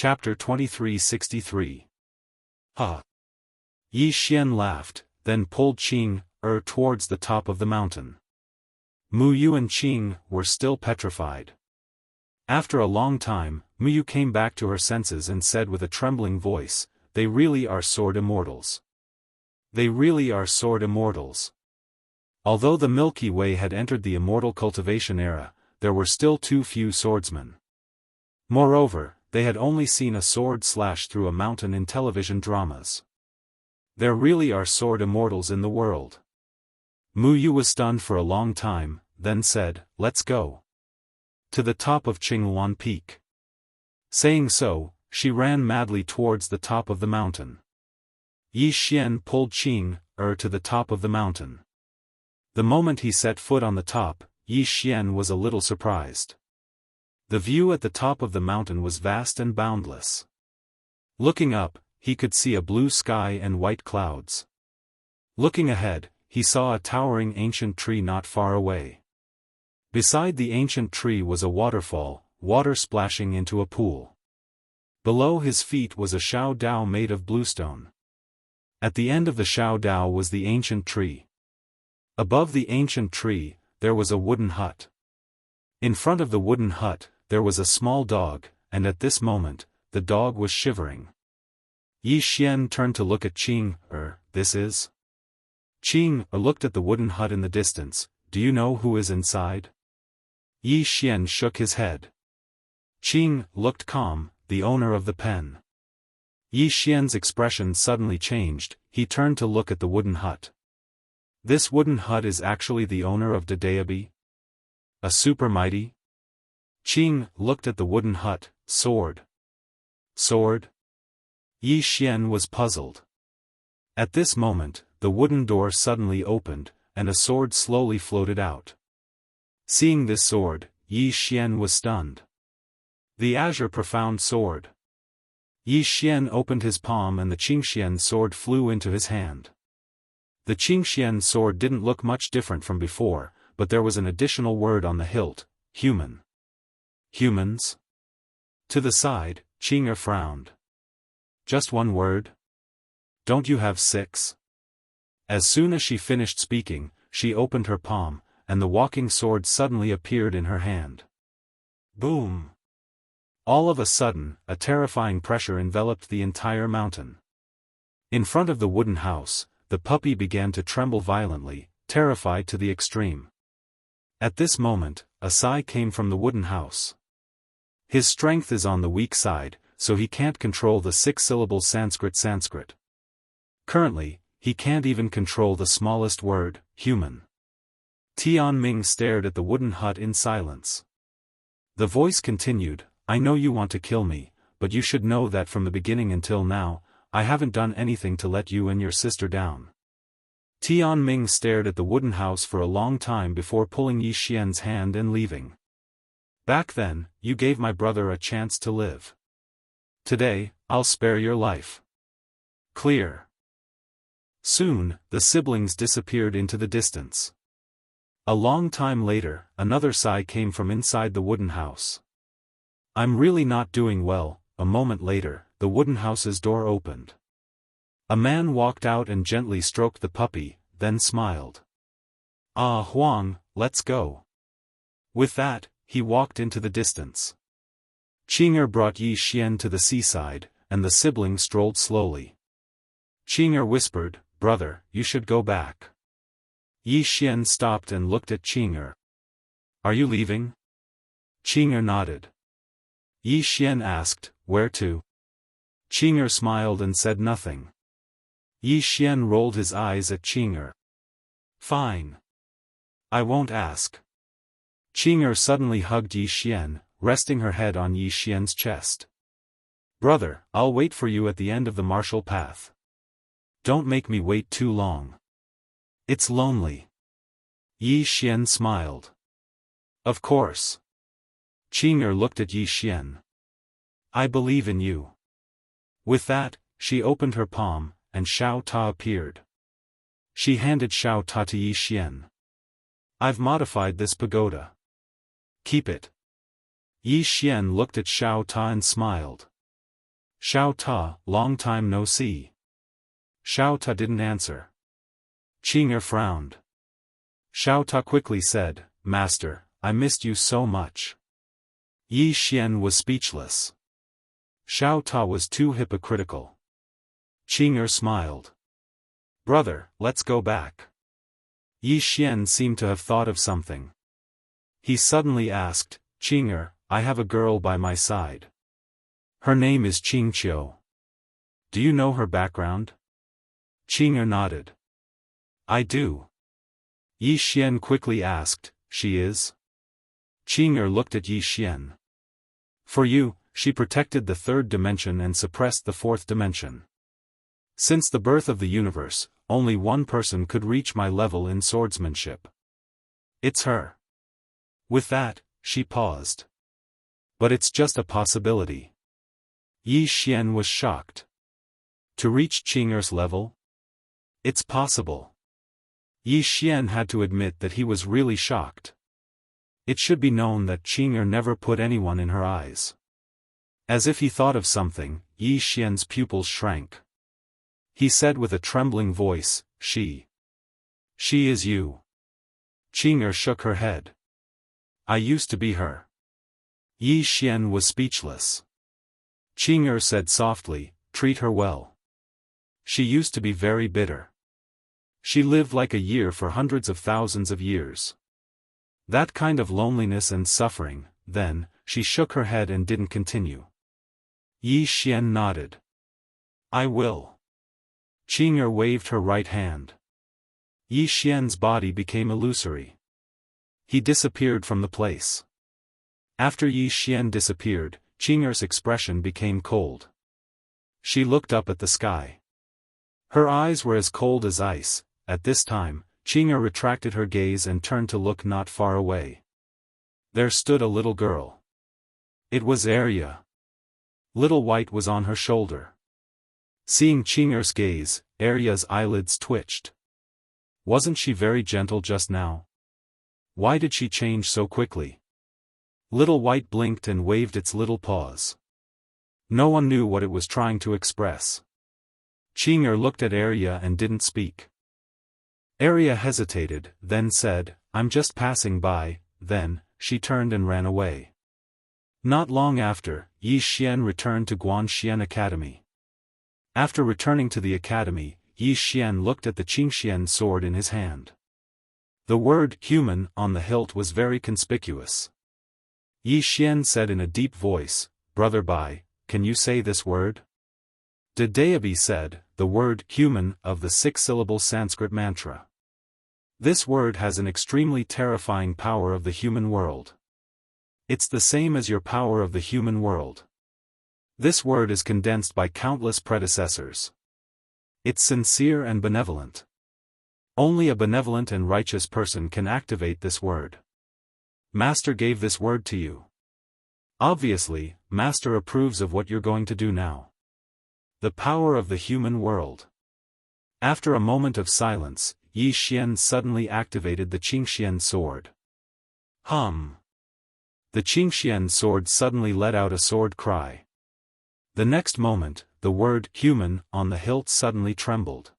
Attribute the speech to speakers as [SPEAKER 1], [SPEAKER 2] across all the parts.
[SPEAKER 1] Chapter 2363. Ha! Yi Xian laughed, then pulled Qing towards the top of the mountain. Mu Yu and Qing were still petrified. After a long time, Mu Yu came back to her senses and said with a trembling voice, "They really are sword immortals. They really are sword immortals." Although the Milky Way had entered the immortal cultivation era, there were still too few swordsmen. Moreover, they had only seen a sword slash through a mountain in television dramas. There really are sword immortals in the world. Mu Yu was stunned for a long time, then said, "Let's go to the top of Qinghuan Peak." Saying so, she ran madly towards the top of the mountain. Yi Xian pulled Qing to the top of the mountain. The moment he set foot on the top, Yi Xian was a little surprised. The view at the top of the mountain was vast and boundless. Looking up, he could see a blue sky and white clouds. Looking ahead, he saw a towering ancient tree not far away. Beside the ancient tree was a waterfall, water splashing into a pool. Below his feet was a Shao Dao made of bluestone. At the end of the Shao Dao was the ancient tree. Above the ancient tree, there was a wooden hut. In front of the wooden hut, there was a small dog, and at this moment, the dog was shivering. Yi Xian turned to look at Qing. This is? Qing looked at the wooden hut in the distance. "Do you know who is inside?" Yi Xian shook his head. Qing looked calm, the owner of the pen. Yi Xian's expression suddenly changed, he turned to look at the wooden hut. This wooden hut is actually the owner of Dedeabi? A super mighty? Qing looked at the wooden hut. Sword? Yi Xian was puzzled. At this moment, the wooden door suddenly opened, and a sword slowly floated out. Seeing this sword, Yi Xian was stunned. The azure profound sword. Yi Xian opened his palm and the Qingxian sword flew into his hand. The Qingxian sword didn't look much different from before, but there was an additional word on the hilt: human. Humans? To the side, Qing frowned. Just one word? Don't you have 6? As soon as she finished speaking, she opened her palm, and the walking sword suddenly appeared in her hand. Boom! All of a sudden, a terrifying pressure enveloped the entire mountain. In front of the wooden house, the puppy began to tremble violently, terrified to the extreme. At this moment, a sigh came from the wooden house. His strength is on the weak side, so he can't control the 6-syllable Sanskrit. Currently, he can't even control the smallest word, human. Tianming stared at the wooden hut in silence. The voice continued, "I know you want to kill me, but you should know that from the beginning until now, I haven't done anything to let you and your sister down." Tianming stared at the wooden house for a long time before pulling Yi Xian's hand and leaving. "Back then, you gave my brother a chance to live. Today, I'll spare your life. Clear." Soon, the siblings disappeared into the distance. A long time later, another sigh came from inside the wooden house. "I'm really not doing well." A moment later, the wooden house's door opened. A man walked out and gently stroked the puppy, then smiled. "Ah Huang, let's go." With that, he walked into the distance. Qing brought Yi Xian to the seaside, and the siblings strolled slowly. Qing whispered, "Brother, you should go back." Yi Xian stopped and looked at Qing. "Are you leaving?" Qing nodded. Yi Xian asked, "Where to?" Qing smiled and said nothing. Yi Xian rolled his eyes at Qing. "Fine. I won't ask." Qing suddenly hugged Yi Xian, resting her head on Yi Xian's chest. "Brother, I'll wait for you at the end of the martial path. Don't make me wait too long. It's lonely." Yi Xian smiled. "Of course." Qing looked at Yi Xian. "I believe in you." With that, she opened her palm, and Xiao Ta appeared. She handed Xiao Ta to Yi Xian. "I've modified this pagoda. Keep it." Yi Xian looked at Xiao Ta and smiled. Xiao Ta, long time no see. Xiao Ta didn't answer. Qing'er frowned. Xiao Ta quickly said, Master, I missed you so much. Yi Xian was speechless. Xiao Ta was too hypocritical. Qing'er smiled. Brother, let's go back. Yi Xian seemed to have thought of something. He suddenly asked, Qing'er, I have a girl by my side. Her name is Qingqiu. Do you know her background? Qing'er nodded. I do. Yi Xian quickly asked, she is? Qing'er looked at Yi Xian. For you, she protected the third dimension and suppressed the fourth dimension. Since the birth of the universe, only one person could reach my level in swordsmanship. It's her. With that, she paused. But it's just a possibility. Yi Xian was shocked. To reach Qing'er's level? It's possible. Yi Xian had to admit that he was really shocked. It should be known that Qing'er never put anyone in her eyes. As if he thought of something, Yi Xian's pupils shrank. He said with a trembling voice, She is you. Qing'er shook her head. I used to be her. Yi Xian was speechless. Qing'er said softly, treat her well. She used to be very bitter. She lived like a year for hundreds of thousands of years. That kind of loneliness and suffering. Then, she shook her head and didn't continue. Yi Xian nodded. I will. Qing'er waved her right hand. Yi Xian's body became illusory. He disappeared from the place. After Yi Xian disappeared, Qing'er's expression became cold. She looked up at the sky. Her eyes were as cold as ice. At this time, Qing'er retracted her gaze and turned to look not far away. There stood a little girl. It was Arya. Little White was on her shoulder. Seeing Qing'er's gaze, Arya's eyelids twitched. Wasn't she very gentle just now? Why did she change so quickly? Little White blinked and waved its little paws. No one knew what it was trying to express. Qing'er looked at Arya and didn't speak. Arya hesitated, then said, I'm just passing by. Then, she turned and ran away. Not long after, Yi Xian returned to Guanxian Academy. After returning to the academy, Yi Xian looked at the Qingxian sword in his hand. The word human on the hilt was very conspicuous. Yi Xian said in a deep voice, Brother Bai, can you say this word? Dedayabi said, the word human of the 6-syllable Sanskrit mantra. This word has an extremely terrifying power of the human world. It's the same as your power of the human world. This word is condensed by countless predecessors. It's sincere and benevolent. Only a benevolent and righteous person can activate this word. Master gave this word to you. Obviously, Master approves of what you're going to do now. The power of the human world. After a moment of silence, Yi Xian suddenly activated the Qingxian sword. Hum. The Qingxian sword suddenly let out a sword cry. The next moment, the word human on the hilt suddenly trembled.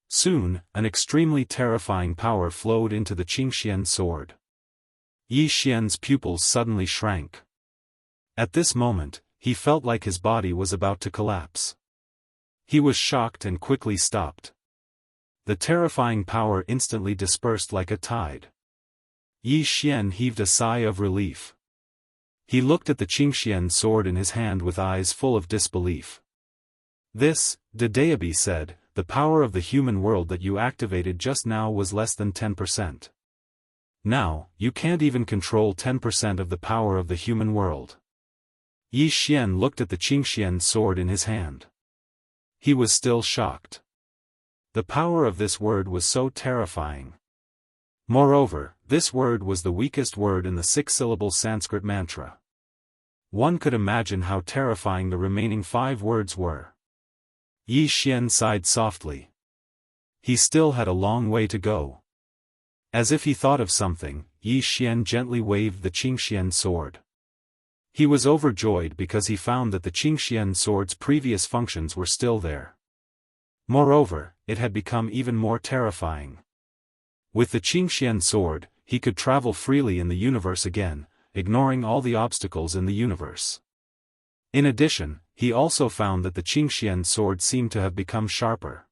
[SPEAKER 1] Soon, an extremely terrifying power flowed into the Qingxian sword. Yi Xian's pupils suddenly shrank. At this moment, he felt like his body was about to collapse. He was shocked and quickly stopped. The terrifying power instantly dispersed like a tide. Yi Xian heaved a sigh of relief. He looked at the Qingxian sword in his hand with eyes full of disbelief. This, Dedayabi said, the power of the human world that you activated just now was less than 10%. Now, you can't even control 10% of the power of the human world. Yi Xian looked at the Qingxian sword in his hand. He was still shocked. The power of this word was so terrifying. Moreover, this word was the weakest word in the 6-syllable Sanskrit mantra. One could imagine how terrifying the remaining 5 words were. Yi Xian sighed softly. He still had a long way to go. As if he thought of something, Yi Xian gently waved the Qingxian sword. He was overjoyed because he found that the Qingxian sword's previous functions were still there. Moreover, it had become even more terrifying. With the Qingxian sword, he could travel freely in the universe again, ignoring all the obstacles in the universe. In addition, he also found that the Qingxian sword seemed to have become sharper.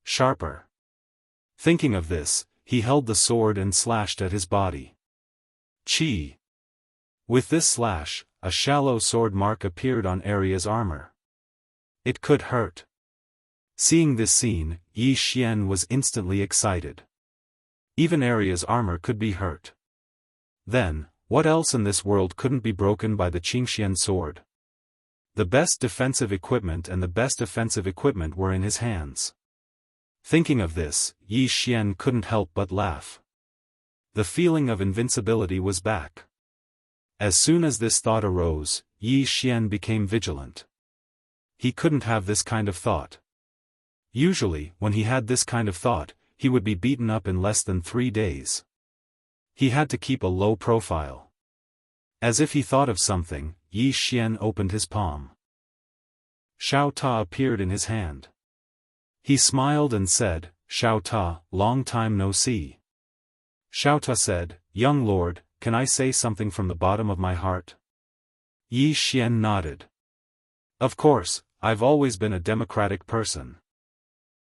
[SPEAKER 1] Sharper. Thinking of this, he held the sword and slashed at his body. Chi. With this slash, a shallow sword mark appeared on Arya's armor. It could hurt. Seeing this scene, Yi Xian was instantly excited. Even Arya's armor could be hurt. Then, what else in this world couldn't be broken by the Qingxian sword? The best defensive equipment and the best offensive equipment were in his hands. Thinking of this, Yi Xian couldn't help but laugh. The feeling of invincibility was back. As soon as this thought arose, Yi Xian became vigilant. He couldn't have this kind of thought. Usually, when he had this kind of thought, he would be beaten up in less than 3 days. He had to keep a low profile. As if he thought of something, Yi Xian opened his palm. Xiao Ta appeared in his hand. He smiled and said, "Xiao Ta, long time no see." Xiao Ta said, "Young lord, can I say something from the bottom of my heart?" Yi Xian nodded. "Of course, I've always been a democratic person."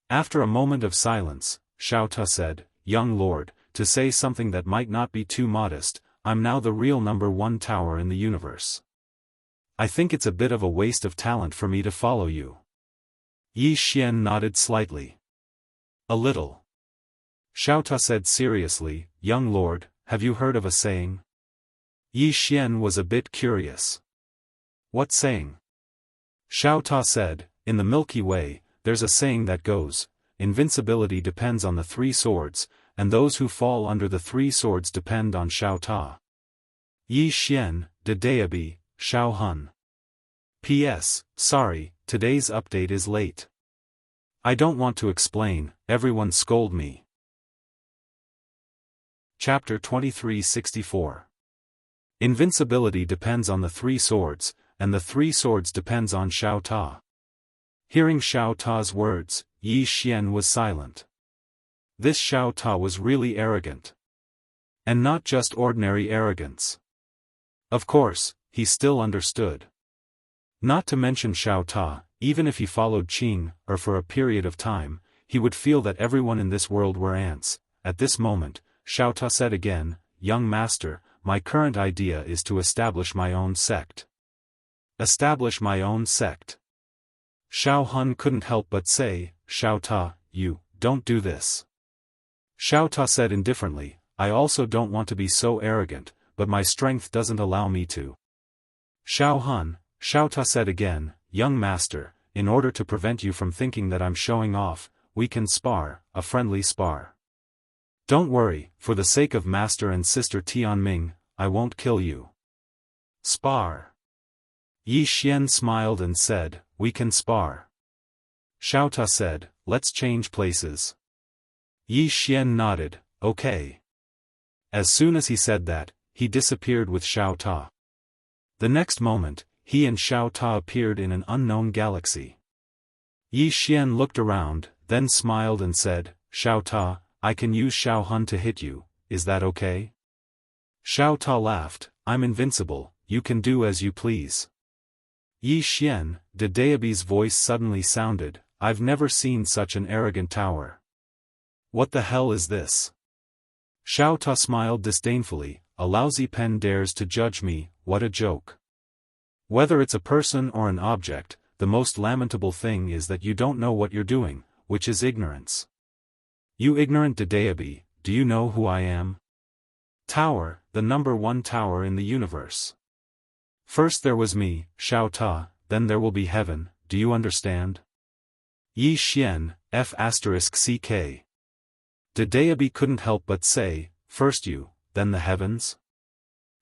[SPEAKER 1] After a moment of silence, Xiao Ta said, "Young lord, to say something that might not be too modest, I'm now the real #1 tower in the universe. I think it's a bit of a waste of talent for me to follow you." Yi Xian nodded slightly. "A little." Xiao Ta said seriously, "Young lord, have you heard of a saying?" Yi Xian was a bit curious. "What saying?" Xiao Ta said, "In the Milky Way, there's a saying that goes, invincibility depends on the 3 swords, and those who fall under the 3 swords depend on Xiao Ta. Yi Xian, de Daobi, Xiaofan. P.S. Sorry, today's update is late. I don't want to explain, everyone scold me." Chapter 2364. Invincibility depends on the 3 swords, and the 3 swords depends on Xiao Ta. Hearing Xiao Ta's words, Yi Xian was silent. This Xiao Ta was really arrogant. And not just ordinary arrogance. Of course, he still understood. Not to mention Xiao Ta, even if he followed Qing, or for a period of time, he would feel that everyone in this world were ants. At this moment, Xiao Ta said again, "Young master, my current idea is to establish my own sect." Establish my own sect. Xiao Hun couldn't help but say, "Xiao Ta, you, don't do this." Xiao Ta said indifferently, "I also don't want to be so arrogant, but my strength doesn't allow me to." "Xiao Hun," Xiao Ta said again, "Young master, in order to prevent you from thinking that I'm showing off, we can spar, a friendly spar. Don't worry, for the sake of master and sister Tianming, I won't kill you. Spar." Yi Xian smiled and said, "We can spar." Xiao Ta said, "Let's change places." Yi Xian nodded, "Okay." As soon as he said that, he disappeared with Xiao Ta. The next moment, he and Xiao Ta appeared in an unknown galaxy. Yi Xian looked around, then smiled and said, "Xiao Ta, I can use Xiao Hun to hit you, is that okay?" Xiao Ta laughed, "I'm invincible, you can do as you please." Yi Xian, de Daobi's voice suddenly sounded, "I've never seen such an arrogant tower. What the hell is this?" Xiao Ta smiled disdainfully, "A lousy pen dares to judge me, what a joke. Whether it's a person or an object, the most lamentable thing is that you don't know what you're doing, which is ignorance. You ignorant de Daobi, do you know who I am? Tower, the #1 tower in the universe. First there was me, Xiao Ta, then there will be heaven, do you understand?" Yi Xian, F***ck. De Daobi couldn't help but say, "First you, then the heavens?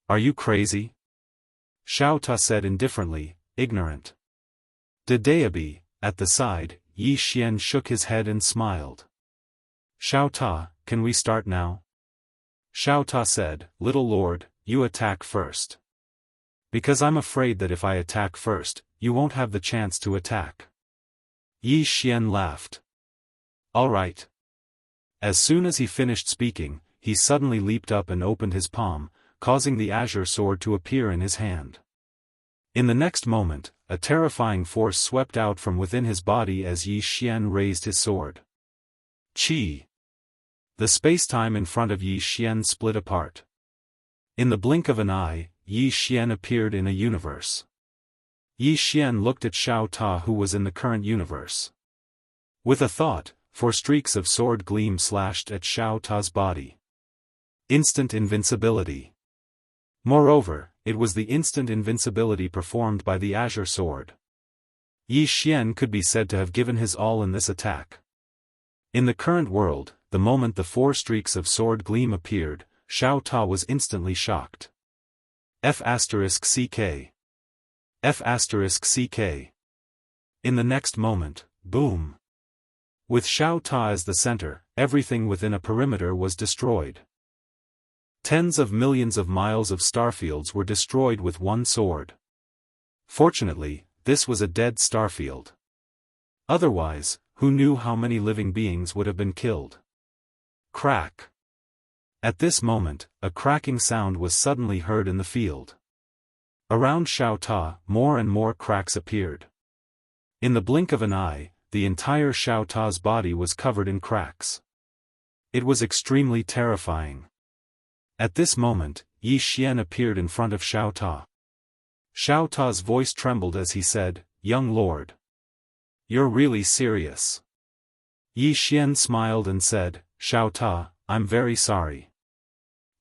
[SPEAKER 1] Are you crazy?" Xiao Ta said indifferently, "Ignorant." De Daobi, at the side, Yi Xian shook his head and smiled. "Xiao Ta, can we start now?" Xiao Ta said, "Little lord, you attack first." Because I'm afraid that if I attack first, you won't have the chance to attack. Yi Xian laughed. All right. As soon as he finished speaking, he suddenly leaped up and opened his palm, causing the azure sword to appear in his hand. In the next moment, a terrifying force swept out from within his body as Yi Xian raised his sword. Qi. The space-time in front of Yi Xian split apart. In the blink of an eye, Yi Xian appeared in a universe. Yi Xian looked at Xiao Ta, who was in the current universe. With a thought, 4 streaks of sword gleam slashed at Xiao Ta's body. Instant invincibility. Moreover, it was the instant invincibility performed by the azure sword. Yi Xian could be said to have given his all in this attack. In the current world, the moment the 4 streaks of sword gleam appeared, Xiao Ta was instantly shocked. F***CK. F***CK. In the next moment, boom. With Xiao Ta as the center, everything within a perimeter was destroyed. Tens of millions of miles of starfields were destroyed with one sword. Fortunately, this was a dead starfield. Otherwise, who knew how many living beings would have been killed? Crack. At this moment, a cracking sound was suddenly heard in the field. Around Xiao Ta, more and more cracks appeared. In the blink of an eye, the entire Xiao Ta's body was covered in cracks. It was extremely terrifying. At this moment, Yi Xian appeared in front of Xiao Ta. Xiao Ta's voice trembled as he said, "Young lord. You're really serious." Yi Xian smiled and said, "Xiao Ta, I'm very sorry.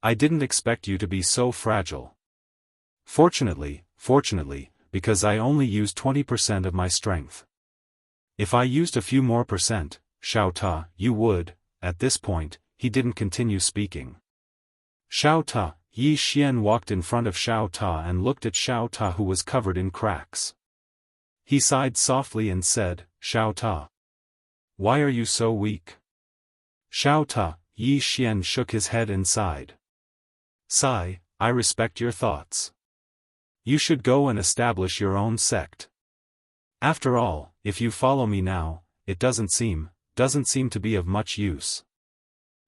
[SPEAKER 1] I didn't expect you to be so fragile. Fortunately, because I only used 20% of my strength. If I used a few more percent, Xiao Ta, you would." At this point, he didn't continue speaking. Xiao Ta, Yi Xian walked in front of Xiao Ta and looked at Xiao Ta, who was covered in cracks. He sighed softly and said, "Xiao Ta. Why are you so weak?" Xiao Ta, Yi Xian shook his head and sighed. "Sigh, I respect your thoughts. You should go and establish your own sect. After all, if you follow me now, it doesn't seem to be of much use.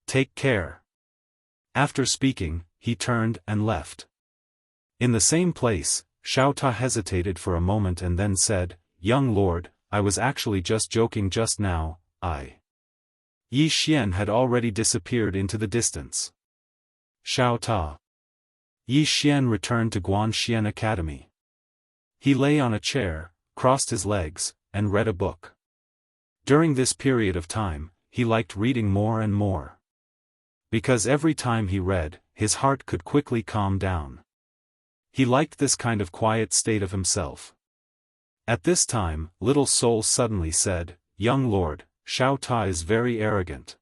[SPEAKER 1] Take care." After speaking, he turned and left. In the same place, Xiao Ta hesitated for a moment and then said, "Young lord, I was actually just joking just now, Yi Xian had already disappeared into the distance. Xiao Ta. Yi Xian returned to Guanxian Academy. He lay on a chair, crossed his legs, and read a book. During this period of time, he liked reading more and more. Because every time he read, his heart could quickly calm down. He liked this kind of quiet state of himself. At this time, Little Soul suddenly said, "Young lord, Xiao Ta is very arrogant.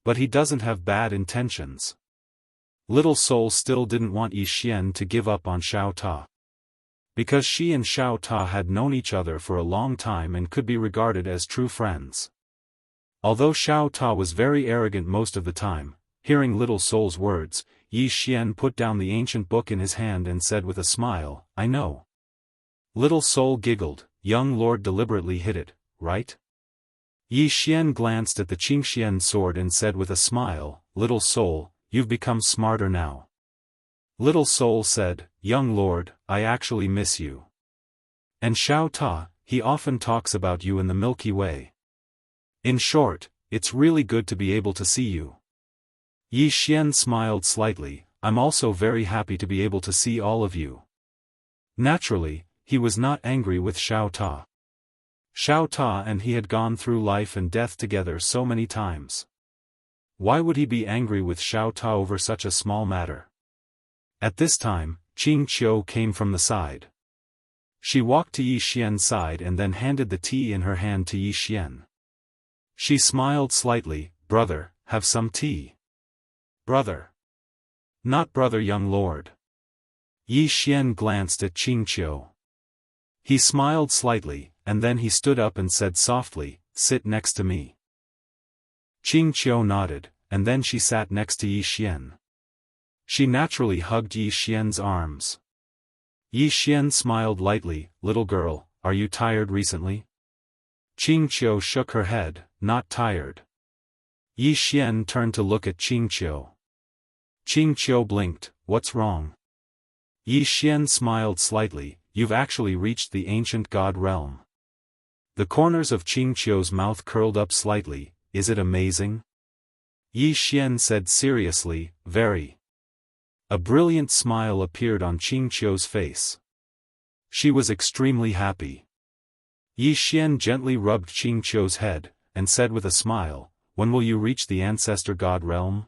[SPEAKER 1] But he doesn't have bad intentions." Little Soul still didn't want Yi Xian to give up on Xiao Ta. Because she and Xiao Ta had known each other for a long time and could be regarded as true friends. Although Xiao Ta was very arrogant most of the time, hearing Little Soul's words, Yi Xian put down the ancient book in his hand and said with a smile, "I know." Little Soul giggled, "Young lord deliberately hid it, right?" Yi Xian glanced at the Qingxian sword and said with a smile, "Little Soul, you've become smarter now." Little Soul said, "Young lord, I actually miss you. And Xiao Ta, he often talks about you in the Milky Way. In short, it's really good to be able to see you." Yi Xian smiled slightly, "I'm also very happy to be able to see all of you." Naturally, he was not angry with Xiao Ta. Xiao Ta and he had gone through life and death together so many times. Why would he be angry with Xiao Ta over such a small matter? At this time, Qing Qiu came from the side. She walked to Yi Xian's side and then handed the tea in her hand to Yi Xian. She smiled slightly, "Brother, have some tea." "Brother. Not brother, young lord." Yi Xian glanced at Qing Qiu. He smiled slightly, and then he stood up and said softly, "Sit next to me." Qing Qiu nodded, and then she sat next to Yi Xian. She naturally hugged Yi Xian's arms. Yi Xian smiled lightly. Little girl, are you tired recently? Qingqiu shook her head, not tired. Yi Xian turned to look at Qingqiu. Qingqiu blinked. What's wrong? Yi Xian smiled slightly. You've actually reached the ancient god realm. The corners of Qingqiu's mouth curled up slightly. Is it amazing? Yi Xian said seriously, very. A brilliant smile appeared on Qingqiu's face. She was extremely happy. Yi Xian gently rubbed Qingqiu's head, and said with a smile, when will you reach the ancestor god realm?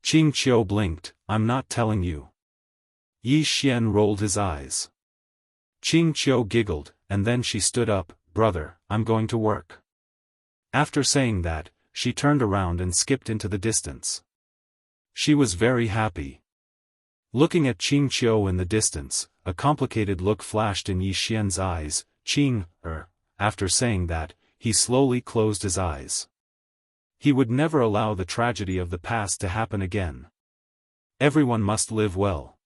[SPEAKER 1] Qingqiu blinked. I'm not telling you. Yi Xian rolled his eyes. Qingqiu giggled, and then she stood up. Brother, I'm going to work. After saying that, she turned around and skipped into the distance. She was very happy. Looking at Qingqiu in the distance, a complicated look flashed in Yi Xian's eyes. After saying that, he slowly closed his eyes. He would never allow the tragedy of the past to happen again. Everyone must live well.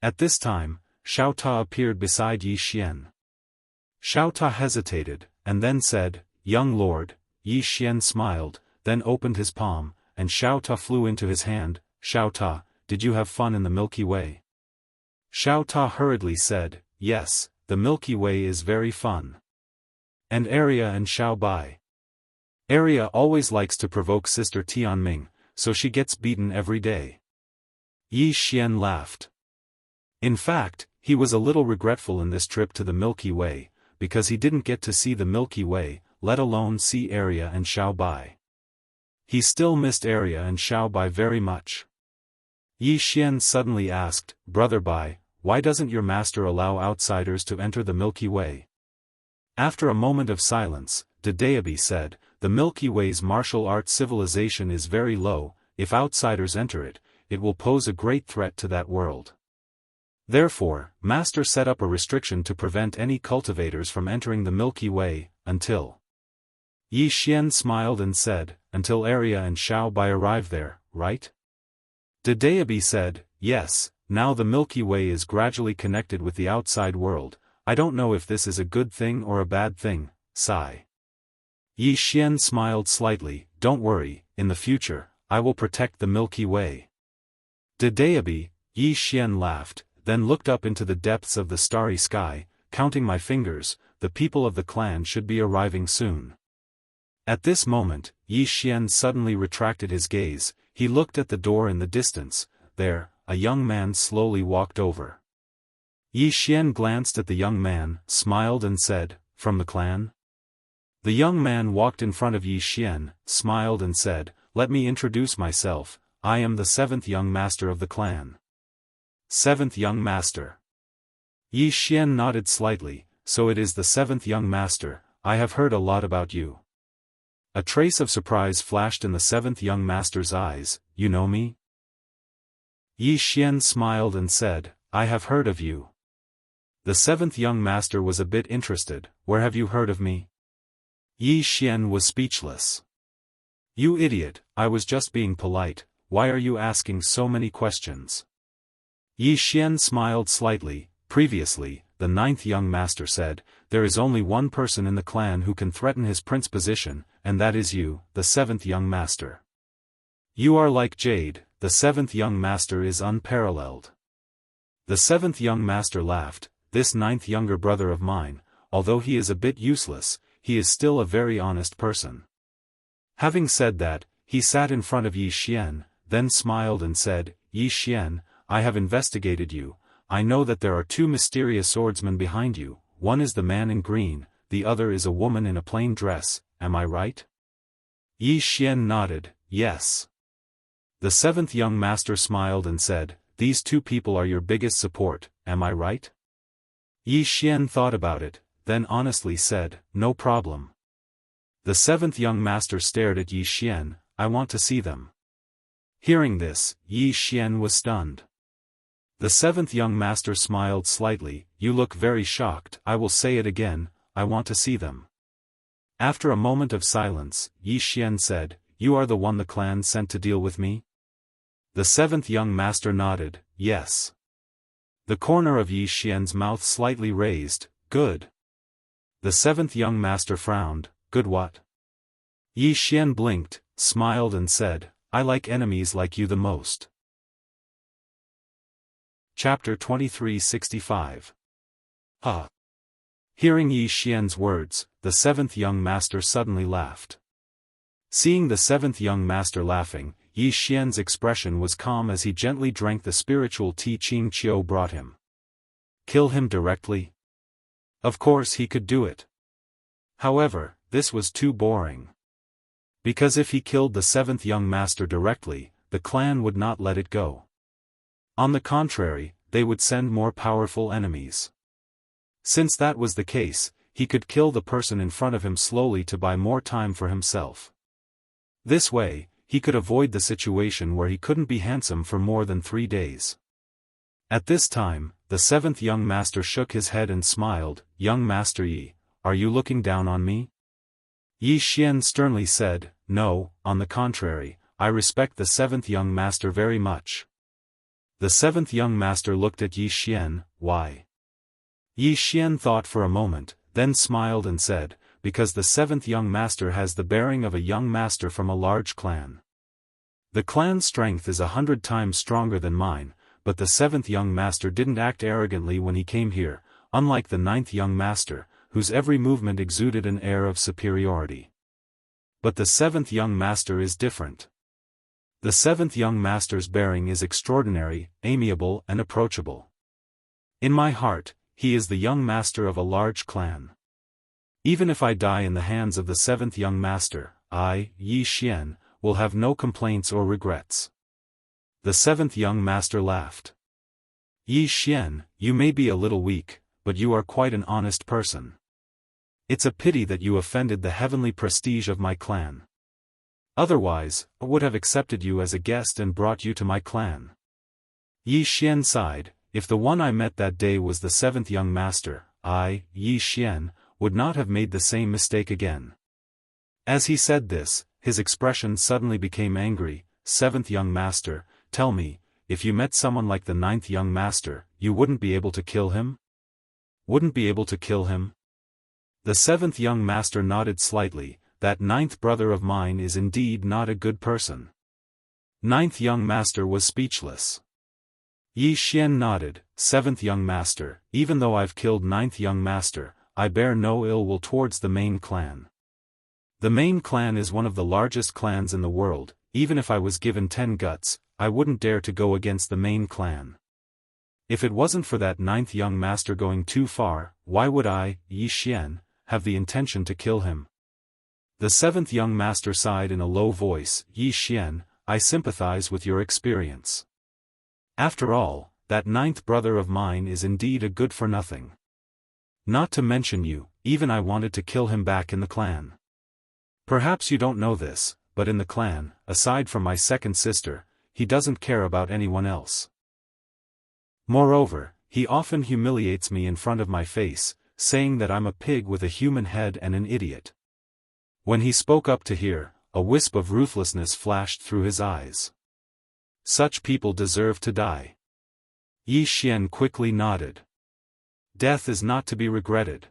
[SPEAKER 1] At this time, Xiao Ta appeared beside Yi Xian. Xiao Ta hesitated, and then said, Young lord. Yi Xian smiled, then opened his palm, and Xiao Ta flew into his hand. Xiao Ta, did you have fun in the Milky Way? Xiao Ta hurriedly said, Yes, the Milky Way is very fun. And Arya and Xiao Bai. Arya always likes to provoke Sister Tianming, so she gets beaten every day. Yi Xian laughed. In fact, he was a little regretful in this trip to the Milky Way, because he didn't get to see the Milky Way, let alone see Arya and Xiao Bai. He still missed Arya and Xiao Bai very much. Yi Xian suddenly asked, Brother Bai, why doesn't your master allow outsiders to enter the Milky Way? After a moment of silence, Dedeabi said, The Milky Way's martial arts civilization is very low. If outsiders enter it, it will pose a great threat to that world. Therefore, Master set up a restriction to prevent any cultivators from entering the Milky Way, until. Yi Xian smiled and said, Until Arya and Xiao Bai arrive there, right? Dedeabi said, Yes, now the Milky Way is gradually connected with the outside world. I don't know if this is a good thing or a bad thing. Sigh. Yi Xian smiled slightly. Don't worry, in the future, I will protect the Milky Way. Dedeabi, Yi Xian laughed, then looked up into the depths of the starry sky. Counting my fingers, the people of the clan should be arriving soon. At this moment, Yi Xian suddenly retracted his gaze. He looked at the door in the distance. There, a young man slowly walked over. Yi Xian glanced at the young man, smiled and said, From the clan? The young man walked in front of Yi Xian, smiled and said, Let me introduce myself. I am the 7th young master of the clan. 7th young master. Yi Xian nodded slightly. So it is the 7th young master. I have heard a lot about you. A trace of surprise flashed in the 7th young master's eyes. You know me? Yi Xian smiled and said, I have heard of you. The 7th young master was a bit interested. Where have you heard of me? Yi Xian was speechless. You idiot, I was just being polite. Why are you asking so many questions? Yi Xian smiled slightly. Previously, the 9th young master said, There is only one person in the clan who can threaten his prince position, and that is you, the 7th young master. You are like jade, the 7th young master is unparalleled. The 7th young master laughed. This 9th younger brother of mine, although he is a bit useless, he is still a very honest person. Having said that, he sat in front of Yi Xian, then smiled and said, Yi Xian, I have investigated you. I know that there are 2 mysterious swordsmen behind you. One is the man in green, the other is a woman in a plain dress. Am I right? Yi Xian nodded, yes. The 7th young master smiled and said, These 2 people are your biggest support, am I right? Yi Xian thought about it, then honestly said, No problem. The 7th young master stared at Yi Xian. I want to see them. Hearing this, Yi Xian was stunned. The 7th young master smiled slightly. You look very shocked. I will say it again, I want to see them. After a moment of silence, Yi Xian said, You are the one the clan sent to deal with me? The 7th young master nodded, yes. The corner of Yi Xian's mouth slightly raised. Good. The seventh young master frowned. Good what? Yi Xian blinked, smiled and said, I like enemies like you the most. Chapter 2365. Huh. Hearing Yi Xian's words, the seventh young master suddenly laughed. Seeing the seventh young master laughing, Yi Xian's expression was calm as he gently drank the spiritual tea Qing Qiu brought him. Kill him directly? Of course he could do it. However, this was too boring. Because if he killed the seventh young master directly, the clan would not let it go. On the contrary, they would send more powerful enemies. Since that was the case, he could kill the person in front of him slowly to buy more time for himself. This way, he could avoid the situation where he couldn't be handsome for more than 3 days. At this time, the seventh young master shook his head and smiled. Young Master Yi, are you looking down on me? Yi Xian sternly said, No, on the contrary, I respect the seventh young master very much. The seventh young master looked at Yi Xian. Why? Yi Xian thought for a moment, then smiled and said, Because the seventh young master has the bearing of a young master from a large clan. The clan's strength is 100 times stronger than mine, but the seventh young master didn't act arrogantly when he came here, unlike the ninth young master, whose every movement exuded an air of superiority. But the seventh young master is different. The seventh young master's bearing is extraordinary, amiable and approachable. In my heart, he is the young master of a large clan. Even if I die in the hands of the seventh young master, I, Yi Xian, will have no complaints or regrets. The seventh young master laughed. Yi Xian, you may be a little weak, but you are quite an honest person. It's a pity that you offended the heavenly prestige of my clan. Otherwise, I would have accepted you as a guest and brought you to my clan. Yi Xian sighed. If the one I met that day was the seventh young master, I, Yi Xian, would not have made the same mistake again. As he said this, his expression suddenly became angry. Seventh young master, tell me, if you met someone like the ninth young master, you wouldn't be able to kill him? Wouldn't be able to kill him? The seventh young master nodded slightly. That ninth brother of mine is indeed not a good person. Ninth young master was speechless. Yi Xian nodded. Seventh young master, even though I've killed ninth young master, I bear no ill will towards the main clan. The main clan is one of the largest clans in the world. Even if I was given 10 guts, I wouldn't dare to go against the main clan. If it wasn't for that ninth young master going too far, why would I, Yi Xian, have the intention to kill him? The seventh young master sighed in a low voice. Yi Xian, I sympathize with your experience. After all, that ninth brother of mine is indeed a good-for-nothing. Not to mention you, even I wanted to kill him back in the clan. Perhaps you don't know this, but in the clan, aside from my second sister, he doesn't care about anyone else. Moreover, he often humiliates me in front of my face, saying that I'm a pig with a human head and an idiot. When he spoke up to hear, a wisp of ruthlessness flashed through his eyes. Such people deserve to die. Yi Xian quickly nodded. Death is not to be regretted.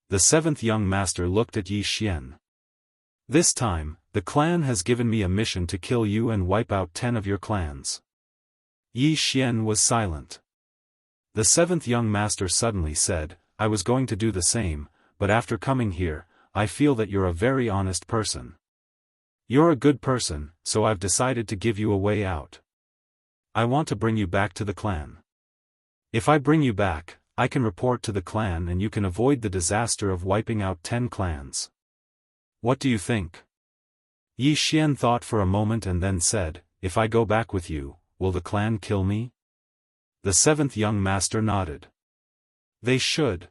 [SPEAKER 1] The seventh young master looked at Yi Xian. This time, the clan has given me a mission to kill you and wipe out 10 of your clans. Yi Xian was silent. The seventh young master suddenly said, I was going to do the same, but after coming here, I feel that you're a very honest person. You're a good person, so I've decided to give you a way out. I want to bring you back to the clan. If I bring you back, I can report to the clan and you can avoid the disaster of wiping out 10 clans. What do you think? Yi Xian thought for a moment and then said, If I go back with you, will the clan kill me? The seventh young master nodded. They should.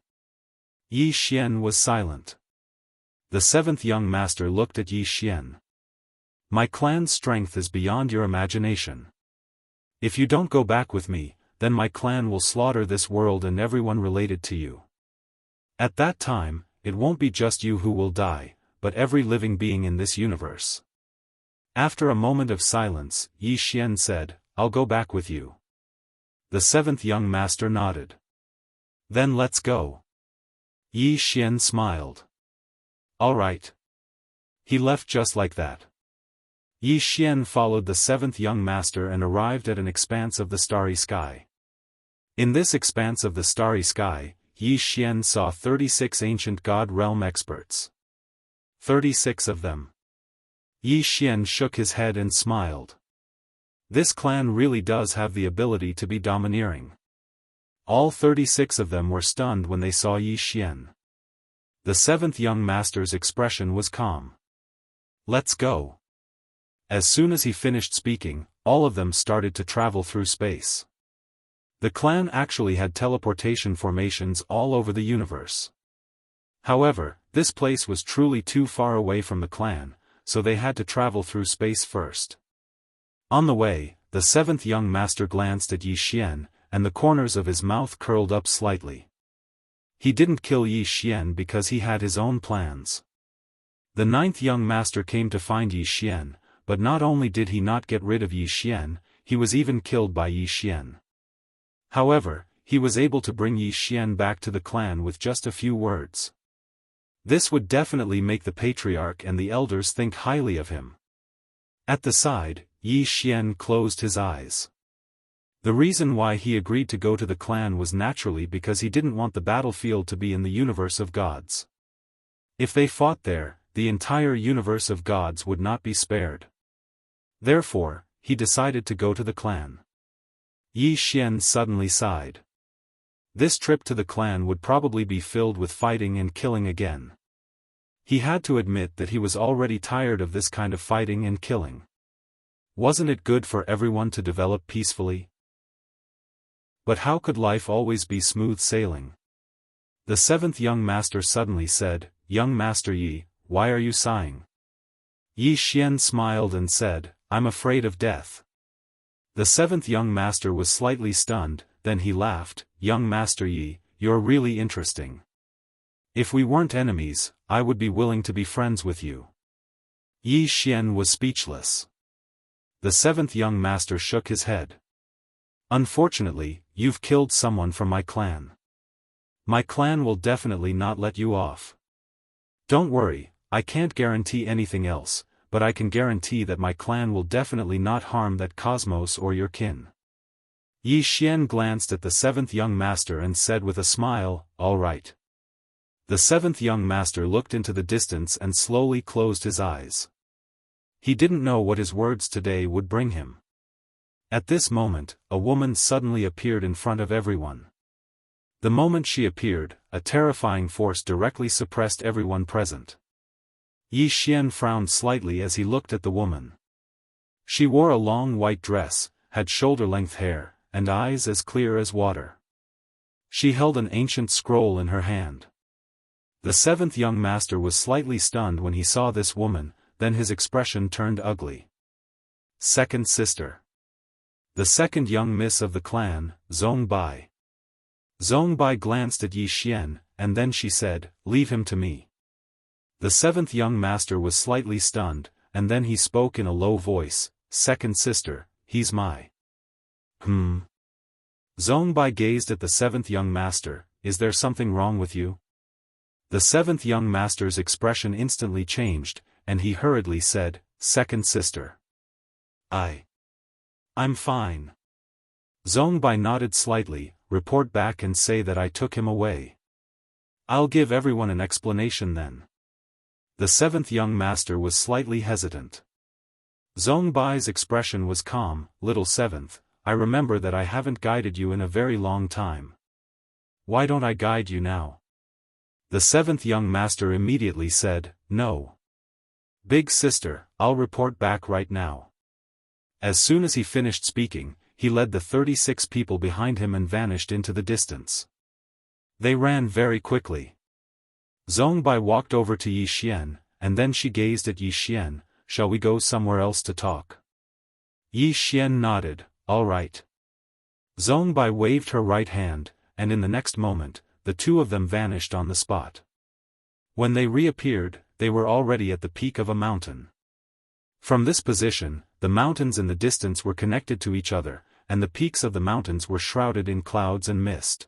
[SPEAKER 1] Yi Xian was silent. The seventh young master looked at Yi Xian. My clan's strength is beyond your imagination. If you don't go back with me, then my clan will slaughter this world and everyone related to you. At that time, it won't be just you who will die, but every living being in this universe. After a moment of silence, Yi Xian said, I'll go back with you. The seventh young master nodded. Then let's go. Yi Xian smiled. All right. He left just like that. Yi Xian followed the seventh young master and arrived at an expanse of the starry sky. In this expanse of the starry sky, Yi Xian saw 36 ancient god realm experts. 36 of them. Yi Xian shook his head and smiled. This clan really does have the ability to be domineering. All 36 of them were stunned when they saw Yi Xian. The seventh young master's expression was calm. Let's go. As soon as he finished speaking, all of them started to travel through space. The clan actually had teleportation formations all over the universe. However, this place was truly too far away from the clan, so they had to travel through space first. On the way, the seventh young master glanced at Yi Xian, and the corners of his mouth curled up slightly. He didn't kill Yi Xian because he had his own plans. The ninth young master came to find Yi Xian, but not only did he not get rid of Yi Xian, he was even killed by Yi Xian. However, he was able to bring Yi Xian back to the clan with just a few words. This would definitely make the patriarch and the elders think highly of him. At the side, Yi Xian closed his eyes. The reason why he agreed to go to the clan was naturally because he didn't want the battlefield to be in the universe of gods. If they fought there, the entire universe of gods would not be spared. Therefore, he decided to go to the clan. Yi Xian suddenly sighed. This trip to the clan would probably be filled with fighting and killing again. He had to admit that he was already tired of this kind of fighting and killing. Wasn't it good for everyone to develop peacefully? But how could life always be smooth sailing? The seventh young master suddenly said, "Young Master Yi, why are you sighing?" Yi Xian smiled and said, "I'm afraid of death." The seventh young master was slightly stunned, then he laughed, "Young Master Yi, you're really interesting. If we weren't enemies, I would be willing to be friends with you." Yi Xian was speechless. The seventh young master shook his head. "Unfortunately, you've killed someone from my clan. My clan will definitely not let you off. Don't worry, I can't guarantee anything else, but I can guarantee that my clan will definitely not harm that cosmos or your kin." Yi Xian glanced at the seventh young master and said with a smile, "All right." The seventh young master looked into the distance and slowly closed his eyes. He didn't know what his words today would bring him. At this moment, a woman suddenly appeared in front of everyone. The moment she appeared, a terrifying force directly suppressed everyone present. Yi Xian frowned slightly as he looked at the woman. She wore a long white dress, had shoulder-length hair, and eyes as clear as water. She held an ancient scroll in her hand. The seventh young master was slightly stunned when he saw this woman, then his expression turned ugly. Second sister. The second young miss of the clan, Zhong Bai. Zhong Bai glanced at Yi Xian, and then she said, "Leave him to me." The seventh young master was slightly stunned, and then he spoke in a low voice, "Second sister, he's my." Zhong Bai gazed at the seventh young master, "Is there something wrong with you?" The seventh young master's expression instantly changed, and he hurriedly said, "Second sister. I'm fine." Zhong Bai nodded slightly, "Report back and say that I took him away. I'll give everyone an explanation then." The seventh young master was slightly hesitant. Zhong Bai's expression was calm, "Little seventh, I remember that I haven't guided you in a very long time. Why don't I guide you now?" The seventh young master immediately said, "No. Big sister, I'll report back right now." As soon as he finished speaking, he led the 36 people behind him and vanished into the distance. They ran very quickly. Zhong Bai walked over to Yi Xian, and then she gazed at Yi Xian, "Shall we go somewhere else to talk?" Yi Xian nodded, "All right." Zhong Bai waved her right hand, and in the next moment, the two of them vanished on the spot. When they reappeared, they were already at the peak of a mountain. From this position, the mountains in the distance were connected to each other, and the peaks of the mountains were shrouded in clouds and mist.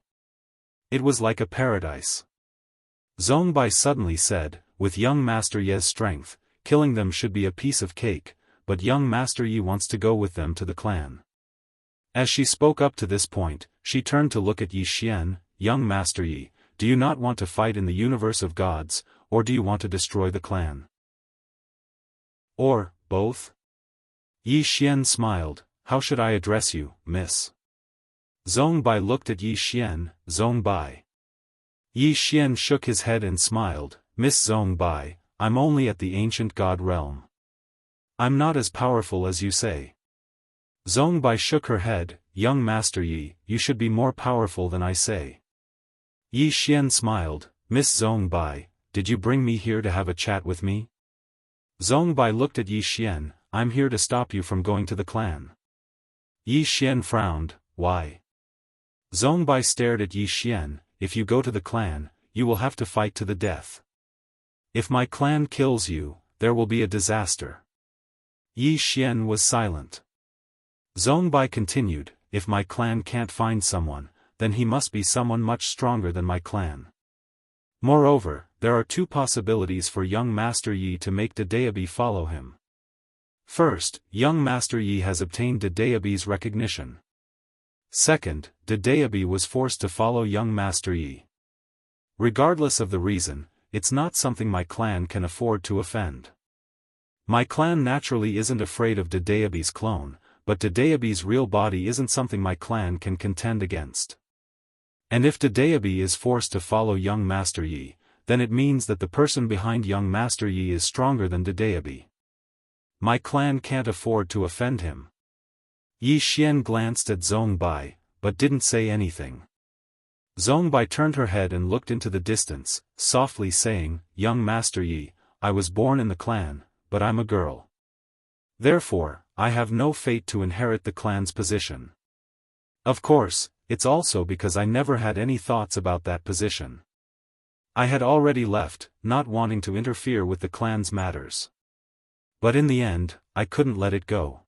[SPEAKER 1] It was like a paradise. Zongbai suddenly said, with young Master Ye's strength, killing them should be a piece of cake, but young Master Yi wants to go with them to the clan. As she spoke up to this point, she turned to look at Yi Xian. Young Master Yi, do you not want to fight in the universe of gods, or do you want to destroy the clan? Or, both? Yi Xian smiled. How should I address you, miss? Zongbai looked at Yi Xian. Zongbai. Yi Xian shook his head and smiled. Miss Zongbai, I'm only at the ancient god realm. I'm not as powerful as you say. Zongbai shook her head. Young Master Yi, you should be more powerful than I say. Yi Xian smiled. Miss Zongbai, did you bring me here to have a chat with me? Zongbai looked at Yi Xian. I'm here to stop you from going to the clan. Yi Xian frowned. Why? Zongbai stared at Yi Xian. If you go to the clan, you will have to fight to the death. If my clan kills you, there will be a disaster. Yi Xian was silent. Zongbai continued, if my clan can't find someone, then he must be someone much stronger than my clan. Moreover, there are two possibilities for young Master Yi to make Dedeabi follow him. First, young Master Yi has obtained Dedeabi's recognition. Second, Dedeabi was forced to follow young Master Yi. Regardless of the reason, it's not something my clan can afford to offend. My clan naturally isn't afraid of Dedeabi's clone, but Dedeabi's real body isn't something my clan can contend against. And if Dedeabi is forced to follow young Master Yi, then it means that the person behind young Master Yi is stronger than Dedeabi. My clan can't afford to offend him. Yi Xian glanced at Zongbai, but didn't say anything. Zongbai turned her head and looked into the distance, softly saying, Young Master Yi, I was born in the clan, but I'm a girl. Therefore, I have no fate to inherit the clan's position. Of course, it's also because I never had any thoughts about that position. I had already left, not wanting to interfere with the clan's matters. But in the end, I couldn't let it go.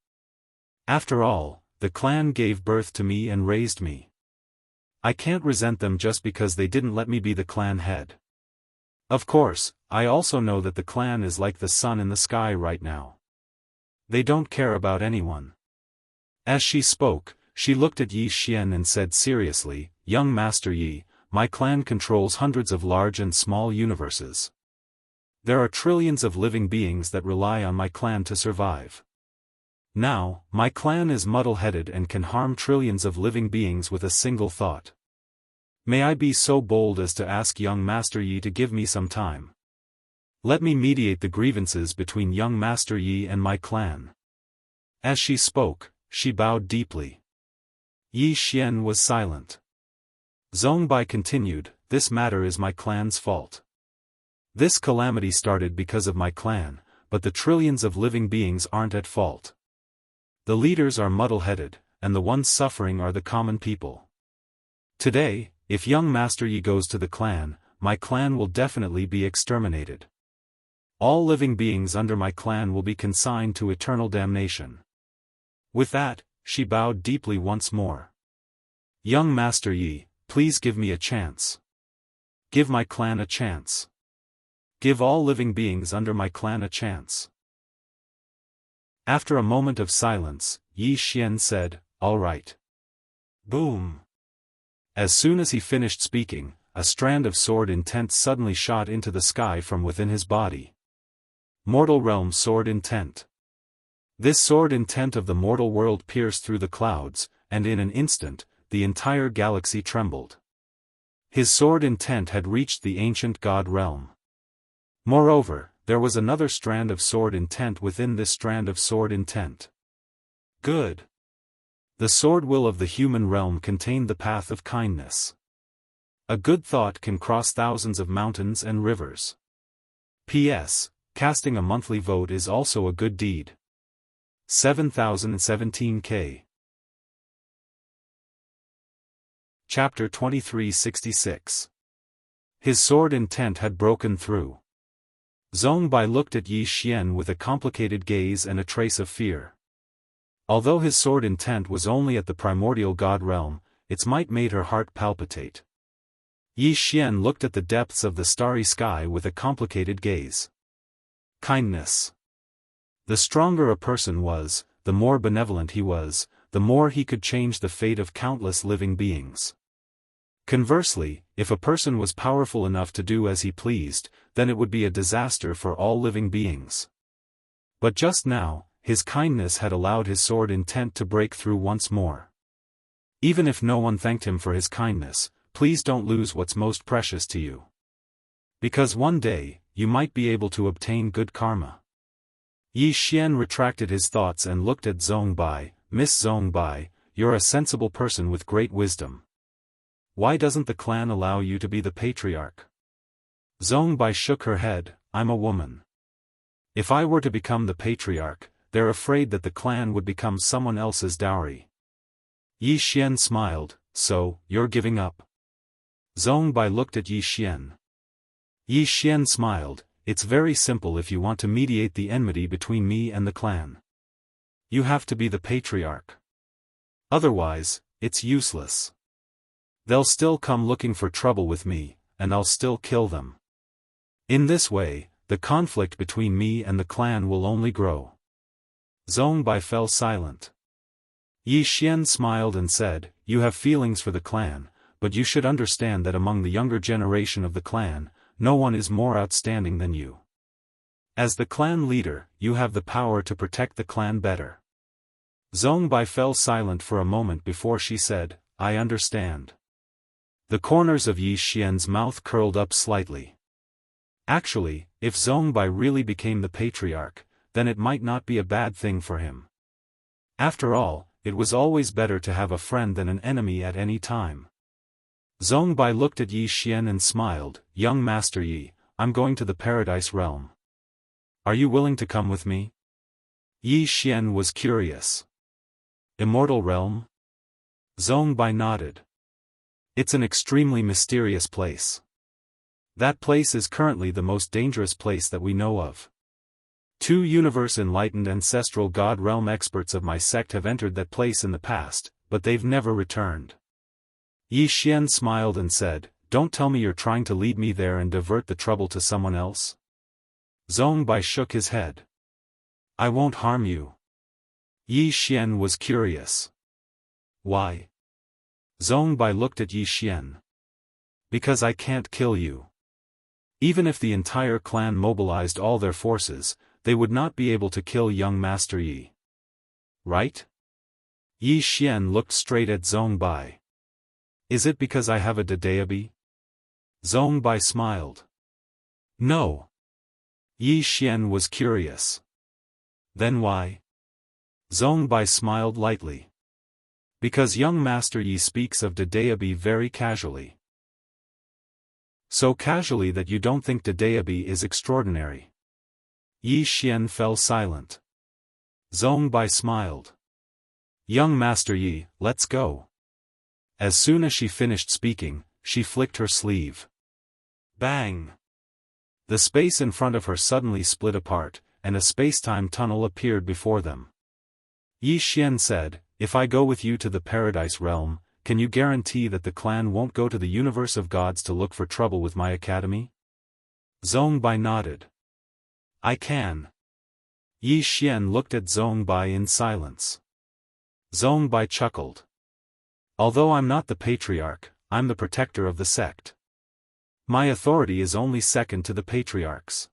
[SPEAKER 1] After all, the clan gave birth to me and raised me. I can't resent them just because they didn't let me be the clan head. Of course, I also know that the clan is like the sun in the sky right now. They don't care about anyone. As she spoke, she looked at Yi Xian and said seriously, Young Master Yi, my clan controls hundreds of large and small universes. There are trillions of living beings that rely on my clan to survive. Now, my clan is muddle-headed and can harm trillions of living beings with a single thought. May I be so bold as to ask young Master Yi to give me some time? Let me mediate the grievances between young Master Yi and my clan. As she spoke, she bowed deeply. Yi Xian was silent. Zongbai continued, This matter is my clan's fault. This calamity started because of my clan, but the trillions of living beings aren't at fault. The leaders are muddle-headed, and the ones suffering are the common people. Today, if young Master Yi goes to the clan, my clan will definitely be exterminated. All living beings under my clan will be consigned to eternal damnation. With that, she bowed deeply once more. Young Master Yi, please give me a chance. Give my clan a chance. Give all living beings under my clan a chance. After a moment of silence, Yi Xian said, All right. Boom. As soon as he finished speaking, a strand of sword intent suddenly shot into the sky from within his body. Mortal Realm Sword Intent. This sword intent of the mortal world pierced through the clouds, and in an instant, the entire galaxy trembled. His sword intent had reached the ancient god realm. Moreover, there was another strand of sword intent within this strand of sword intent. Good. The sword will of the human realm contained the path of kindness. A good thought can cross thousands of mountains and rivers. P.S. Casting a monthly vote is also a good deed. 7017K. Chapter 2366. His sword intent had broken through. Zongbai looked at Yi Xian with a complicated gaze and a trace of fear. Although his sword intent was only at the primordial god realm, its might made her heart palpitate. Yi Xian looked at the depths of the starry sky with a complicated gaze. Kindness. The stronger a person was, the more benevolent he was, the more he could change the fate of countless living beings. Conversely, if a person was powerful enough to do as he pleased, then it would be a disaster for all living beings. But just now, his kindness had allowed his sword intent to break through once more. Even if no one thanked him for his kindness, please don't lose what's most precious to you. Because one day, you might be able to obtain good karma. Yi Xian retracted his thoughts and looked at Zhong Bai. Miss Zhong Bai, you're a sensible person with great wisdom. Why doesn't the clan allow you to be the patriarch? Zhong Bai shook her head. I'm a woman. If I were to become the patriarch, they're afraid that the clan would become someone else's dowry. Yi Xian smiled. So, you're giving up? Zhong Bai looked at Yi Xian. Yi Xian smiled. It's very simple if you want to mediate the enmity between me and the clan. You have to be the patriarch. Otherwise, it's useless. They'll still come looking for trouble with me, and I'll still kill them. In this way, the conflict between me and the clan will only grow. Zhong Bai fell silent. Yi Xian smiled and said, You have feelings for the clan, but you should understand that among the younger generation of the clan, no one is more outstanding than you. As the clan leader, you have the power to protect the clan better. Zhong Bai fell silent for a moment before she said, I understand. The corners of Yi Xian's mouth curled up slightly. Actually, if Zhong Bai really became the patriarch, then it might not be a bad thing for him. After all, it was always better to have a friend than an enemy at any time. Zhong Bai looked at Yi Xian and smiled. Young Master Yi, I'm going to the Paradise Realm. Are you willing to come with me? Yi Xian was curious. Immortal Realm? Zhong Bai nodded. It's an extremely mysterious place. That place is currently the most dangerous place that we know of. 2 universe-enlightened ancestral god realm experts of my sect have entered that place in the past, but they've never returned. Yi Xian smiled and said, Don't tell me you're trying to lead me there and divert the trouble to someone else? Zhong Bai shook his head. I won't harm you. Yi Xian was curious. Why? Zhong Bai looked at Yi Xian. Because I can't kill you. Even if the entire clan mobilized all their forces, they would not be able to kill young Master Yi. Right? Yi Xian looked straight at Zhong Bai. Is it because I have a Dedeabi? Zhong Bai smiled. No. Yi Xian was curious. Then why? Zhong Bai smiled lightly. Because young Master Yi speaks of Dedeabi very casually. So casually that you don't think Dedeabi is extraordinary. Yi Xian fell silent. Zhong Bai smiled. Young Master Yi, let's go. As soon as she finished speaking, she flicked her sleeve. Bang! The space in front of her suddenly split apart, and a space-time tunnel appeared before them. Yi Xian said, If I go with you to the Paradise Realm, can you guarantee that the clan won't go to the universe of gods to look for trouble with my academy? Zhong Bai nodded. I can. Yi Xian looked at Zhong Bai in silence. Zhong Bai chuckled. Although I'm not the patriarch, I'm the protector of the sect. My authority is only second to the patriarch's.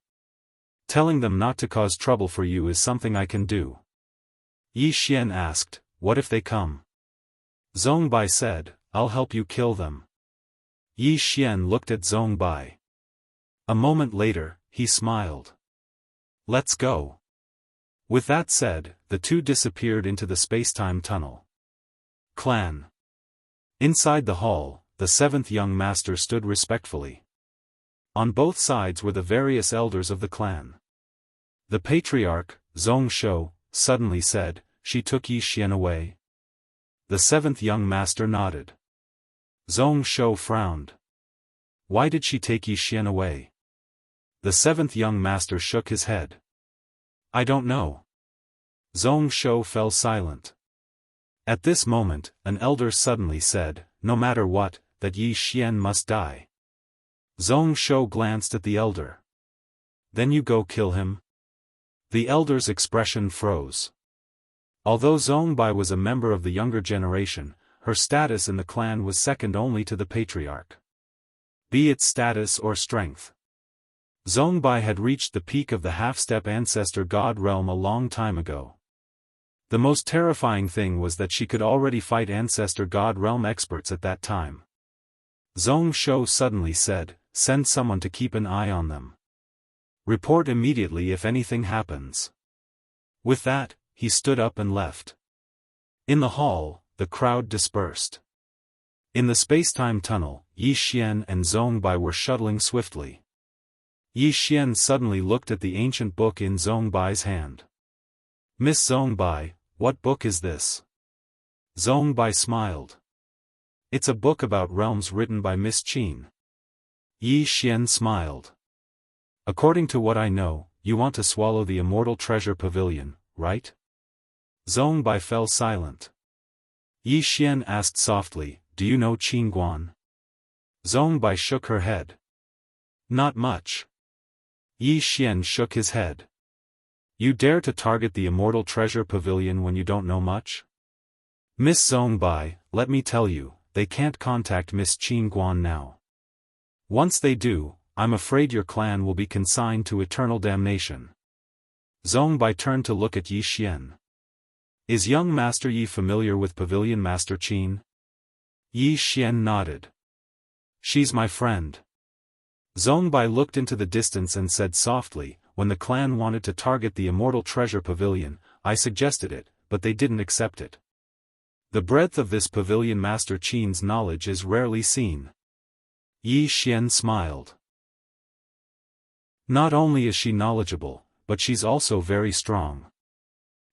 [SPEAKER 1] Telling them not to cause trouble for you is something I can do. Yi Xian asked, What if they come? Zhong Bai said, I'll help you kill them. Yi Xian looked at Zhong Bai. A moment later, he smiled. Let's go. With that said, the two disappeared into the space-time tunnel. Clan. Inside the hall, the 7th young master stood respectfully. On both sides were the various elders of the clan. The patriarch, Zhong Shou, suddenly said, She took Yi Xian away? The 7th young master nodded. Zhong Shou frowned. Why did she take Yi Xian away? The 7th young master shook his head. I don't know. Zhong Shou fell silent. At this moment, an elder suddenly said, "No matter what, that Yi Xian must die." Zhong Shou glanced at the elder. "Then you go kill him?" The elder's expression froze. Although Zhong Bai was a member of the younger generation, her status in the clan was second only to the patriarch. Be it status or strength. Zhong Bai had reached the peak of the half-step ancestor god realm a long time ago. The most terrifying thing was that she could already fight ancestor god realm experts at that time. Zhong Shou suddenly said, "Send someone to keep an eye on them. Report immediately if anything happens." With that, he stood up and left. In the hall, the crowd dispersed. In the space-time tunnel, Yi Xian and Zhong Bai were shuttling swiftly. Yi Xian suddenly looked at the ancient book in Zhong Bai's hand. "Miss Zhong Bai, what book is this?" Zhong Bai smiled. "It's a book about realms written by Miss Qin." Yi Xian smiled. "According to what I know, you want to swallow the immortal treasure pavilion, right?" Zhong Bai fell silent. Yi Xian asked softly, "Do you know Qin Guan?" Zhong Bai shook her head. "Not much." Yi Xian shook his head. "You dare to target the immortal treasure pavilion when you don't know much?" "Miss Zhong Bai, let me tell you, they can't contact Miss Qin Guan now. Once they do, I'm afraid your clan will be consigned to eternal damnation." Zhong Bai turned to look at Yi Xian. "Is young Master Yi familiar with Pavilion Master Qin?" Yi Xian nodded. "She's my friend." Zhong Bai looked into the distance and said softly, "When the clan wanted to target the immortal treasure pavilion, I suggested it, but they didn't accept it. The breadth of this Pavilion Master Qin's knowledge is rarely seen." Yi Xian smiled. "Not only is she knowledgeable, but she's also very strong.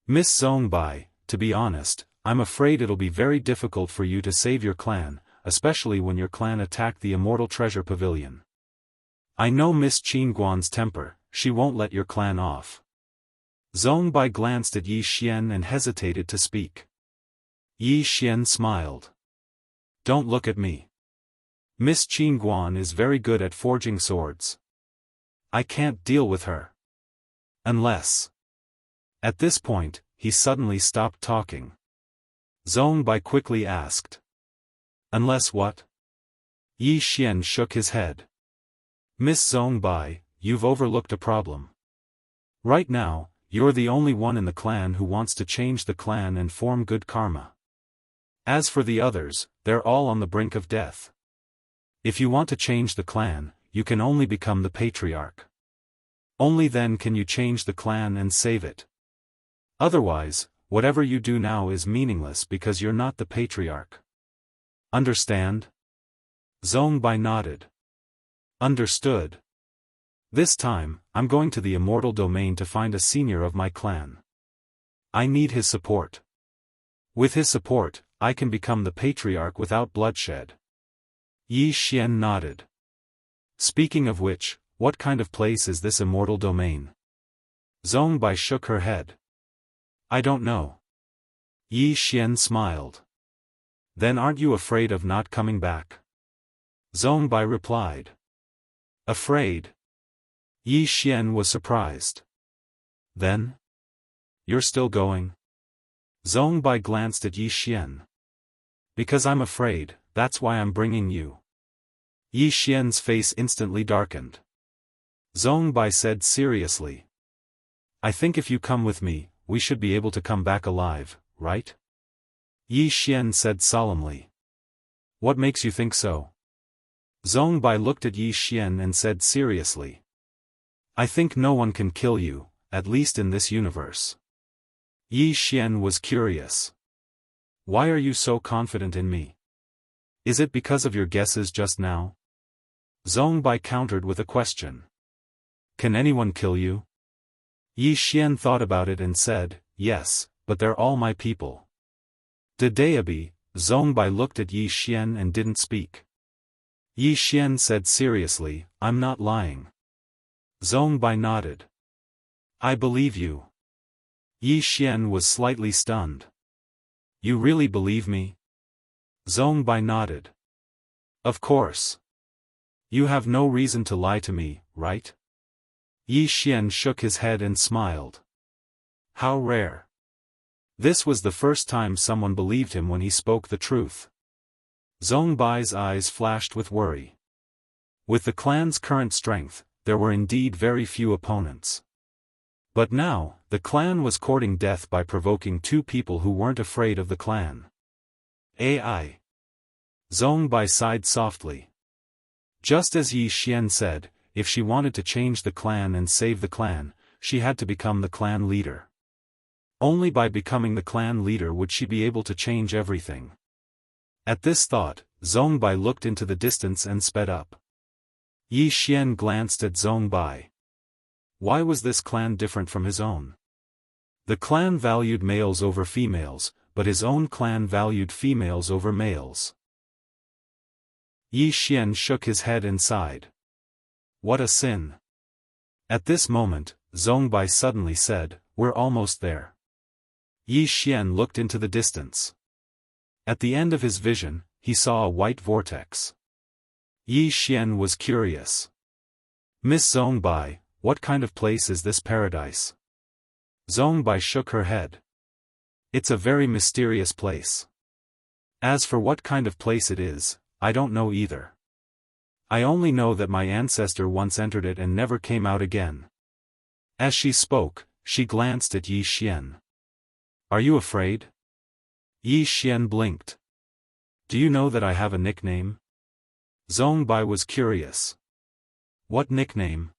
[SPEAKER 1] Miss Zhong Bai, to be honest, I'm afraid it'll be very difficult for you to save your clan, especially when your clan attacked the immortal treasure pavilion. I know Miss Qin Guan's temper, she won't let your clan off." Zhong Bai glanced at Yi Xian and hesitated to speak. Yi Xian smiled. "Don't look at me. Miss Qin Guan is very good at forging swords. I can't deal with her. Unless..." At this point, he suddenly stopped talking. Zhong Bai quickly asked. "Unless what?" Yi Xian shook his head. "Miss Zhong Bai, you've overlooked a problem. Right now, you're the only one in the clan who wants to change the clan and form good karma. As for the others, they're all on the brink of death. If you want to change the clan, you can only become the patriarch. Only then can you change the clan and save it. Otherwise, whatever you do now is meaningless because you're not the patriarch. Understand?" Zhong Bai nodded. "Understood. This time, I'm going to the immortal domain to find a senior of my clan. I need his support. With his support, I can become the patriarch without bloodshed." Yi Xian nodded. "Speaking of which, what kind of place is this immortal domain?" Zhong Bai shook her head. "I don't know." Yi Xian smiled. "Then aren't you afraid of not coming back?" Zhong Bai replied. "Afraid?" Yi Xian was surprised. "Then? You're still going?" Zhong Bai glanced at Yi Xian. "Because I'm afraid, that's why I'm bringing you." Yi Xian's face instantly darkened. Zhong Bai said seriously. "I think if you come with me, we should be able to come back alive, right?" Yi Xian said solemnly. "What makes you think so?" Zhong Bai looked at Yi Xian and said seriously. "I think no one can kill you, at least in this universe." Yi Xian was curious. "Why are you so confident in me? Is it because of your guesses just now?" Zhong Bai countered with a question. "Can anyone kill you?" Yi Xian thought about it and said, "Yes, but they're all my people." "Did they be?" Zhong Bai looked at Yi Xian and didn't speak. Yi Xian said seriously, "I'm not lying." Zhong Bai nodded. "I believe you." Yi Xian was slightly stunned. You really believe me? Zhongbai nodded. Of course. You have no reason to lie to me, right? Yi Xian shook his head and smiled. How rare. This was the first time someone believed him when he spoke the truth. Zhongbai's eyes flashed with worry. With the clan's current strength, there were indeed very few opponents. But now, the clan was courting death by provoking two people who weren't afraid of the clan. AI. Zhongbai sighed softly. Just as Yi Xian said, if she wanted to change the clan and save the clan, she had to become the clan leader. Only by becoming the clan leader would she be able to change everything. At this thought, Zhongbai looked into the distance and sped up. Yi Xian glanced at Zhongbai. Why was this clan different from his own? The clan valued males over females, but his own clan valued females over males. Yi Xian shook his head and sighed. What a sin. At this moment, Zhongbai suddenly said, We're almost there. Yi Xian looked into the distance. At the end of his vision, he saw a white vortex. Yi Xian was curious. Miss Zhongbai, what kind of place is this paradise? Zhongbai shook her head. It's a very mysterious place. As for what kind of place it is, I don't know either. I only know that my ancestor once entered it and never came out again. As she spoke, she glanced at Yi Xian. Are you afraid? Yi Xian blinked. Do you know that I have a nickname? Zhongbai was curious. What nickname?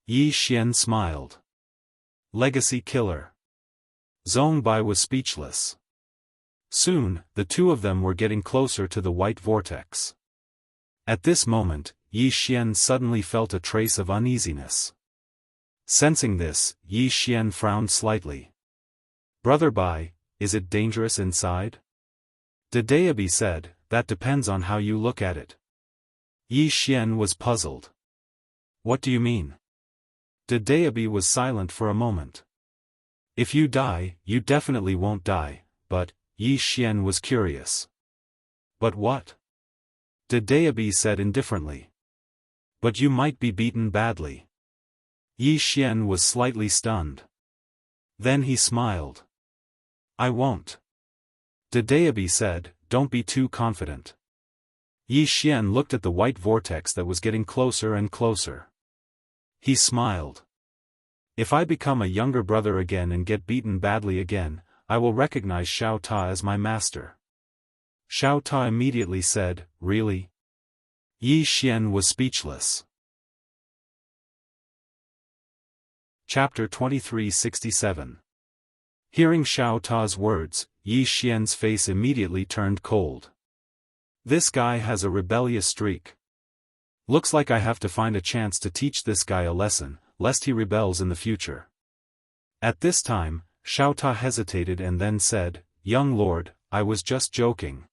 [SPEAKER 1] Yi Xian smiled. Legacy Killer. Zhongbai was speechless. Soon, the two of them were getting closer to the white vortex. At this moment, Yi Xian suddenly felt a trace of uneasiness. Sensing this, Yi Xian frowned slightly. Brother Bai, is it dangerous inside? Dedeabi said, that depends on how you look at it. Yi Xian was puzzled. What do you mean? Dedeabi was silent for a moment. If you die, you definitely won't die, but, Yi Xian was curious. But what? Dedeabi said indifferently. But you might be beaten badly. Yi Xian was slightly stunned. Then he smiled. I won't. Dedeabi said, don't be too confident. Yi Xian looked at the white vortex that was getting closer and closer. He smiled. If I become a younger brother again and get beaten badly again, I will recognize Xiao Ta as my master. Xiao Ta immediately said, really? Yi Xian was speechless. Chapter 2367. Hearing Xiao Ta's words, Yi Xian's face immediately turned cold. This guy has a rebellious streak. Looks like I have to find a chance to teach this guy a lesson, lest he rebels in the future. At this time, Xiao Ta hesitated and then said, Young lord, I was just joking.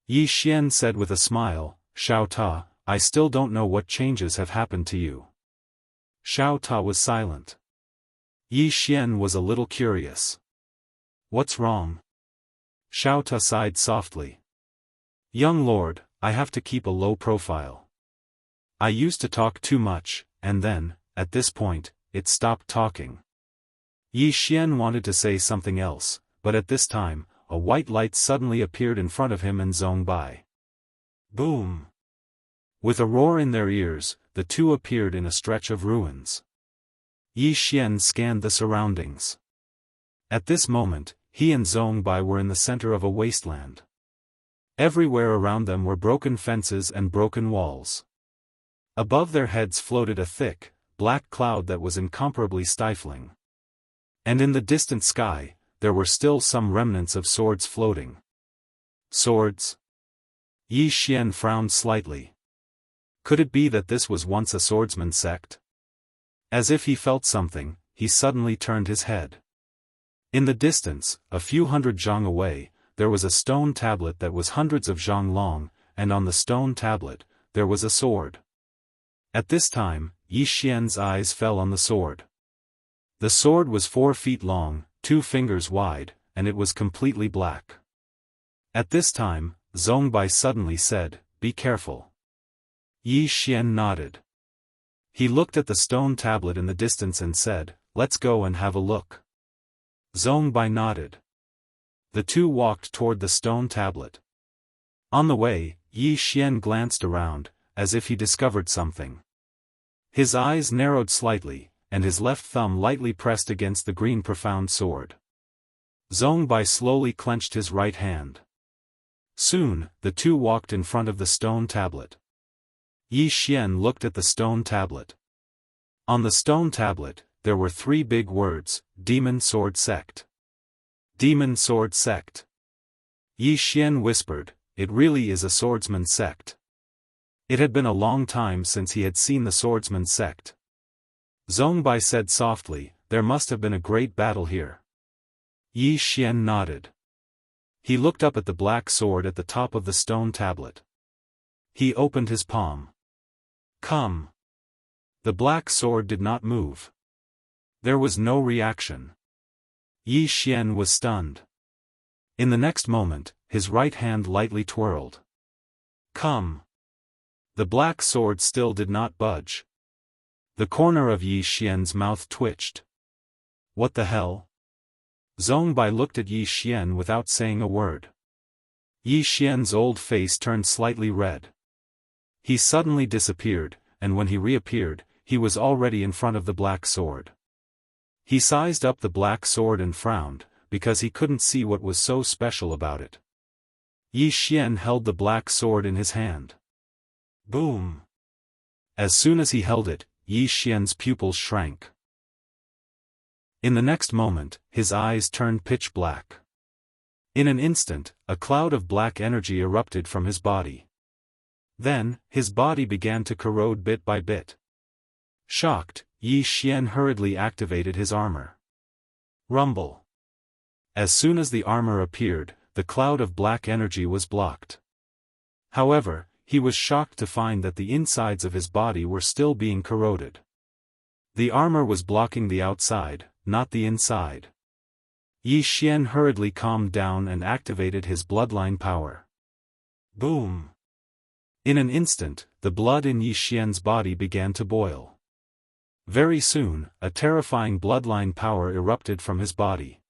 [SPEAKER 1] Yi Xian said with a smile, Xiao Ta, I still don't know what changes have happened to you. Xiao Ta was silent. Yi Xian was a little curious. What's wrong? Xiao Ta sighed softly. Young lord, I have to keep a low profile. I used to talk too much, and then, at this point, it stopped talking. Yi Xian wanted to say something else, but at this time, a white light suddenly appeared in front of him and Zhongbai. Boom! With a roar in their ears, the two appeared in a stretch of ruins. Yi Xian scanned the surroundings. At this moment, he and Zhongbai were in the center of a wasteland. Everywhere around them were broken fences and broken walls. Above their heads floated a thick, black cloud that was incomparably stifling. And in the distant sky, there were still some remnants of swords floating. Swords? Yi Xian frowned slightly. Could it be that this was once a swordsman sect? As if he felt something, he suddenly turned his head. In the distance, a few hundred zhang away, there was a stone tablet that was hundreds of zhang long, and on the stone tablet, there was a sword. At this time, Yi Xian's eyes fell on the sword. The sword was 4 feet long, 2 fingers wide, and it was completely black. At this time, Zhongbai suddenly said, "Be careful." Yi Xian nodded. He looked at the stone tablet in the distance and said, "Let's go and have a look." Zhongbai nodded. The two walked toward the stone tablet. On the way, Yi Xian glanced around, as if he discovered something. His eyes narrowed slightly, and his left thumb lightly pressed against the green profound sword. Zhongbai slowly clenched his right hand. Soon, the two walked in front of the stone tablet. Yi Xian looked at the stone tablet. On the stone tablet, there were 3 big words, Demon Sword Sect. Demon Sword Sect. Yi Xian whispered, "It really is a swordsman sect." It had been a long time since he had seen the swordsman sect. Zhongbai said softly, "There must have been a great battle here." Yi Xian nodded. He looked up at the black sword at the top of the stone tablet. He opened his palm. "Come." The black sword did not move. There was no reaction. Yi Xian was stunned. In the next moment, his right hand lightly twirled. "Come." The black sword still did not budge. The corner of Yi Xian's mouth twitched. "What the hell?" Zhongbai looked at Yi Xian without saying a word. Yi Xian's old face turned slightly red. He suddenly disappeared, and when he reappeared, he was already in front of the black sword. He sized up the black sword and frowned, because he couldn't see what was so special about it. Yi Xian held the black sword in his hand. Boom! As soon as he held it, Yi Xian's pupils shrank. In the next moment, his eyes turned pitch black. In an instant, a cloud of black energy erupted from his body. Then, his body began to corrode bit by bit. Shocked, Yi Xian hurriedly activated his armor. Rumble. As soon as the armor appeared, the cloud of black energy was blocked. However, he was shocked to find that the insides of his body were still being corroded. The armor was blocking the outside, not the inside. Yi Xian hurriedly calmed down and activated his bloodline power. Boom! In an instant, the blood in Yi Xian's body began to boil. Very soon, a terrifying bloodline power erupted from his body.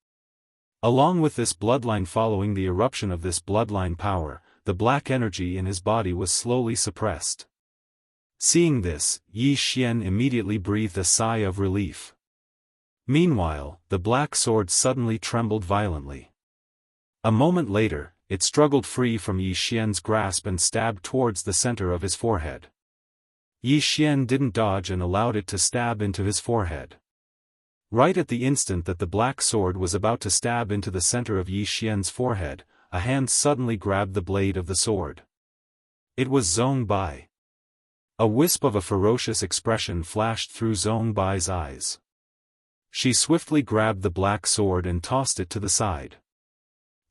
[SPEAKER 1] Along with this bloodline, following the eruption of this bloodline power, the black energy in his body was slowly suppressed. Seeing this, Yi Xian immediately breathed a sigh of relief. Meanwhile, the black sword suddenly trembled violently. A moment later, it struggled free from Yi Xian's grasp and stabbed towards the center of his forehead. Yi Xian didn't dodge and allowed it to stab into his forehead. Right at the instant that the black sword was about to stab into the center of Yi Xian's forehead, a hand suddenly grabbed the blade of the sword. It was Zhongbai. A wisp of a ferocious expression flashed through Zhongbai's eyes. She swiftly grabbed the black sword and tossed it to the side.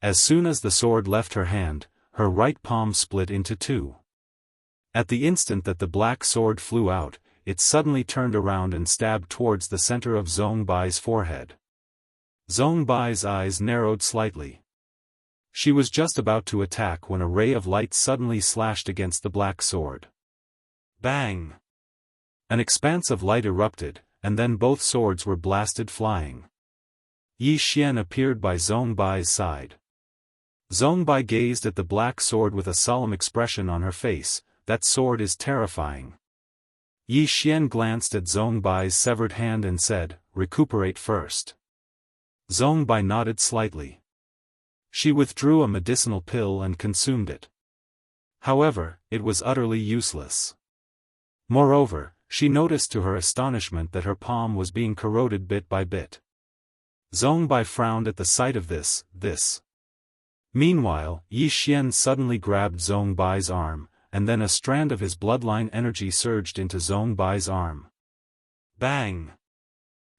[SPEAKER 1] As soon as the sword left her hand, her right palm split into 2. At the instant that the black sword flew out, it suddenly turned around and stabbed towards the center of Zhongbai's forehead. Zhongbai's eyes narrowed slightly. She was just about to attack when a ray of light suddenly slashed against the black sword. Bang! An expanse of light erupted, and then both swords were blasted flying. Yi Xian appeared by Zhongbai's side. Zhongbai gazed at the black sword with a solemn expression on her face. "That sword is terrifying." Yi Xian glanced at Zhongbai's severed hand and said, "Recuperate first." Zhongbai nodded slightly. She withdrew a medicinal pill and consumed it. However, it was utterly useless. Moreover, she noticed to her astonishment that her palm was being corroded bit by bit. Zhongbai frowned at the sight of this. Meanwhile, Yi Xian suddenly grabbed Zhongbai's arm, and then a strand of his bloodline energy surged into Zhongbai's arm. Bang!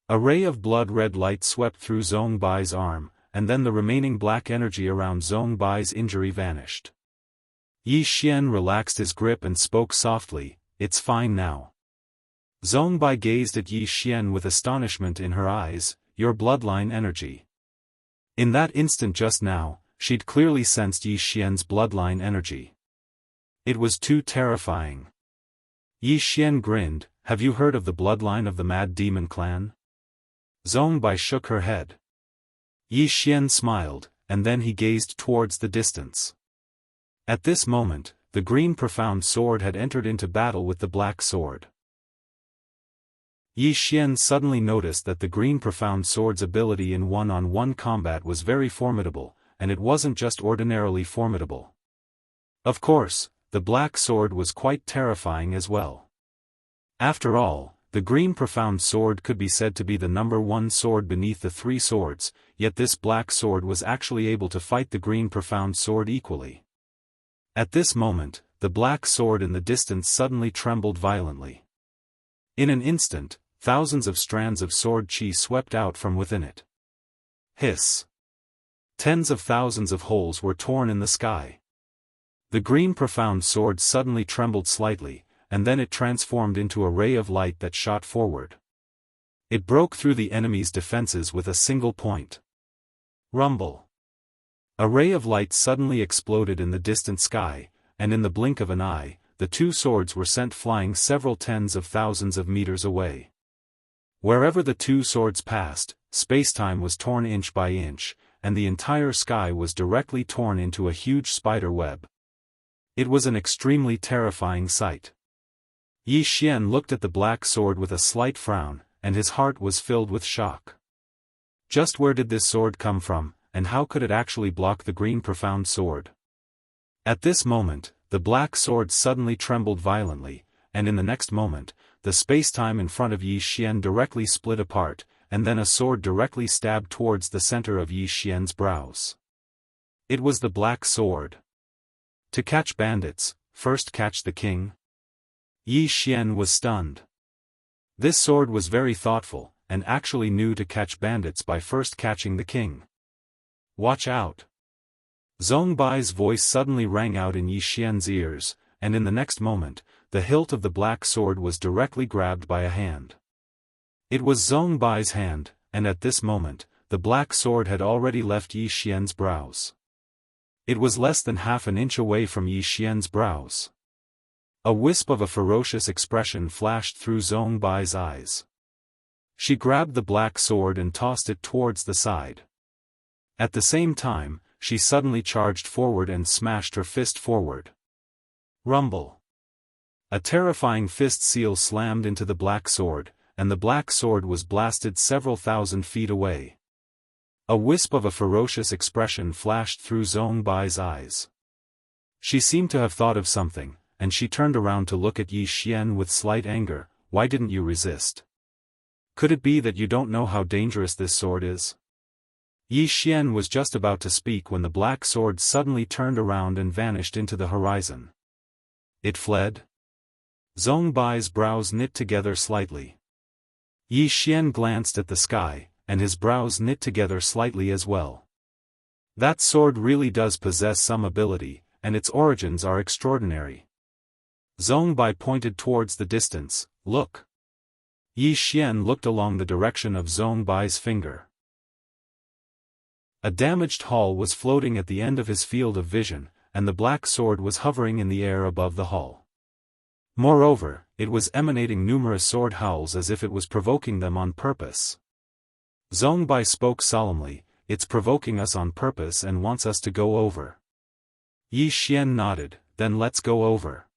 [SPEAKER 1] A ray of blood-red light swept through Zhongbai's arm, and then the remaining black energy around Zhongbai's injury vanished. Yi Xian relaxed his grip and spoke softly, "It's fine now." Zhongbai gazed at Yi Xian with astonishment in her eyes. Your bloodline energy. In that instant just now, she'd clearly sensed Yi Xian's bloodline energy. It was too terrifying. Yi Xian grinned. Have you heard of the bloodline of the Mad Demon clan? Zhongbai shook her head. Yi Xian smiled, and then he gazed towards the distance. At this moment, the green profound sword had entered into battle with the black sword. Yi Xian suddenly noticed that the green profound sword's ability in one-on-one combat was very formidable, and it wasn't just ordinarily formidable. Of course, the black sword was quite terrifying as well. After all, the green profound sword could be said to be the number one sword beneath the three swords, yet this black sword was actually able to fight the green profound sword equally. At this moment, the black sword in the distance suddenly trembled violently. In an instant, thousands of strands of sword chi swept out from within it. Hiss! Tens of thousands of holes were torn in the sky. The green profound sword suddenly trembled slightly, and then it transformed into a ray of light that shot forward. It broke through the enemy's defenses with a single point. Rumble! A ray of light suddenly exploded in the distant sky, and in the blink of an eye, the two swords were sent flying several tens of thousands of meters away. Wherever the two swords passed, spacetime was torn inch by inch, and the entire sky was directly torn into a huge spider web. It was an extremely terrifying sight. Yi Xian looked at the black sword with a slight frown, and his heart was filled with shock. Just where did this sword come from, and how could it actually block the green profound sword? At this moment, the black sword suddenly trembled violently, and in the next moment, the spacetime in front of Yi Xian directly split apart, and then a sword directly stabbed towards the center of Yi Xian's brows. It was the black sword. To catch bandits, first catch the king? Yi Xian was stunned. This sword was very thoughtful, and actually knew to catch bandits by first catching the king. Watch out! Zhongbai's voice suddenly rang out in Yi Xian's ears, and in the next moment, the hilt of the black sword was directly grabbed by a hand. It was Zhongbai's hand, and at this moment, the black sword had already left Yi Xian's brows. It was less than half an inch away from Yi Xian's brows. A wisp of a ferocious expression flashed through Zhongbai's eyes. She grabbed the black sword and tossed it towards the side. At the same time, she suddenly charged forward and smashed her fist forward. Rumble! A terrifying fist seal slammed into the black sword, and the black sword was blasted several thousand feet away. A wisp of a ferocious expression flashed through Zhongbai's eyes. She seemed to have thought of something, and she turned around to look at Yi Xian with slight anger. Why didn't you resist? Could it be that you don't know how dangerous this sword is? Yi Xian was just about to speak when the black sword suddenly turned around and vanished into the horizon. It fled? Zhongbai's brows knit together slightly. Yi Xian glanced at the sky, and his brows knit together slightly as well. That sword really does possess some ability, and its origins are extraordinary. Zhongbai pointed towards the distance. Look. Yi Xian looked along the direction of Zhongbai's finger. A damaged hull was floating at the end of his field of vision, and the black sword was hovering in the air above the hull. Moreover, it was emanating numerous sword howls as if it was provoking them on purpose. Zhongbai spoke solemnly, "It's provoking us on purpose and wants us to go over." Yi Xian nodded, "Then let's go over."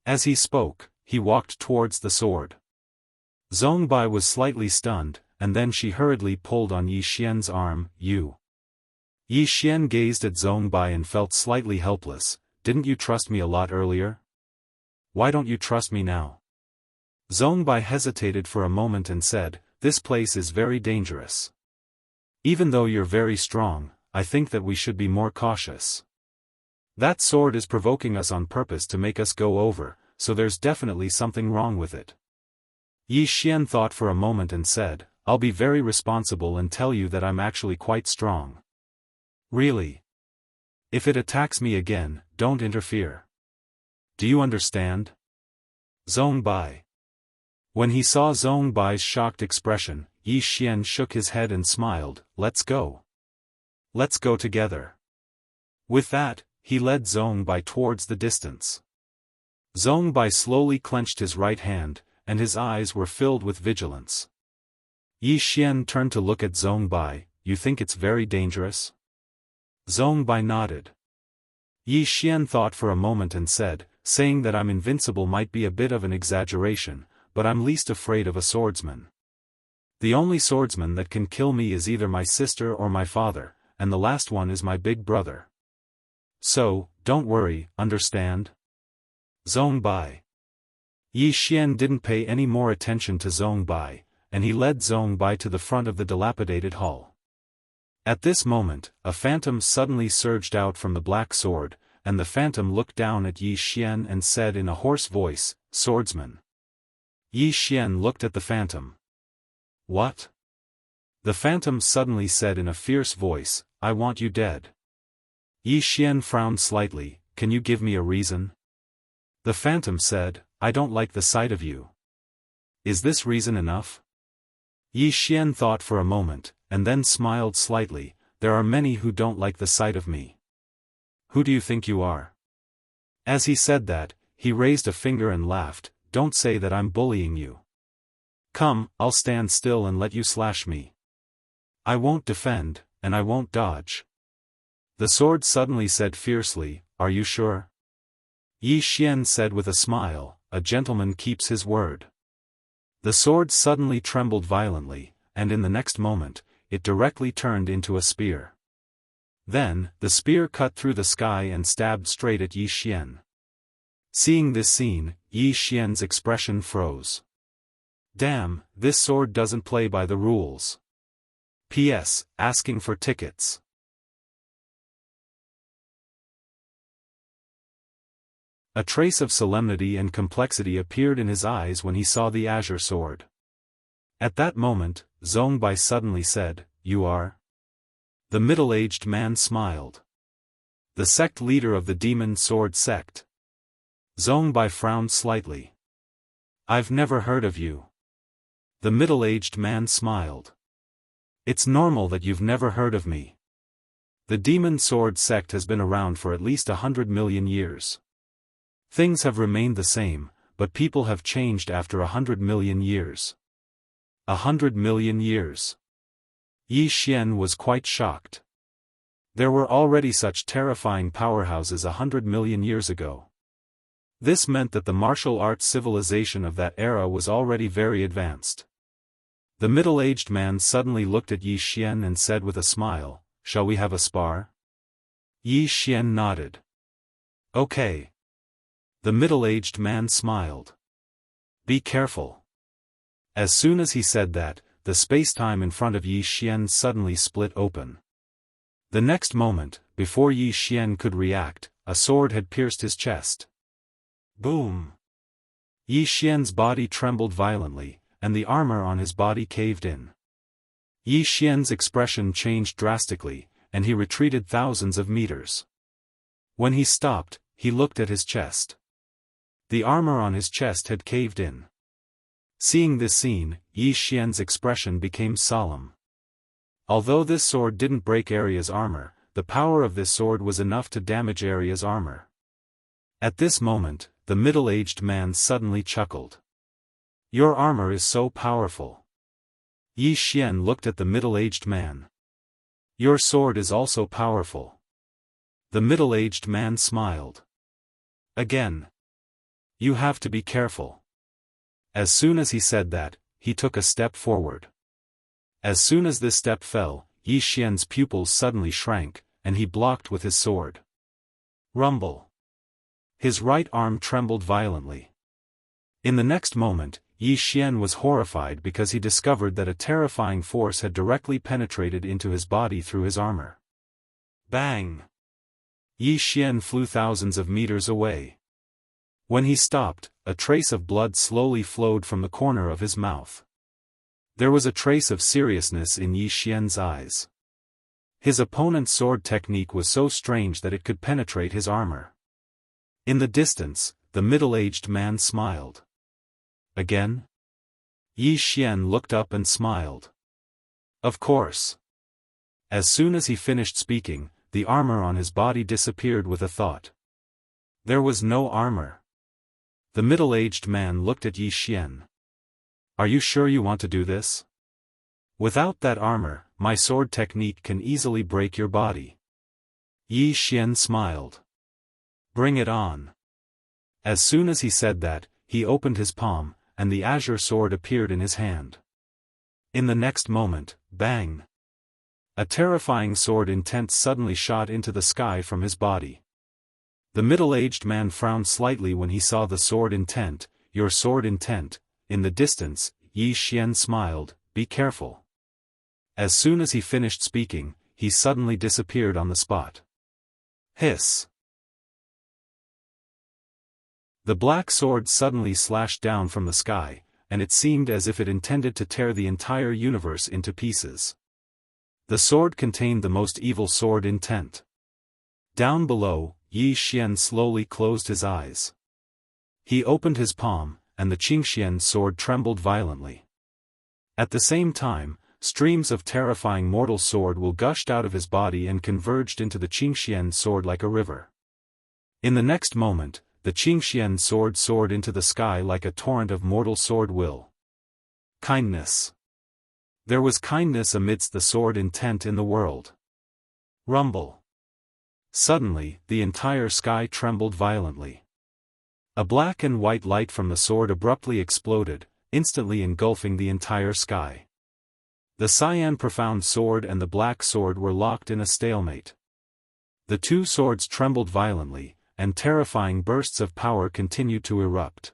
[SPEAKER 1] As he spoke, he walked towards the sword. Zhongbai was slightly stunned, and then she hurriedly pulled on Yi Xian's arm. "You." Yi Xian gazed at Zhongbai and felt slightly helpless. "Didn't you trust me a lot earlier? Why don't you trust me now?" Zhongbai hesitated for a moment and said, "This place is very dangerous. Even though you're very strong, I think that we should be more cautious. That sword is provoking us on purpose to make us go over, so there's definitely something wrong with it." Yi Xian thought for a moment and said, "I'll be very responsible and tell you that I'm actually quite strong." "Really? If it attacks me again, don't interfere. Do you understand?" Zhongbai. When he saw Zhong Bai's shocked expression, Yi Xian shook his head and smiled. Let's go. Let's go together. With that, he led Zhong Bai towards the distance. Zhong Bai slowly clenched his right hand, and his eyes were filled with vigilance. Yi Xian turned to look at Zhong Bai. You think it's very dangerous? Zhong Bai nodded. Yi Xian thought for a moment and said, saying that I'm invincible might be a bit of an exaggeration, but I'm least afraid of a swordsman. The only swordsman that can kill me is either my sister or my father, and the last one is my big brother. So, don't worry, understand? Zhong Bai. Yi Xian didn't pay any more attention to Zhong Bai, and he led Zhong Bai to the front of the dilapidated hall. At this moment, a phantom suddenly surged out from the black sword, and the phantom looked down at Yi Xian and said in a hoarse voice, "Swordsman." Yi Xian looked at the phantom. "What?" The phantom suddenly said in a fierce voice, "I want you dead." Yi Xian frowned slightly. "Can you give me a reason?" The phantom said, "I don't like the sight of you." "Is this reason enough?" Yi Xian thought for a moment, and then smiled slightly. "There are many who don't like the sight of me." "Who do you think you are?" As he said that, he raised a finger and laughed. "Don't say that I'm bullying you. Come, I'll stand still and let you slash me. I won't defend, and I won't dodge." The sword suddenly said fiercely, "Are you sure?" Yi Xian said with a smile, "A gentleman keeps his word." The sword suddenly trembled violently, and in the next moment, it directly turned into a spear. Then, the spear cut through the sky and stabbed straight at Yi Xian. Seeing this scene, Yi Xian's expression froze. Damn, this sword doesn't play by the rules. P.S. Asking for tickets. A trace of solemnity and complexity appeared in his eyes when he saw the azure sword. At that moment, Zhong Bai suddenly said, "You are?" The middle-aged man smiled. "The sect leader of the demon sword sect." Zhong Bai frowned slightly. "I've never heard of you." The middle-aged man smiled. "It's normal that you've never heard of me. The demon sword sect has been around for at least 100 million years. Things have remained the same, but people have changed after 100 million years. 100 million years. Yi Xian was quite shocked. There were already such terrifying powerhouses 100 million years ago. This meant that the martial arts civilization of that era was already very advanced. The middle-aged man suddenly looked at Yi Xian and said with a smile, "Shall we have a spar?" Yi Xian nodded. "Okay." The middle-aged man smiled. "Be careful." As soon as he said that, the space-time in front of Yi Xian suddenly split open. The next moment, before Yi Xian could react, a sword had pierced his chest. Boom! Yi Xian's body trembled violently, and the armor on his body caved in. Yi Xian's expression changed drastically, and he retreated thousands of meters. When he stopped, he looked at his chest. The armor on his chest had caved in. Seeing this scene, Yi Xian's expression became solemn. Although this sword didn't break Arya's armor, the power of this sword was enough to damage Arya's armor. At this moment, the middle-aged man suddenly chuckled. "Your armor is so powerful." Yi Xian looked at the middle-aged man. "Your sword is also powerful." The middle-aged man smiled. Again. "You have to be careful." As soon as he said that, he took a step forward. As soon as this step fell, Yi Xian's pupils suddenly shrank, and he blocked with his sword. Rumble. His right arm trembled violently. In the next moment, Yi Xian was horrified because he discovered that a terrifying force had directly penetrated into his body through his armor. Bang! Yi Xian flew thousands of meters away. When he stopped, a trace of blood slowly flowed from the corner of his mouth. There was a trace of seriousness in Yi Xian's eyes. His opponent's sword technique was so strange that it could penetrate his armor. In the distance, the middle-aged man smiled. Again? Yi Xian looked up and smiled. Of course. As soon as he finished speaking, the armor on his body disappeared with a thought. There was no armor. The middle-aged man looked at Yi Xian. Are you sure you want to do this? Without that armor, my sword technique can easily break your body. Yi Xian smiled. Bring it on. As soon as he said that, he opened his palm, and the azure sword appeared in his hand. In the next moment, bang! A terrifying sword intent suddenly shot into the sky from his body. The middle-aged man frowned slightly when he saw the sword intent. Your sword intent. In the distance, Yi Xian smiled, be careful. As soon as he finished speaking, he suddenly disappeared on the spot. Hiss! The black sword suddenly slashed down from the sky, and it seemed as if it intended to tear the entire universe into pieces. The sword contained the most evil sword intent. Down below, Yi Xian slowly closed his eyes. He opened his palm, and the Qingxian sword trembled violently. At the same time, streams of terrifying mortal sword will gushed out of his body and converged into the Qingxian sword like a river. In the next moment, the Qingxian sword soared into the sky like a torrent of mortal sword will. Kindness. There was kindness amidst the sword intent in the world. Rumble. Suddenly, the entire sky trembled violently. A black and white light from the sword abruptly exploded, instantly engulfing the entire sky. The cyan profound sword and the black sword were locked in a stalemate. The two swords trembled violently, and terrifying bursts of power continued to erupt.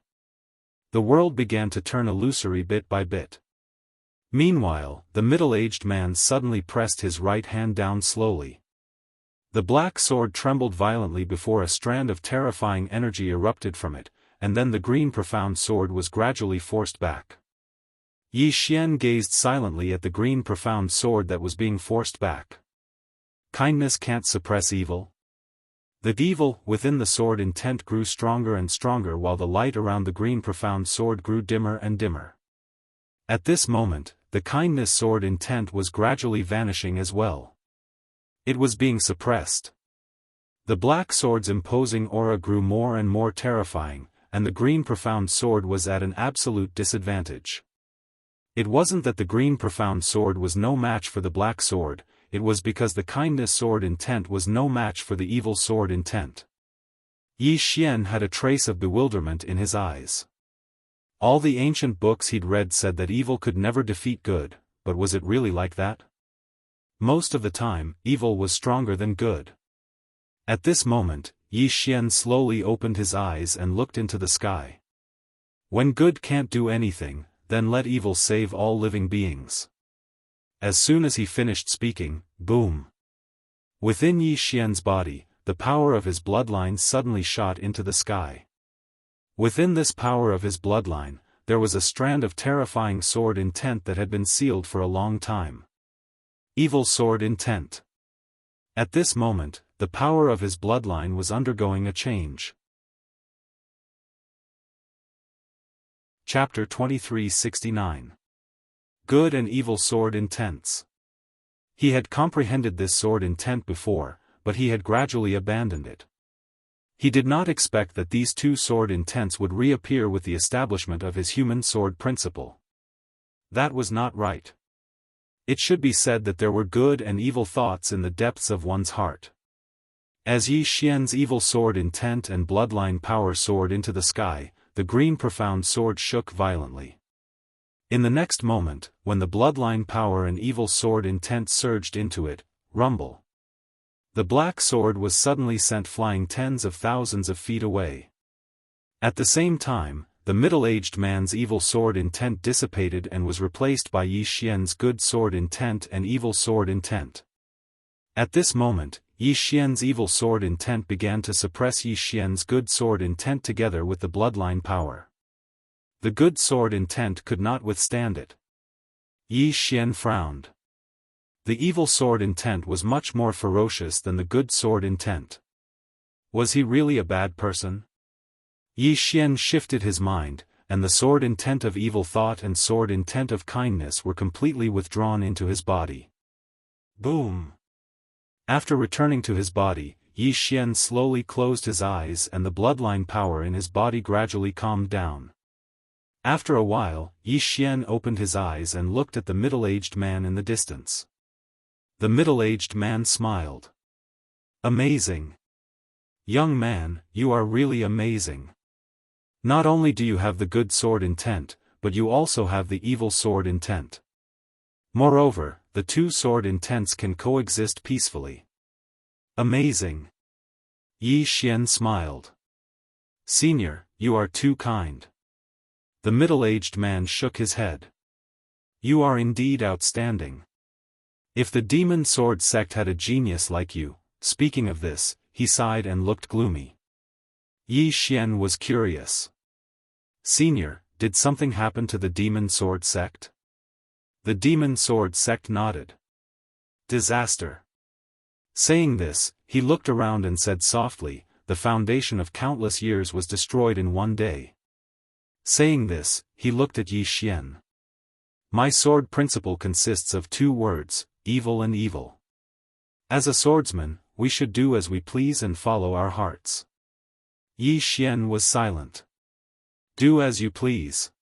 [SPEAKER 1] The world began to turn illusory bit by bit. Meanwhile, the middle-aged man suddenly pressed his right hand down slowly. The black sword trembled violently before a strand of terrifying energy erupted from it, and then the green profound sword was gradually forced back. Yi Xian gazed silently at the green profound sword that was being forced back. Kindness can't suppress evil. The evil within the sword intent grew stronger and stronger while the light around the green profound sword grew dimmer and dimmer. At this moment, the kindness sword intent was gradually vanishing as well. It was being suppressed. The black sword's imposing aura grew more and more terrifying, and the green profound sword was at an absolute disadvantage. It wasn't that the green profound sword was no match for the black sword, it was because the kindness sword intent was no match for the evil sword intent. Yi Xian had a trace of bewilderment in his eyes. All the ancient books he'd read said that evil could never defeat good, but was it really like that? Most of the time, evil was stronger than good. At this moment, Yi Xian slowly opened his eyes and looked into the sky. When good can't do anything, then let evil save all living beings. As soon as he finished speaking, boom! Within Yi Xian's body, the power of his bloodline suddenly shot into the sky. Within this power of his bloodline, there was a strand of terrifying sword intent that had been sealed for a long time. Evil sword intent. At this moment, the power of his bloodline was undergoing a change. Chapter 2369. Good and Evil Sword Intents. He had comprehended this sword intent before, but he had gradually abandoned it. He did not expect that these two sword intents would reappear with the establishment of his human sword principle. That was not right. It should be said that there were good and evil thoughts in the depths of one's heart. As Yi Xian's evil sword intent and bloodline power soared into the sky, the green profound sword shook violently. In the next moment, when the bloodline power and evil sword intent surged into it, rumble. The black sword was suddenly sent flying tens of thousands of feet away. At the same time, the middle-aged man's evil sword intent dissipated and was replaced by Yi Xian's good sword intent and evil sword intent. At this moment, Yi Xian's evil sword intent began to suppress Yi Xian's good sword intent together with the bloodline power. The good sword intent could not withstand it. Yi Xian frowned. The evil sword intent was much more ferocious than the good sword intent. Was he really a bad person? Yi Xian shifted his mind, and the sword intent of evil thought and sword intent of kindness were completely withdrawn into his body. Boom! After returning to his body, Yi Xian slowly closed his eyes and the bloodline power in his body gradually calmed down. After a while, Yi Xian opened his eyes and looked at the middle-aged man in the distance. The middle-aged man smiled. Amazing! Young man, you are really amazing. Not only do you have the good sword intent, but you also have the evil sword intent. Moreover, the two sword intents can coexist peacefully. Amazing! Yi Xian smiled. Senior, you are too kind. The middle-aged man shook his head. You are indeed outstanding. If the demon sword sect had a genius like you, speaking of this, he sighed and looked gloomy. Yi Xian was curious. Senior, did something happen to the demon sword sect? The demon sword sect nodded. Disaster. Saying this, he looked around and said softly, the foundation of countless years was destroyed in one day. Saying this, he looked at Yi Xian. My sword principle consists of two words, evil and evil. As a swordsman, we should do as we please and follow our hearts. Yi Xian was silent. Do as you please.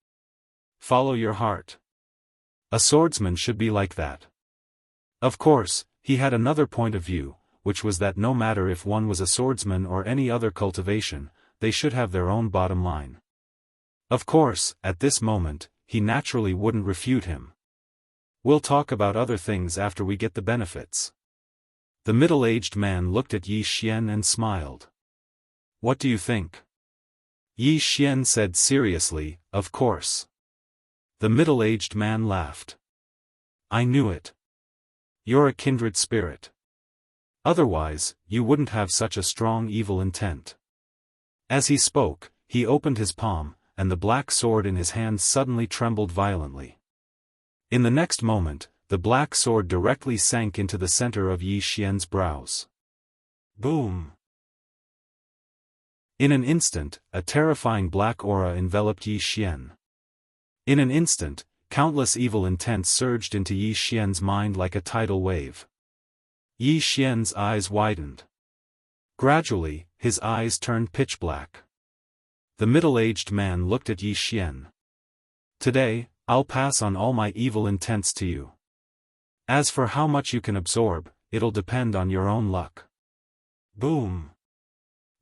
[SPEAKER 1] Follow your heart. A swordsman should be like that. Of course, he had another point of view, which was that no matter if one was a swordsman or any other cultivation, they should have their own bottom line. Of course, at this moment, he naturally wouldn't refute him. We'll talk about other things after we get the benefits. The middle-aged man looked at Yi Xian and smiled. What do you think? Yi Xian said seriously, of course. The middle-aged man laughed. I knew it. You're a kindred spirit. Otherwise, you wouldn't have such a strong evil intent. As he spoke, he opened his palm, and the black sword in his hand suddenly trembled violently. In the next moment, the black sword directly sank into the center of Yi Xian's brows. Boom! In an instant, a terrifying black aura enveloped Yi Xian. In an instant, countless evil intents surged into Yi Xian's mind like a tidal wave. Yi Xian's eyes widened. Gradually, his eyes turned pitch black. The middle-aged man looked at Yi Xian. Today, I'll pass on all my evil intents to you. As for how much you can absorb, it'll depend on your own luck. Boom!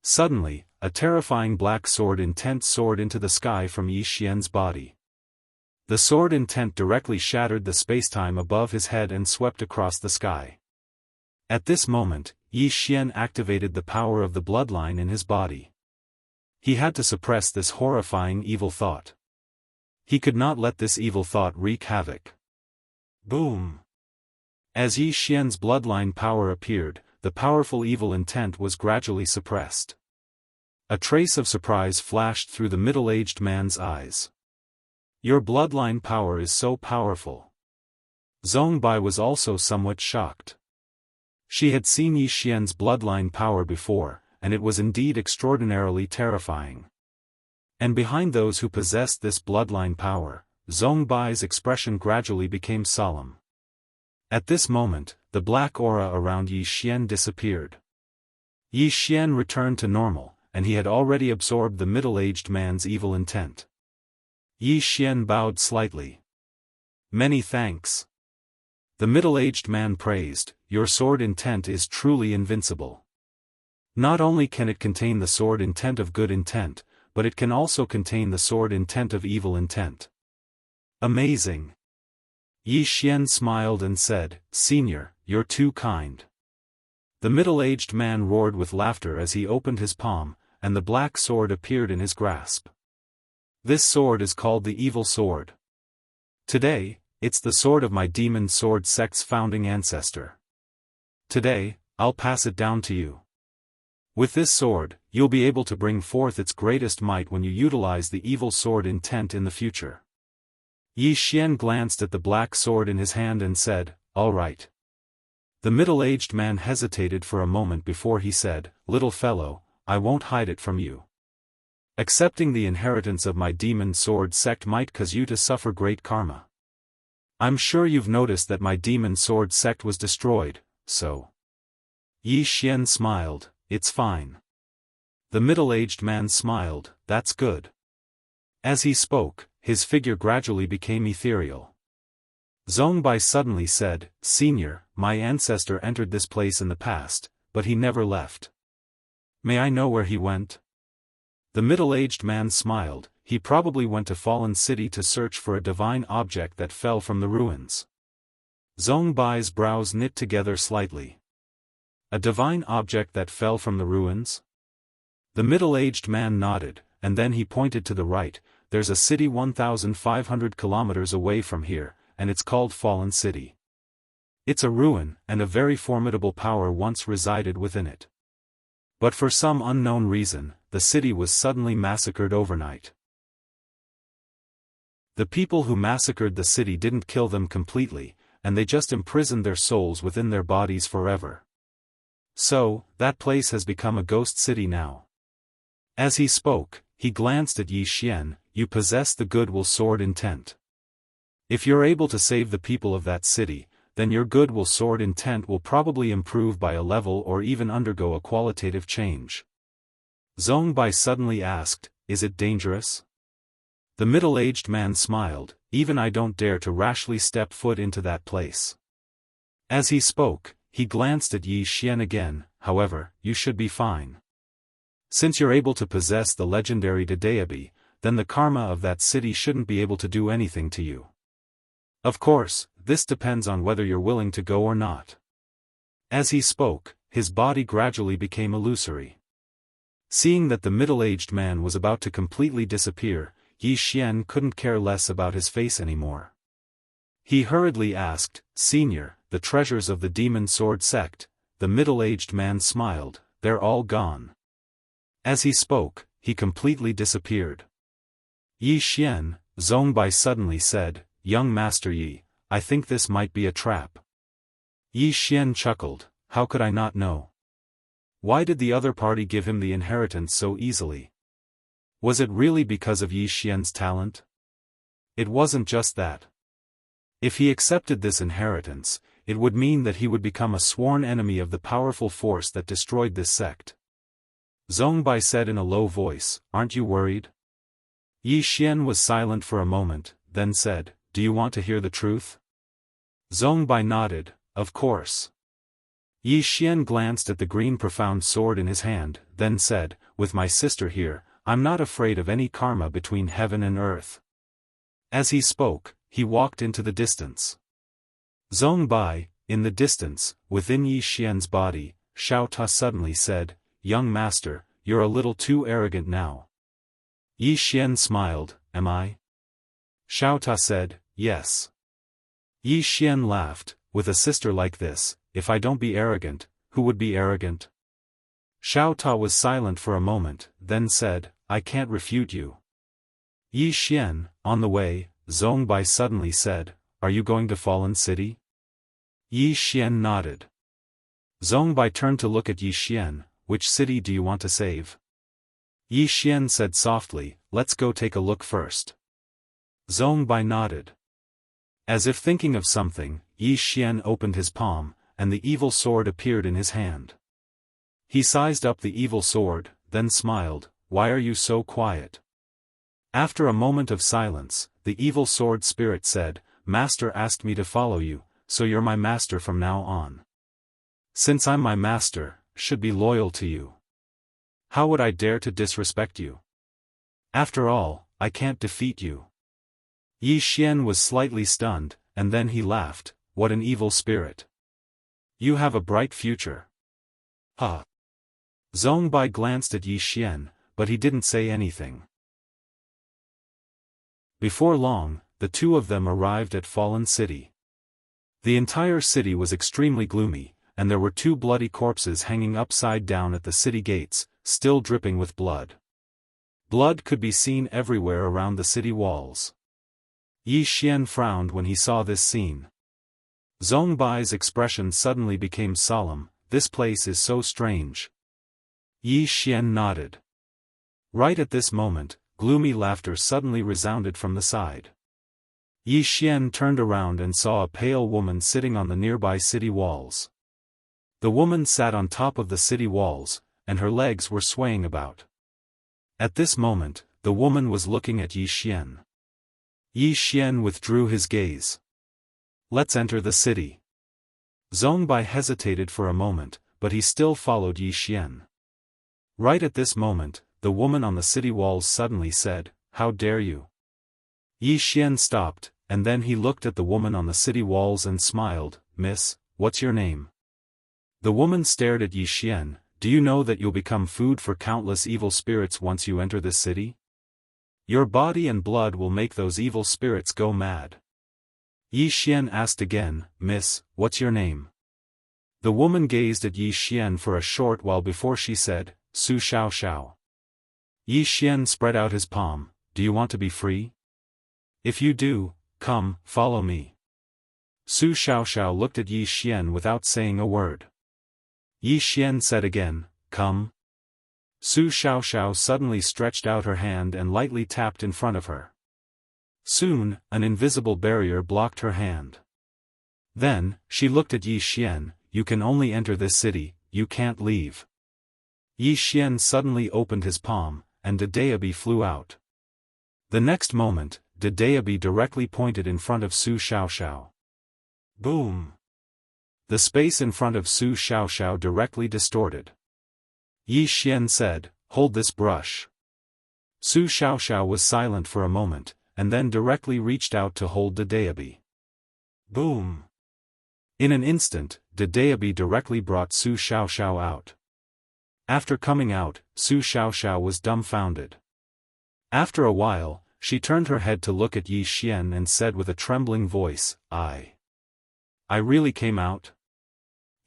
[SPEAKER 1] Suddenly, a terrifying black sword intent soared into the sky from Yi Xian's body. The sword intent directly shattered the spacetime above his head and swept across the sky. At this moment, Yi Xian activated the power of the bloodline in his body. He had to suppress this horrifying evil thought. He could not let this evil thought wreak havoc. Boom! As Yi Xian's bloodline power appeared, the powerful evil intent was gradually suppressed. A trace of surprise flashed through the middle-aged man's eyes. Your bloodline power is so powerful. Zhongbai was also somewhat shocked. She had seen Yi Xian's bloodline power before, and it was indeed extraordinarily terrifying. And behind those who possessed this bloodline power, Zhongbai's expression gradually became solemn. At this moment, the black aura around Yi Xian disappeared. Yi Xian returned to normal, and he had already absorbed the middle-aged man's evil intent. Yi Xian bowed slightly. Many thanks. The middle-aged man praised, your sword intent is truly invincible. Not only can it contain the sword intent of good intent, but it can also contain the sword intent of evil intent. Amazing. Yi Xian smiled and said, Senior, you're too kind. The middle-aged man roared with laughter as he opened his palm, and the black sword appeared in his grasp. This sword is called the Evil Sword. Today, it's the sword of my demon sword sect's founding ancestor. Today, I'll pass it down to you. With this sword, you'll be able to bring forth its greatest might when you utilize the evil sword intent in the future. Yi Xian glanced at the black sword in his hand and said, all right. The middle-aged man hesitated for a moment before he said, little fellow, I won't hide it from you. Accepting the inheritance of my demon sword sect might cause you to suffer great karma. I'm sure you've noticed that my demon sword sect was destroyed, so. Yi Xian smiled, it's fine. The middle-aged man smiled, that's good. As he spoke, his figure gradually became ethereal. Zhongbai suddenly said, Senior, my ancestor entered this place in the past, but he never left. May I know where he went? The middle-aged man smiled, he probably went to Fallen City to search for a divine object that fell from the ruins. Zongbai's brows knit together slightly. A divine object that fell from the ruins? The middle-aged man nodded, and then he pointed to the right. There's a city 1,500 kilometers away from here, and it's called Fallen City. It's a ruin, and a very formidable power once resided within it. But for some unknown reason, the city was suddenly massacred overnight. The people who massacred the city didn't kill them completely, and they just imprisoned their souls within their bodies forever. So, that place has become a ghost city now. As he spoke, he glanced at Yi Xian, you possess the goodwill sword intent. If you're able to save the people of that city, then your goodwill sword intent will probably improve by a level or even undergo a qualitative change. Zhongbai suddenly asked, is it dangerous? The middle-aged man smiled, even I don't dare to rashly step foot into that place. As he spoke, he glanced at Yi Xian again, however, you should be fine. Since you're able to possess the legendary Dadeabi, then the karma of that city shouldn't be able to do anything to you. Of course, this depends on whether you're willing to go or not. As he spoke, his body gradually became illusory. Seeing that the middle-aged man was about to completely disappear, Yi Xian couldn't care less about his face anymore. He hurriedly asked, Senior, the treasures of the demon sword sect. The middle-aged man smiled, they're all gone. As he spoke, he completely disappeared. Yi Xian, Zhongbai suddenly said, Young Master Yi, I think this might be a trap. Yi Xian chuckled, how could I not know? Why did the other party give him the inheritance so easily? Was it really because of Yi Xian's talent? It wasn't just that. If he accepted this inheritance, it would mean that he would become a sworn enemy of the powerful force that destroyed this sect. Zhongbai said in a low voice, aren't you worried? Yi Xian was silent for a moment, then said, do you want to hear the truth? Zhongbai nodded, of course. Yi Xian glanced at the green profound sword in his hand, then said, with my sister here, I'm not afraid of any karma between heaven and earth. As he spoke, he walked into the distance. Zhongbai, in the distance, within Yi Xian's body, Xiaofan suddenly said, Young master, you're a little too arrogant now. Yi Xian smiled, am I? Xiaofan said, yes. Yi Xian laughed, with a sister like this, if I don't be arrogant, who would be arrogant? Xiaofan was silent for a moment, then said, I can't refute you. Yi Xian, on the way, Zhongbai suddenly said, are you going to Fallen City? Yi Xian nodded. Zhongbai turned to look at Yi Xian, which city do you want to save? Yi Xian said softly, let's go take a look first. Zhongbai nodded. As if thinking of something, Yi Xian opened his palm, and the evil sword appeared in his hand. He sized up the evil sword, then smiled, why are you so quiet? After a moment of silence, the evil sword spirit said, Master asked me to follow you, so you're my master from now on. Since I'm my master, should be loyal to you. How would I dare to disrespect you? After all, I can't defeat you. Yi Xian was slightly stunned, and then he laughed, what an evil spirit. You have a bright future. Ha! Zhongbai glanced at Yi Xian, but he didn't say anything. Before long, the two of them arrived at Fallen City. The entire city was extremely gloomy, and there were two bloody corpses hanging upside down at the city gates, still dripping with blood. Blood could be seen everywhere around the city walls. Yi Xian frowned when he saw this scene. Zhongbai's expression suddenly became solemn, this place is so strange. Yi Xian nodded. Right at this moment, gloomy laughter suddenly resounded from the side. Yi Xian turned around and saw a pale woman sitting on the nearby city walls. The woman sat on top of the city walls, and her legs were swaying about. At this moment, the woman was looking at Yi Xian. Yi Xian withdrew his gaze. "Let's enter the city." Zhongbai hesitated for a moment, but he still followed Yi Xian. Right at this moment, the woman on the city walls suddenly said, "How dare you?" Yi Xian stopped, and then he looked at the woman on the city walls and smiled, "Miss, what's your name?" The woman stared at Yi Xian. "Do you know that you'll become food for countless evil spirits once you enter this city? Your body and blood will make those evil spirits go mad." Yi Xian asked again, "Miss, what's your name?" The woman gazed at Yi Xian for a short while before she said, "Su Xiao Xiao." Yi Xian spread out his palm. "Do you want to be free? If you do, come, follow me." Su Xiaoxiao looked at Yi Xian without saying a word. Yi Xian said again, "Come." Su Xiaoxiao suddenly stretched out her hand and lightly tapped in front of her. Soon, an invisible barrier blocked her hand. Then, she looked at Yi Xian. "You can only enter this city, you can't leave." Yi Xian suddenly opened his palm, and Dedeabi flew out. The next moment, Dedeabi directly pointed in front of Su Xiaoxiao. Boom! The space in front of Su Xiaoxiao directly distorted. Yi Xian said, "Hold this brush." Su Xiaoxiao was silent for a moment, and then directly reached out to hold Dedeabi. Boom! In an instant, Dedeabi directly brought Su Xiaoxiao out. After coming out, Su Xiaoxiao was dumbfounded. After a while, she turned her head to look at Yi Xian and said with a trembling voice, I really came out?"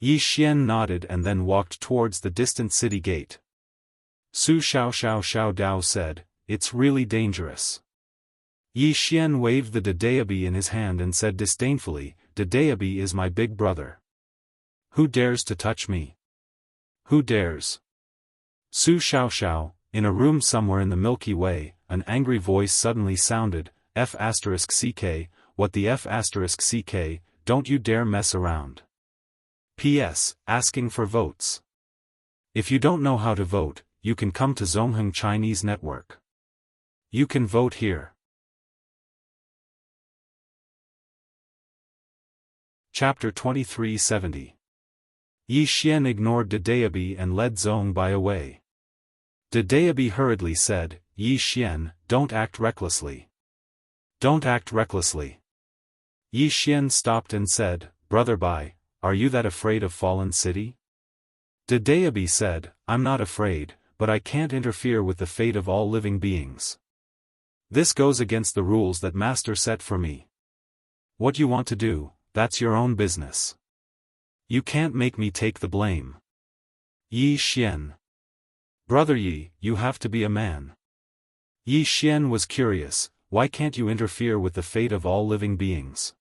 [SPEAKER 1] Yi Xian nodded and then walked towards the distant city gate. Su Xiao Dao said, "It's really dangerous." Yi Xian waved the Dedeabi in his hand and said disdainfully, "Dedeabi is my big brother. Who dares to touch me? Who dares?" Su Xiao, in a room somewhere in the Milky Way, an angry voice suddenly sounded, F***CK, what the F***CK, don't you dare mess around. P.S. Asking for votes. If you don't know how to vote, you can come to Zongheng Chinese Network. You can vote here. Chapter 2370. Yi Xian ignored Dedeabi and led Zonghbai away. Dedeabi hurriedly said, "Yi Xian, don't act recklessly. Don't act recklessly." Yi Xian stopped and said, "Brother Bai, are you that afraid of Fallen City?" Dedeabi said, "I'm not afraid, but I can't interfere with the fate of all living beings. This goes against the rules that Master set for me. What you want to do, that's your own business. You can't make me take the blame." Yi Xian. "Brother Yi, you have to be a man." Yi Xian was curious, "Why can't you interfere with the fate of all living beings?"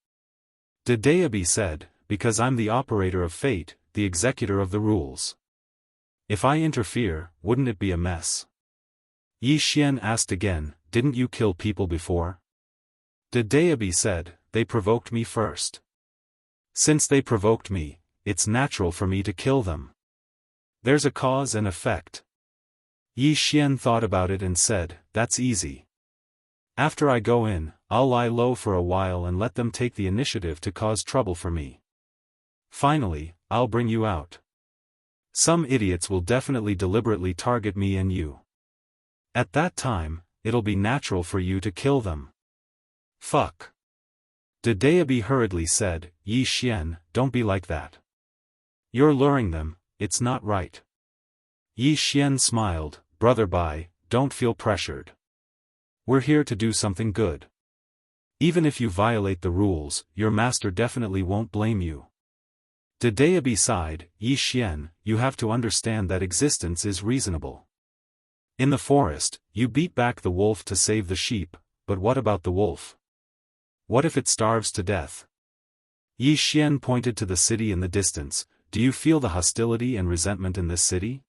[SPEAKER 1] Dedeabi said, "Because I'm the operator of fate, the executor of the rules. If I interfere, wouldn't it be a mess?" Yi Xian asked again, "Didn't you kill people before?" Dedeabi said, "They provoked me first. Since they provoked me, it's natural for me to kill them. There's a cause and effect." Yi Xian thought about it and said, "That's easy. After I go in, I'll lie low for a while and let them take the initiative to cause trouble for me. Finally, I'll bring you out. Some idiots will definitely deliberately target me and you. At that time, it'll be natural for you to kill them." Fuck. Dedeabi hurriedly said, "Yi Xian, don't be like that. You're luring them, it's not right." Yi Xian smiled, "Brother Bai, don't feel pressured. We're here to do something good. Even if you violate the rules, your master definitely won't blame you." Dedeabi sighed, "Yi Xian, you have to understand that existence is reasonable. In the forest, you beat back the wolf to save the sheep, but what about the wolf? What if it starves to death?" Yi Xian pointed to the city in the distance. "Do you feel the hostility and resentment in this city?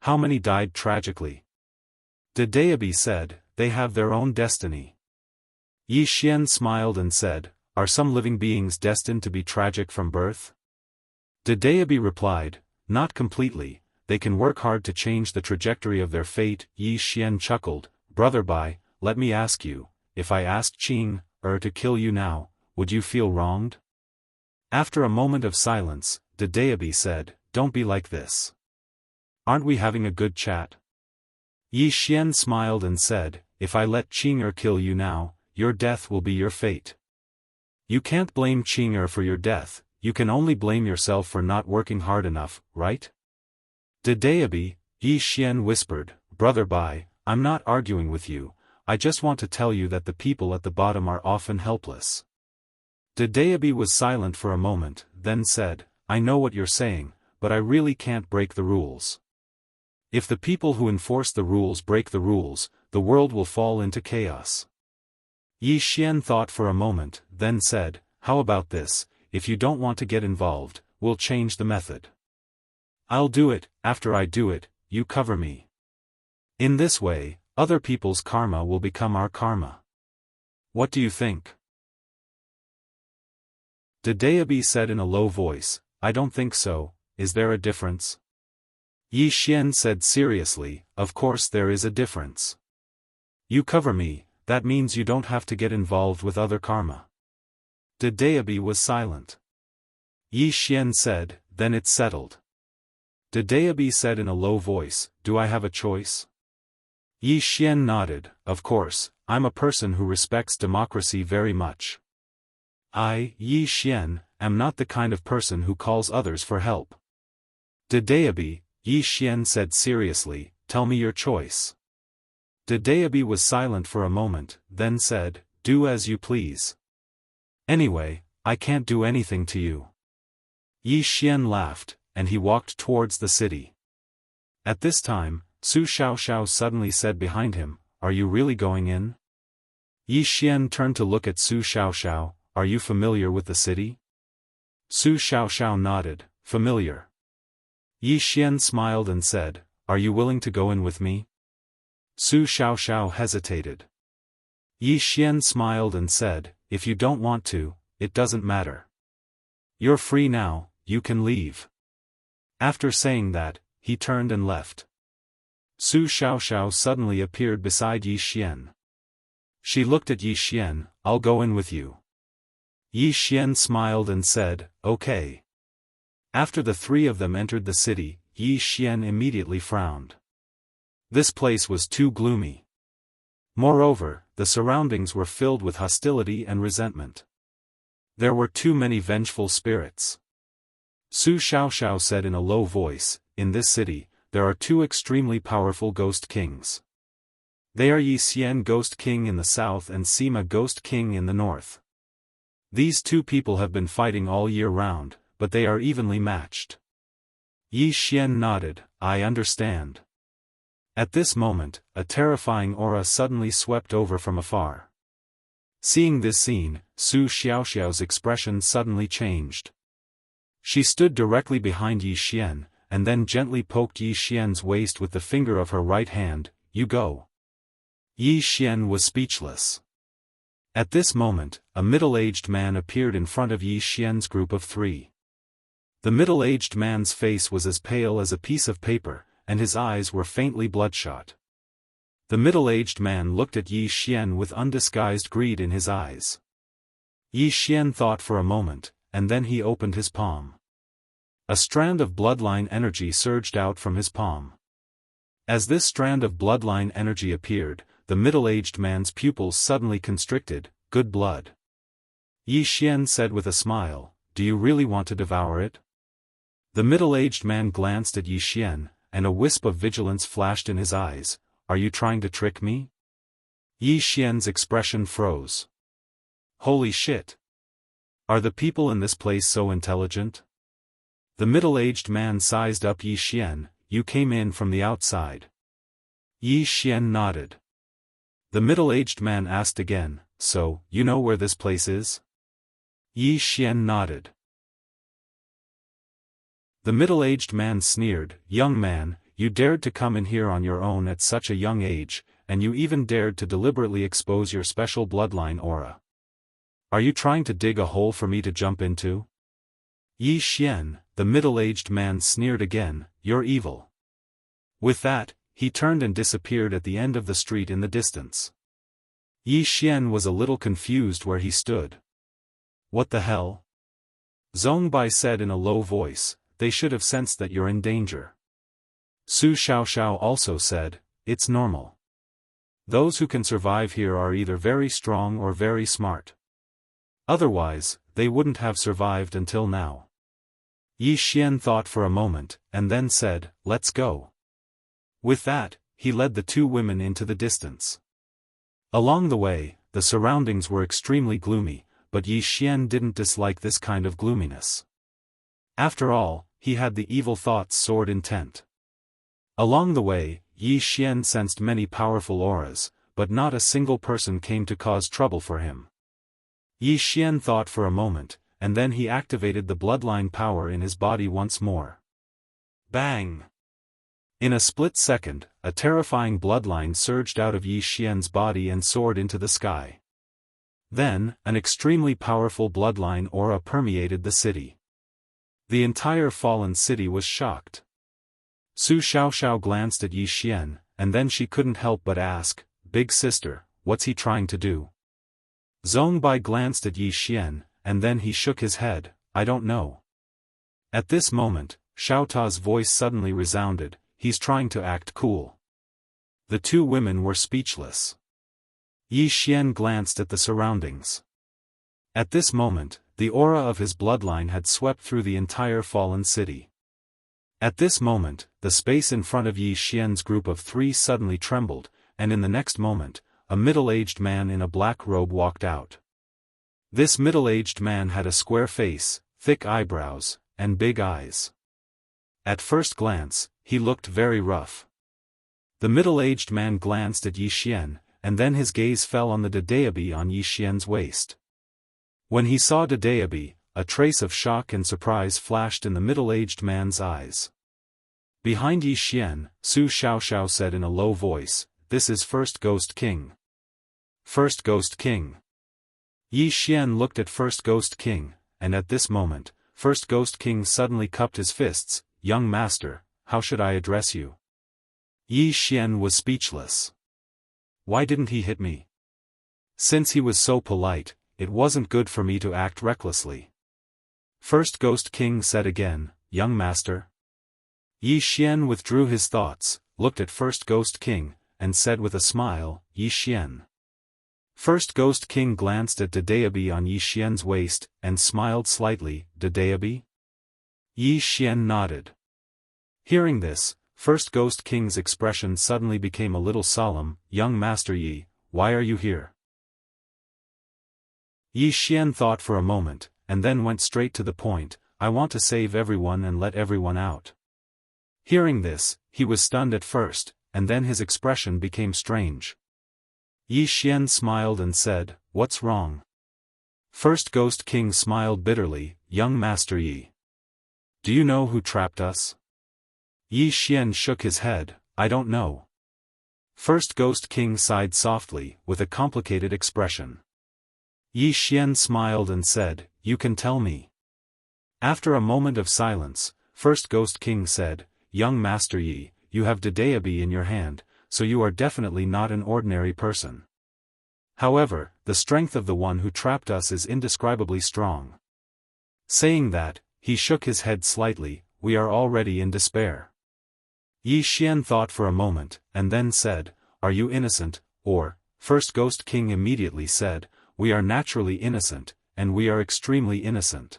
[SPEAKER 1] How many died tragically? De Daobi said, they have their own destiny. Yi Xian smiled and said, are some living beings destined to be tragic from birth? De Daobi replied, not completely, they can work hard to change the trajectory of their fate. Yi Xian chuckled, Brother Bai, let me ask you, if I asked Qing, to kill you now, would you feel wronged? After a moment of silence, De Daobi said, don't be like this. Aren't we having a good chat? Yi Xian smiled and said, if I let Qing kill you now, your death will be your fate. You can't blame Qing for your death, you can only blame yourself for not working hard enough, right? De Daobi, Yi Xian whispered, Brother Bai, I'm not arguing with you, I just want to tell you that the people at the bottom are often helpless. De Daobi was silent for a moment, then said, I know what you're saying, but I really can't break the rules. If the people who enforce the rules break the rules, the world will fall into chaos. Yi Xian thought for a moment, then said, how about this, if you don't want to get involved, we'll change the method. I'll do it, after I do it, you cover me. In this way, other people's karma will become our karma. What do you think? De Daobi said in a low voice, I don't think so, is there a difference? Yi Xian said seriously, of course there is a difference. You cover me, that means you don't have to get involved with other karma. De Daobi was silent. Yi Xian said, then it's settled. De Daobi said in a low voice, do I have a choice? Yi Xian nodded, of course, I'm a person who respects democracy very much. I, Yi Xian, am not the kind of person who calls others for help. De Daobi, Yi Xian said seriously, tell me your choice. De Daobi was silent for a moment, then said, do as you please. Anyway, I can't do anything to you. Yi Xian laughed, and he walked towards the city. At this time, Su Xiaoxiao suddenly said behind him, are you really going in? Yi Xian turned to look at Su Xiaoxiao, are you familiar with the city? Su Xiaoxiao nodded, familiar. Yi Xian smiled and said, are you willing to go in with me? Su Xiaoxiao hesitated. Yi Xian smiled and said, if you don't want to, it doesn't matter. You're free now, you can leave. After saying that, he turned and left. Su Xiaoxiao suddenly appeared beside Yi Xian. She looked at Yi Xian, I'll go in with you. Yi Xian smiled and said, okay. After the three of them entered the city, Yi Xian immediately frowned. This place was too gloomy. Moreover, the surroundings were filled with hostility and resentment. There were too many vengeful spirits. Su Xiaoxiao said in a low voice, in this city, there are two extremely powerful ghost kings. They are Yi Xian Ghost King in the south and Sima Ghost King in the north. These two people have been fighting all year round, but they are evenly matched. Yi Xian nodded, I understand. At this moment, a terrifying aura suddenly swept over from afar. Seeing this scene, Su Xiaoxiao's expression suddenly changed. She stood directly behind Yi Xian, and then gently poked Yi Xian's waist with the finger of her right hand, you go. Yi Xian was speechless. At this moment, a middle-aged man appeared in front of Yi Xian's group of three. The middle-aged man's face was as pale as a piece of paper, and his eyes were faintly bloodshot. The middle-aged man looked at Yi Xian with undisguised greed in his eyes. Yi Xian thought for a moment, and then he opened his palm. A strand of bloodline energy surged out from his palm. As this strand of bloodline energy appeared, the middle-aged man's pupils suddenly constricted, good blood. Yi Xian said with a smile, do you really want to devour it? The middle-aged man glanced at Yi Xian, and a wisp of vigilance flashed in his eyes, are you trying to trick me? Yi Xian's expression froze. Holy shit! Are the people in this place so intelligent? The middle-aged man sized up Yi Xian, you came in from the outside. Yi Xian nodded. The middle-aged man asked again, so, you know where this place is? Yi Xian nodded. The middle-aged man sneered, young man, You dared to come in here on your own at such a young age, and you even dared to deliberately expose your special bloodline aura. Are you trying to dig a hole for me to jump into? Yi Xian, the middle-aged man, sneered again, you're evil. With that, he turned and disappeared at the end of the street in the distance. Yi Xian was a little confused where he stood. What the hell? Zhongbai said in a low voice, they should have sensed that you're in danger. Su Xiaoxiao also said, it's normal. Those who can survive here are either very strong or very smart. Otherwise, they wouldn't have survived until now. Yi Xian thought for a moment, and then said, let's go. With that, he led the two women into the distance. Along the way, the surroundings were extremely gloomy, but Yi Xian didn't dislike this kind of gloominess. After all, he had the evil thought's sword intent. Along the way, Yi Xian sensed many powerful auras, but not a single person came to cause trouble for him. Yi Xian thought for a moment, and then he activated the bloodline power in his body once more. Bang! In a split second, a terrifying bloodline surged out of Yi Xian's body and soared into the sky. Then, an extremely powerful bloodline aura permeated the city. The entire fallen city was shocked. Su Xiaoxiao glanced at Yi Xian, and then she couldn't help but ask, Big sister, what's he trying to do? Zhongbai glanced at Yi Xian, and then he shook his head, I don't know. At this moment, Xiao Ta's voice suddenly resounded, he's trying to act cool. The two women were speechless. Yi Xian glanced at the surroundings. At this moment, the aura of his bloodline had swept through the entire fallen city. At this moment, the space in front of Yi Xian's group of three suddenly trembled, and in the next moment, a middle-aged man in a black robe walked out. This middle-aged man had a square face, thick eyebrows, and big eyes. At first glance, he looked very rough. The middle-aged man glanced at Yi Xian, and then his gaze fell on the Dadeabi on Yi Xian's waist. When he saw Dadeabi, a trace of shock and surprise flashed in the middle-aged man's eyes. Behind Yi Xian, Su Xiaoxiao said in a low voice, this is First Ghost King. First Ghost King. Yi Xian looked at First Ghost King, and at this moment, First Ghost King suddenly cupped his fists, young master, how should I address you? Yi Xian was speechless. Why didn't he hit me? Since he was so polite, it wasn't good for me to act recklessly. First Ghost King said again, young master. Yi Xian withdrew his thoughts, looked at First Ghost King, and said with a smile, Yi Xian. First Ghost King glanced at Dadeabi on Yi Xian's waist, and smiled slightly, Dadeabi? Yi Xian nodded. Hearing this, First Ghost King's expression suddenly became a little solemn, young master Yi, why are you here? Yi Xian thought for a moment, and then went straight to the point, I want to save everyone and let everyone out. Hearing this, he was stunned at first, and then his expression became strange. Yi Xian smiled and said, what's wrong? First Ghost King smiled bitterly, young master Yi. Do you know who trapped us? Yi Xian shook his head, I don't know. First Ghost King sighed softly, with a complicated expression. Yi Xian smiled and said, you can tell me. After a moment of silence, First Ghost King said, young master Yi, you have Dadeabi in your hand, so you are definitely not an ordinary person. However, the strength of the one who trapped us is indescribably strong. Saying that, he shook his head slightly, we are already in despair. Yi Xian thought for a moment, and then said, are you innocent, or, First Ghost King immediately said, we are naturally innocent, and we are extremely innocent.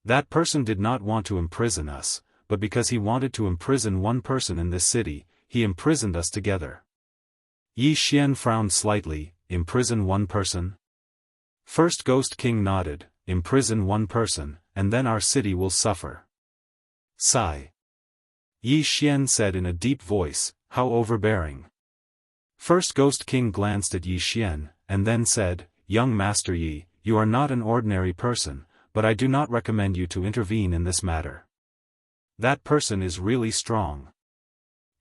[SPEAKER 1] That person did not want to imprison us, but because he wanted to imprison one person in this city, he imprisoned us together. Yi Xian frowned slightly, imprison one person? First Ghost King nodded, imprison one person, and then our city will suffer. Sigh. Yi Xian said in a deep voice, how overbearing. First Ghost King glanced at Yi Xian, and then said, young master Yi, you are not an ordinary person, but I do not recommend you to intervene in this matter. That person is really strong.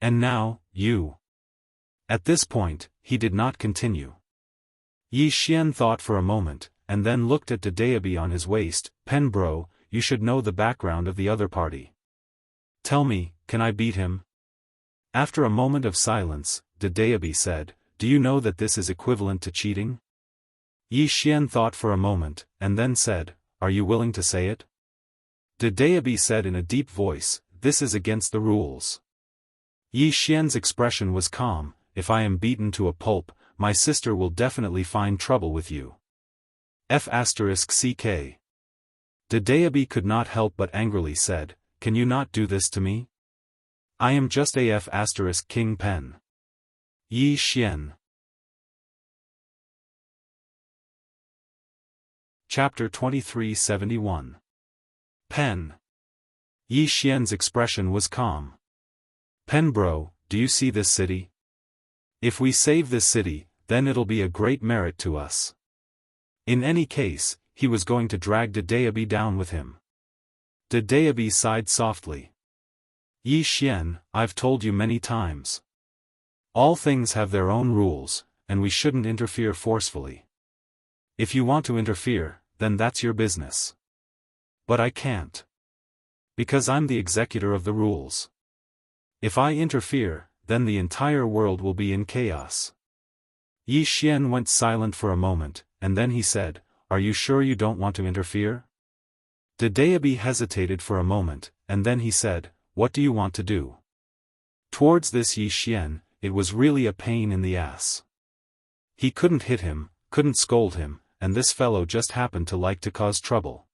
[SPEAKER 1] And now, you. At this point, he did not continue. Yi Xian thought for a moment, and then looked at Dedeabi on his waist. Pen bro, you should know the background of the other party. Tell me, can I beat him? After a moment of silence, Dedeabi said, do you know that this is equivalent to cheating? Yi Xian thought for a moment, and then said, are you willing to say it? Dedeabi said in a deep voice, this is against the rules. Yi Xian's expression was calm, if I am beaten to a pulp, my sister will definitely find trouble with you. F***ck. Dedeabi could not help but angrily said, can you not do this to me? I am just AF** King Pen. Yi Xian. Chapter 2371. Pen. Yi Xian's expression was calm. Pen bro, do you see this city? If we save this city, then it'll be a great merit to us. In any case, he was going to drag Dedeabi down with him. Dedeabi sighed softly. Yi Xian, I've told you many times. All things have their own rules, and we shouldn't interfere forcefully. If you want to interfere, then that's your business. But I can't. Because I'm the executor of the rules. If I interfere, then the entire world will be in chaos. Yi Xian went silent for a moment, and then he said, are you sure you don't want to interfere? Dedeabi hesitated for a moment, and then he said, what do you want to do? Towards this Yi Xian, it was really a pain in the ass. He couldn't hit him, couldn't scold him, and this fellow just happened to like to cause trouble.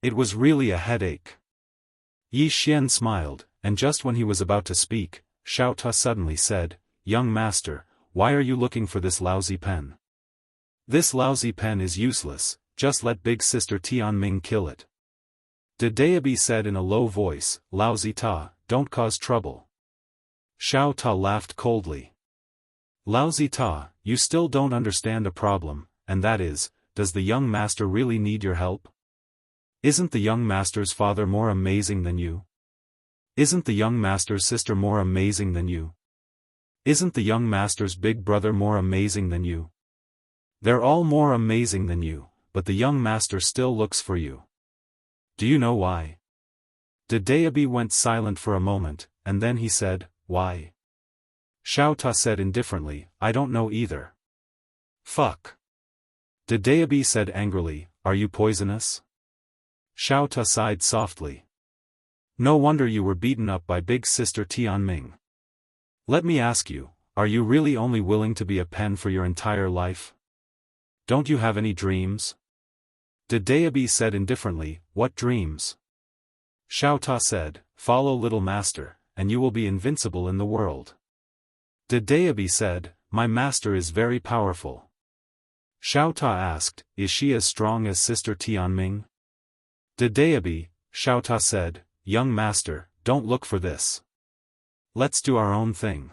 [SPEAKER 1] It was really a headache. Yi Xian smiled, and just when he was about to speak, Xiaofan suddenly said, young master, why are you looking for this lousy pen? This lousy pen is useless, just let big sister Tianming kill it. Dedeabi said in a low voice, lousy ta, don't cause trouble. Xiaofan laughed coldly. Lousy ta, you still don't understand a problem, and that is, does the young master really need your help? Isn't the young master's father more amazing than you? Isn't the young master's sister more amazing than you? Isn't the young master's big brother more amazing than you? They're all more amazing than you, but the young master still looks for you. Do you know why? Dedeabi went silent for a moment, and then he said, why? Xiaofan said indifferently, I don't know either. Fuck. Dedeabi said angrily, are you poisonous? Xiaofan sighed softly. No wonder you were beaten up by big sister Tianming. Let me ask you, are you really only willing to be a pen for your entire life? Don't you have any dreams? Dedeabi said indifferently, what dreams? Xiaofan said, follow little master, and you will be invincible in the world. Dedeabi said, my master is very powerful. Xiaofan asked, is she as strong as sister Tianming? Dedeabi, Xiaofan said, young master, don't look for this. Let's do our own thing.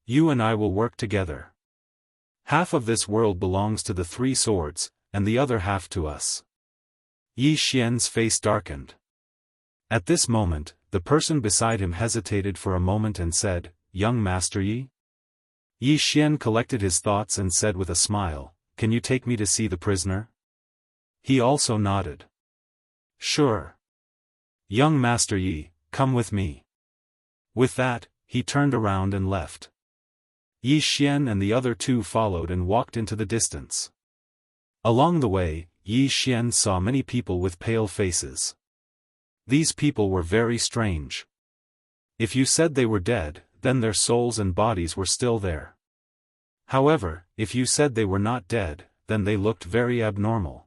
[SPEAKER 1] You and I will work together. Half of this world belongs to the three swords, and the other half to us. Yi Xian's face darkened. At this moment, the person beside him hesitated for a moment and said, young master Yi? Yi Xian collected his thoughts and said with a smile, can you take me to see the prisoner? He also nodded. Sure. Young master Yi, come with me. With that, he turned around and left. Yi Xian and the other two followed and walked into the distance. Along the way, Yi Xian saw many people with pale faces. These people were very strange. If you said they were dead, then their souls and bodies were still there. However, if you said they were not dead, then they looked very abnormal.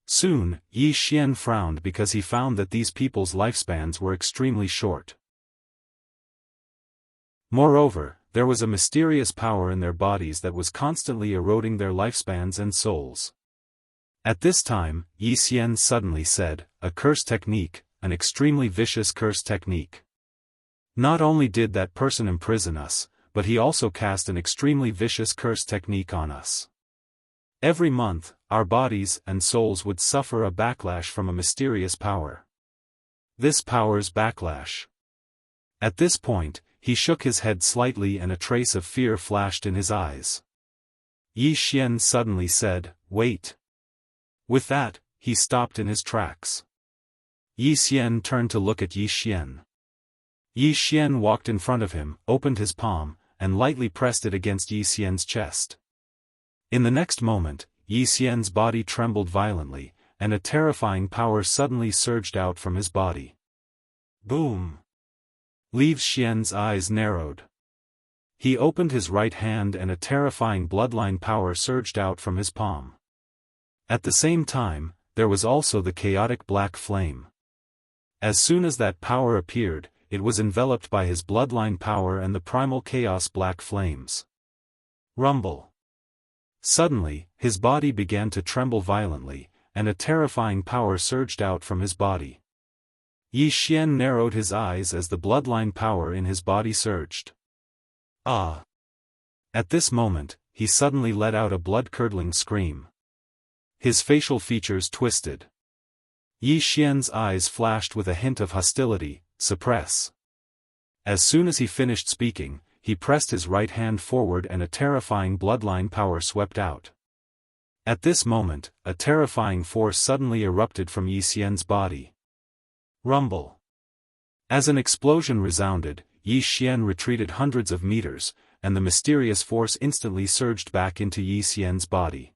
[SPEAKER 1] Soon, Yi Xian frowned because he found that these people's lifespans were extremely short. Moreover, there was a mysterious power in their bodies that was constantly eroding their lifespans and souls. At this time, Yi Xian suddenly said, a curse technique, an extremely vicious curse technique. Not only did that person imprison us, but he also cast an extremely vicious curse technique on us. Every month, our bodies and souls would suffer a backlash from a mysterious power. This power's backlash. At this point, he shook his head slightly and a trace of fear flashed in his eyes. Yi Xian suddenly said, "Wait." With that, he stopped in his tracks. Yi Xian turned to look at Yi Xian. Yi Xian walked in front of him, opened his palm, and lightly pressed it against Yi Xian's chest. In the next moment, Yi Xian's body trembled violently, and a terrifying power suddenly surged out from his body. Boom! Li Xian's eyes narrowed. He opened his right hand and a terrifying bloodline power surged out from his palm. At the same time, there was also the chaotic black flame. As soon as that power appeared, it was enveloped by his bloodline power and the primal chaos black flames. Rumble. Suddenly, his body began to tremble violently, and a terrifying power surged out from his body. Yi Xian narrowed his eyes as the bloodline power in his body surged. Ah! At this moment, he suddenly let out a blood-curdling scream. His facial features twisted. Yi Xian's eyes flashed with a hint of hostility. "Suppress." As soon as he finished speaking, he pressed his right hand forward and a terrifying bloodline power swept out. At this moment, a terrifying force suddenly erupted from Yi Xian's body. Rumble. As an explosion resounded, Yi Xian retreated hundreds of meters, and the mysterious force instantly surged back into Yi Xian's body.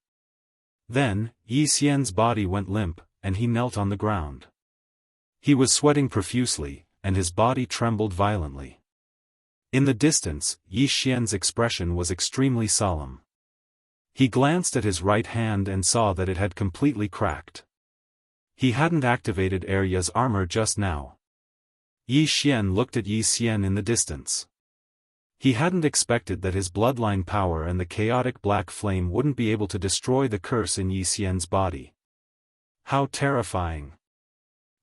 [SPEAKER 1] Then, Yi Xian's body went limp, and he knelt on the ground. He was sweating profusely, and his body trembled violently. In the distance, Yi Xian's expression was extremely solemn. He glanced at his right hand and saw that it had completely cracked. He hadn't activated Arya's armor just now. Yi Xian looked at Yi Xian in the distance. He hadn't expected that his bloodline power and the chaotic black flame wouldn't be able to destroy the curse in Yi Xian's body. How terrifying!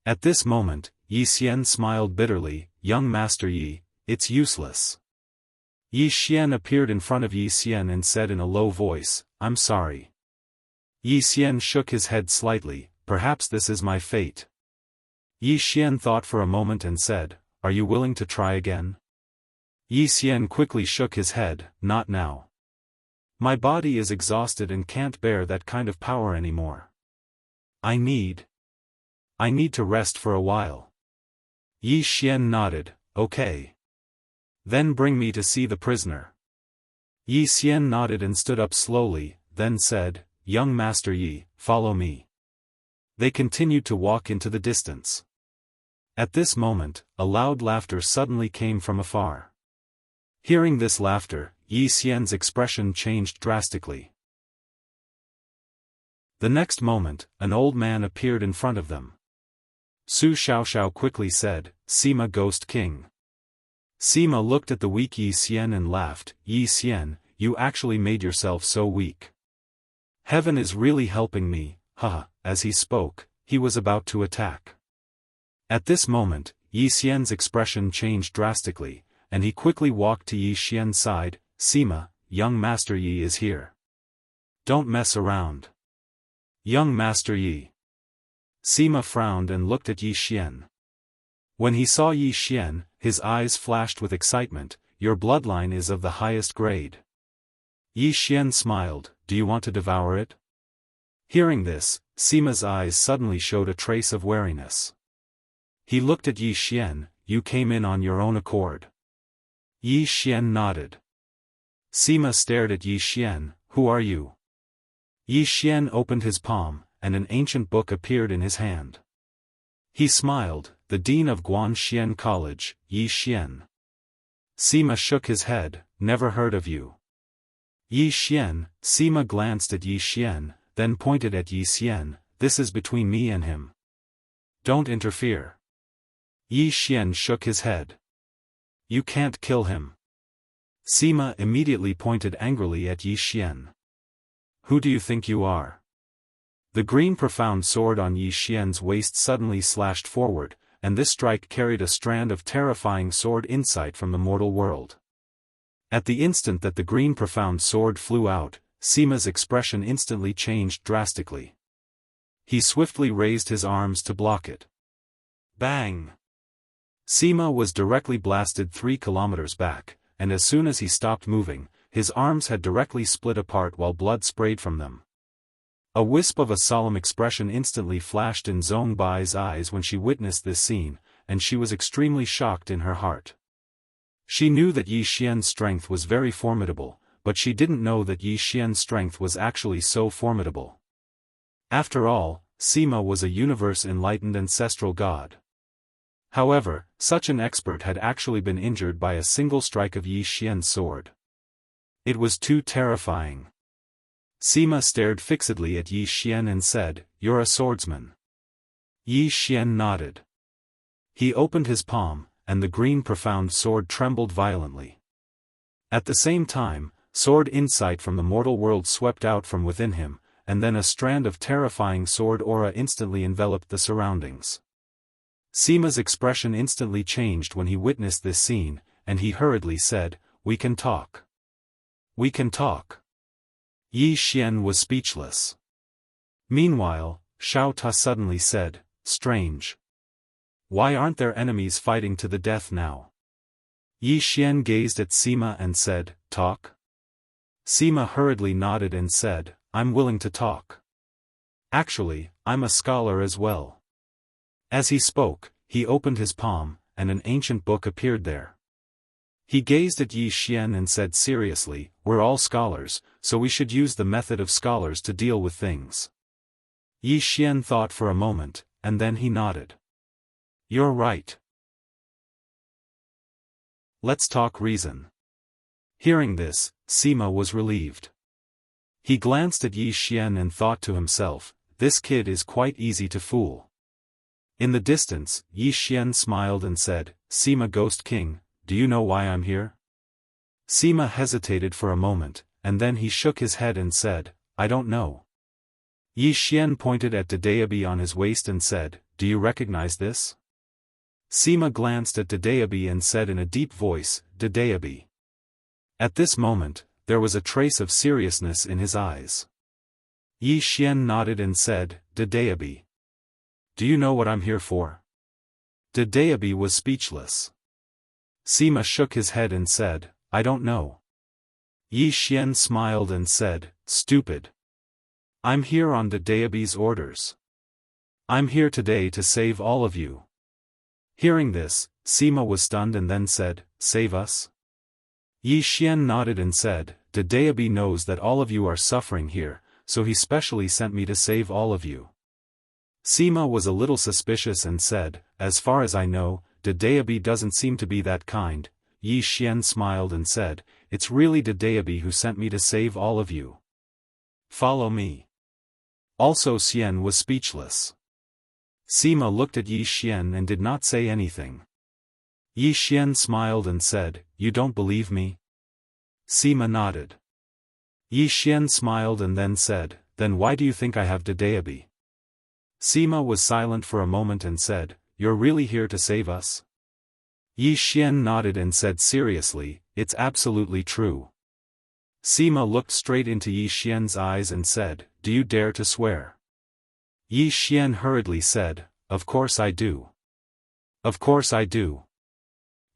[SPEAKER 1] At this moment, Yi Xian smiled bitterly. "Young Master Yi, it's useless." Yi Xian appeared in front of Yi Xian and said in a low voice, "I'm sorry." Yi Xian shook his head slightly. "Perhaps this is my fate." Yi Xian thought for a moment and said, "Are you willing to try again?" Yi Xian quickly shook his head, "Not now. My body is exhausted and can't bear that kind of power anymore. I need to rest for a while." Yi Xian nodded, "Okay. Then bring me to see the prisoner." Yi Xian nodded and stood up slowly, then said, "Young Master Yi, follow me." They continued to walk into the distance. At this moment, a loud laughter suddenly came from afar. Hearing this laughter, Yi Xian's expression changed drastically. The next moment, an old man appeared in front of them. Su Xiaoxiao quickly said, "Sima Ghost King." Sima looked at the weak Yi Xian and laughed. "Yi Xian, you actually made yourself so weak. Heaven is really helping me, haha." As he spoke, he was about to attack. At this moment, Yi Xian's expression changed drastically, and he quickly walked to Yi Xian's side. "Sima, young Master Yi is here. Don't mess around." "Young Master Yi." Sima frowned and looked at Yi Xian. When he saw Yi Xian, his eyes flashed with excitement. "Your bloodline is of the highest grade." Yi Xian smiled. "Do you want to devour it?" Hearing this, Sima's eyes suddenly showed a trace of wariness. He looked at Yi Xian. "You came in on your own accord." Yi Xian nodded. Sima stared at Yi Xian. "Who are you?" Yi Xian opened his palm, and an ancient book appeared in his hand. He smiled. "The Dean of Guanxian College, Yi Xian." Sima shook his head. "Never heard of you." Yi Xian. Sima glanced at Yi Xian, then pointed at Yi Xian. "This is between me and him. Don't interfere." Yi Xian shook his head. "You can't kill him." Sima immediately pointed angrily at Yi Xian. "Who do you think you are?" The green profound sword on Yi Xian's waist suddenly slashed forward, and this strike carried a strand of terrifying sword insight from the mortal world. At the instant that the green profound sword flew out, Sima's expression instantly changed drastically. He swiftly raised his arms to block it. Bang! Sima was directly blasted 3 kilometers back, and as soon as he stopped moving, his arms had directly split apart while blood sprayed from them. A wisp of a solemn expression instantly flashed in Zhong Bai's eyes when she witnessed this scene, and she was extremely shocked in her heart. She knew that Yi Xian's strength was very formidable, but she didn't know that Yi Xian's strength was actually so formidable. After all, Sima was a universe-enlightened ancestral god. However, such an expert had actually been injured by a single strike of Yi Xian's sword. It was too terrifying. Sima stared fixedly at Yi Xian and said, "You're a swordsman." Yi Xian nodded. He opened his palm, and the green profound sword trembled violently. At the same time, sword insight from the mortal world swept out from within him, and then a strand of terrifying sword aura instantly enveloped the surroundings. Sima's expression instantly changed when he witnessed this scene, and he hurriedly said, "We can talk. We can talk." Yi Xian was speechless. Meanwhile, Xiao Ta suddenly said, "Strange. Why aren't there enemies fighting to the death now?" Yi Xian gazed at Sima and said, "Talk?" Sima hurriedly nodded and said, "I'm willing to talk. Actually, I'm a scholar as well." As he spoke, he opened his palm, and an ancient book appeared there. He gazed at Yi Xian and said seriously, "We're all scholars, so we should use the method of scholars to deal with things." Yi Xian thought for a moment, and then he nodded. "You're right. Let's talk reason." Hearing this, Sima was relieved. He glanced at Yi Xian and thought to himself, "This kid is quite easy to fool." In the distance, Yi Xian smiled and said, "Sima Ghost King, do you know why I'm here?" Sima hesitated for a moment, and then he shook his head and said, "I don't know." Yi Xian pointed at Dedeabi on his waist and said, "Do you recognize this?" Sima glanced at Dedeabi and said in a deep voice, "Dedeabi." At this moment, there was a trace of seriousness in his eyes. Yi Xian nodded and said, "Dedeabi. Do you know what I'm here for?" Dedeabi was speechless. Sima shook his head and said, "I don't know." Yi Xian smiled and said, "Stupid. I'm here on Dedeabi's orders. I'm here today to save all of you." Hearing this, Sima was stunned and then said, "Save us?" Yi Xian nodded and said, "Dedeabi knows that all of you are suffering here, so he specially sent me to save all of you." Sima was a little suspicious and said, "As far as I know, Dedeabi doesn't seem to be that kind." Yi Xian smiled and said, "It's really Dedeabi who sent me to save all of you. Follow me." Also Xian was speechless. Sima looked at Yi Xian and did not say anything. Yi Xian smiled and said, "You don't believe me?" Sima nodded. Yi Xian smiled and then said, "Then why do you think I have Dedeabi?" Sima was silent for a moment and said, "You're really here to save us?" Yi Xian nodded and said seriously, "It's absolutely true." Sima looked straight into Yi Xian's eyes and said, "Do you dare to swear?" Yi Xian hurriedly said, "Of course I do. Of course I do."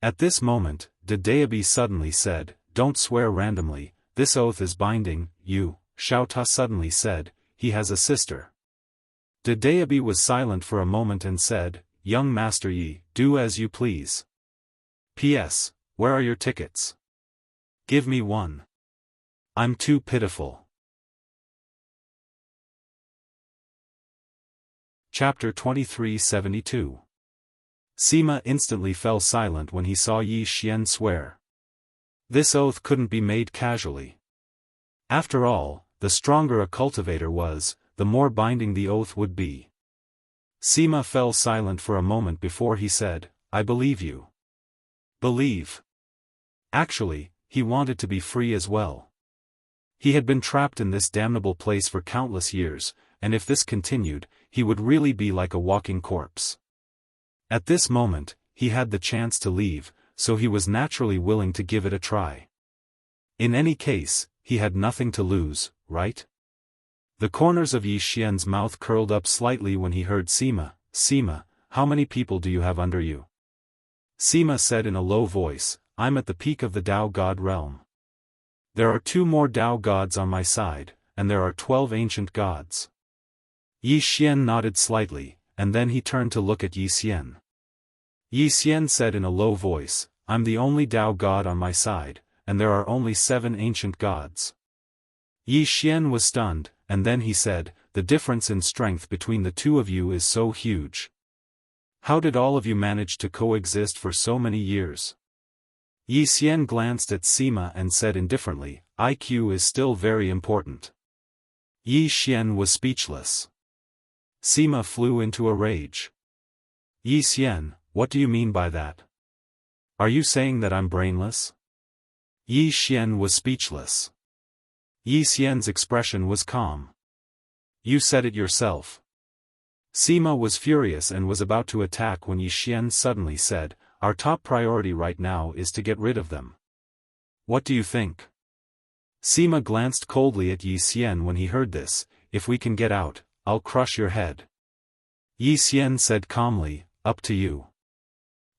[SPEAKER 1] At this moment, Dedeabi suddenly said, "Don't swear randomly, this oath is binding." "You," Xiaota suddenly said, "He has a sister." Dedeabi was silent for a moment and said, "Young Master Yi, do as you please. P.S. Where are your tickets? Give me one. I'm too pitiful." Chapter 2372. Sima instantly fell silent when he saw Yi Xian swear. This oath couldn't be made casually. After all, the stronger a cultivator was, the more binding the oath would be. Sima fell silent for a moment before he said, "I believe you." Believe. Actually, he wanted to be free as well. He had been trapped in this damnable place for countless years, and if this continued, he would really be like a walking corpse. At this moment, he had the chance to leave, so he was naturally willing to give it a try. In any case, he had nothing to lose, right? The corners of Yi Xian's mouth curled up slightly when he heard Sima, "Sima, how many people do you have under you?" Sima said in a low voice, I'm at the peak of the Dao God realm. There are 2 more Dao gods on my side, and there are 12 ancient gods. Yi Xian nodded slightly, and then he turned to look at Yi Xian. Yi Xian said in a low voice, I'm the only Dao God on my side, and there are only 7 ancient gods. Yi Xian was stunned, and then he said, the difference in strength between the 2 of you is so huge. How did all of you manage to coexist for so many years? Yi Xian glanced at Sima and said indifferently, IQ is still very important. Yi Xian was speechless. Sima flew into a rage. Yi Xian, what do you mean by that? Are you saying that I'm brainless? Yi Xian was speechless. Yi Xian's expression was calm. You said it yourself. Sima was furious and was about to attack when Yi Xian suddenly said, our top priority right now is to get rid of them. What do you think? Sima glanced coldly at Yi Xian when he heard this, if we can get out, I'll crush your head. Yi Xian said calmly, up to you.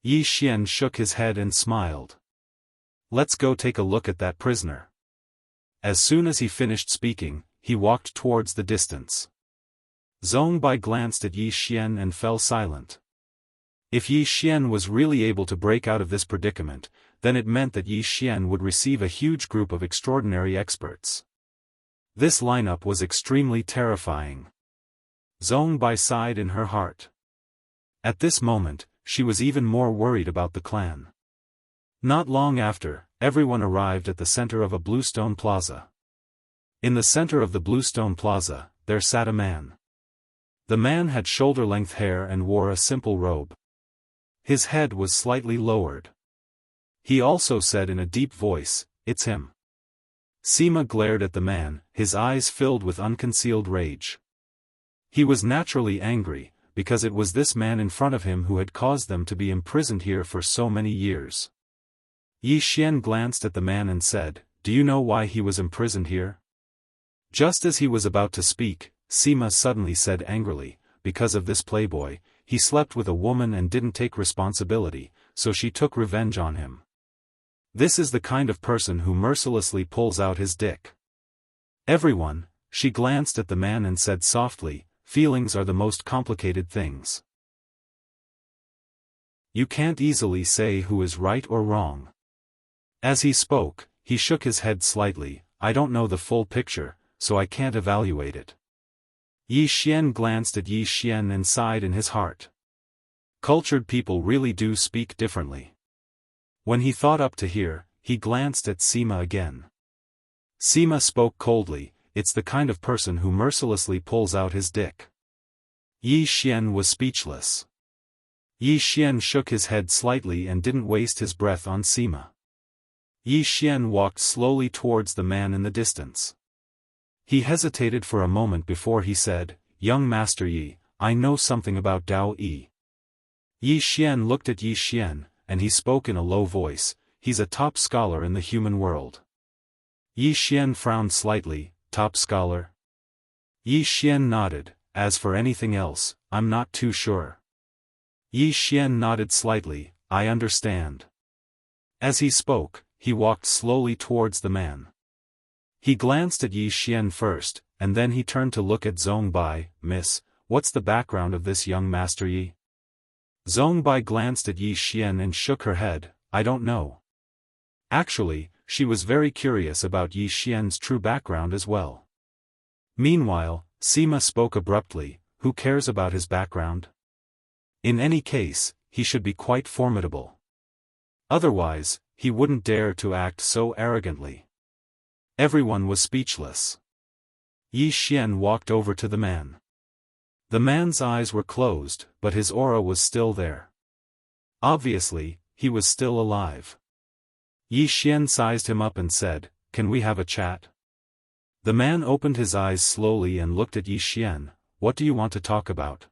[SPEAKER 1] Yi Xian shook his head and smiled. Let's go take a look at that prisoner. As soon as he finished speaking, he walked towards the distance. Zhongbai glanced at Yi Xian and fell silent. If Yi Xian was really able to break out of this predicament, then it meant that Yi Xian would receive a huge group of extraordinary experts. This lineup was extremely terrifying. Zhongbai sighed in her heart. At this moment, she was even more worried about the clan. Not long after, everyone arrived at the center of a bluestone plaza. In the center of the bluestone plaza, there sat a man. The man had shoulder-length hair and wore a simple robe. His head was slightly lowered. He also said in a deep voice, it's him. Sima glared at the man, his eyes filled with unconcealed rage. He was naturally angry, because it was this man in front of him who had caused them to be imprisoned here for so many years. Yi Xian glanced at the man and said, do you know why he was imprisoned here? Just as he was about to speak, Sima suddenly said angrily, because of this playboy, he slept with a woman and didn't take responsibility, so she took revenge on him. This is the kind of person who mercilessly pulls out his dick. Everyone, she glanced at the man and said softly, feelings are the most complicated things. You can't easily say who is right or wrong. As he spoke, he shook his head slightly, I don't know the full picture, so I can't evaluate it. Yi Xian glanced at Yi Xian and sighed in his heart. Cultured people really do speak differently. When he thought up to here, he glanced at Sima again. Sima spoke coldly, it's the kind of person who mercilessly pulls out his dick. Yi Xian was speechless. Yi Xian shook his head slightly and didn't waste his breath on Sima. Yi Xian walked slowly towards the man in the distance. He hesitated for a moment before he said, Young Master Yi, I know something about Dao Yi. Yi Xian looked at Yi Xian, and he spoke in a low voice, he's a top scholar in the human world. Yi Xian frowned slightly, top scholar? Yi Xian nodded, as for anything else, I'm not too sure. Yi Xian nodded slightly, I understand. As he spoke, he walked slowly towards the man. He glanced at Yi Xian first, and then he turned to look at Zhongbai, Miss, what's the background of this young Master Yi? Zhongbai glanced at Yi Xian and shook her head, I don't know. Actually, she was very curious about Yi Xian's true background as well. Meanwhile, Sima spoke abruptly, who cares about his background? In any case, he should be quite formidable. Otherwise, he wouldn't dare to act so arrogantly. Everyone was speechless. Yi Xian walked over to the man. The man's eyes were closed, but his aura was still there. Obviously, he was still alive. Yi Xian sized him up and said, Can we have a chat? The man opened his eyes slowly and looked at Yi Xian, What do you want to talk about?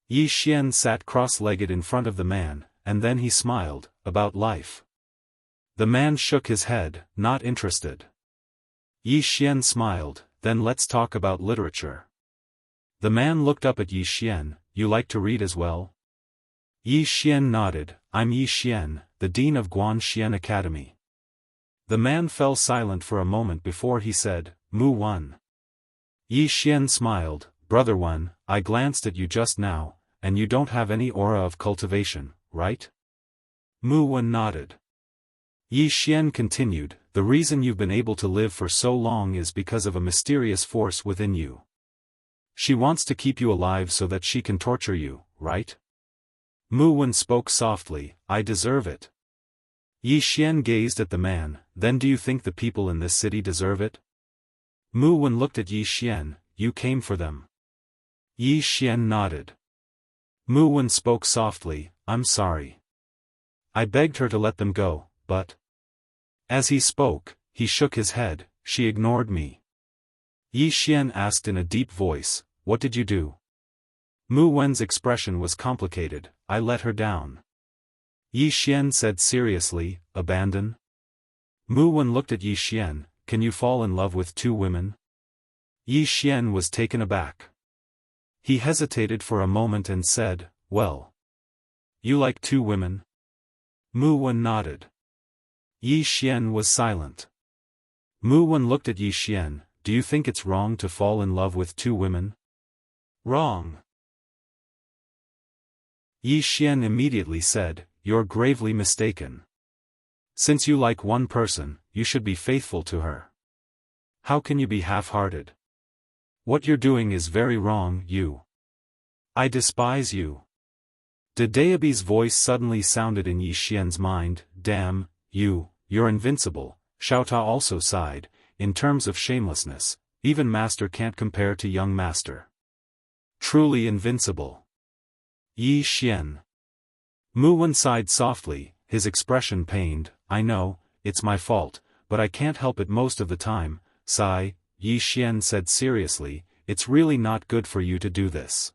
[SPEAKER 1] Yi Xian sat cross-legged in front of the man, and then he smiled, about life. The man shook his head, not interested. Yi Xian smiled, then let's talk about literature. The man looked up at Yi Xian, you like to read as well? Yi Xian nodded, I'm Yi Xian, the dean of Guanxian Academy. The man fell silent for a moment before he said, Mu Wen. Yi Xian smiled, Brother Wen, I glanced at you just now, and you don't have any aura of cultivation, right? Mu Wen nodded. Yi Xian continued, the reason you've been able to live for so long is because of a mysterious force within you. She wants to keep you alive so that she can torture you, right? Mu Wen spoke softly, I deserve it. Yi Xian gazed at the man, then do you think the people in this city deserve it? Mu Wen looked at Yi Xian, you came for them. Yi Xian nodded. Mu Wen spoke softly, I'm sorry. I begged her to let them go, but... As he spoke, he shook his head, she ignored me. Yi Xian asked in a deep voice, what did you do? Mu Wen's expression was complicated, I let her down. Yi Xian said seriously, abandon? Mu Wen looked at Yi Xian, can you fall in love with two women? Yi Xian was taken aback. He hesitated for a moment and said, well. You like two women? Mu Wen nodded. Yi Xian was silent. Mu Wen looked at Yi Xian, do you think it's wrong to fall in love with two women? Wrong. Yi Xian immediately said, you're gravely mistaken. Since you like one person, you should be faithful to her. How can you be half-hearted? What you're doing is very wrong, you. I despise you. Dedeabi's voice suddenly sounded in Yi Xian's mind, damn, you're invincible. Xiaota also sighed, in terms of shamelessness, even master can't compare to young master. Truly invincible. Yi Xian. Mu Wen sighed softly, his expression pained, I know, it's my fault, but I can't help it most of the time, sigh. Yi Xian said seriously, it's really not good for you to do this.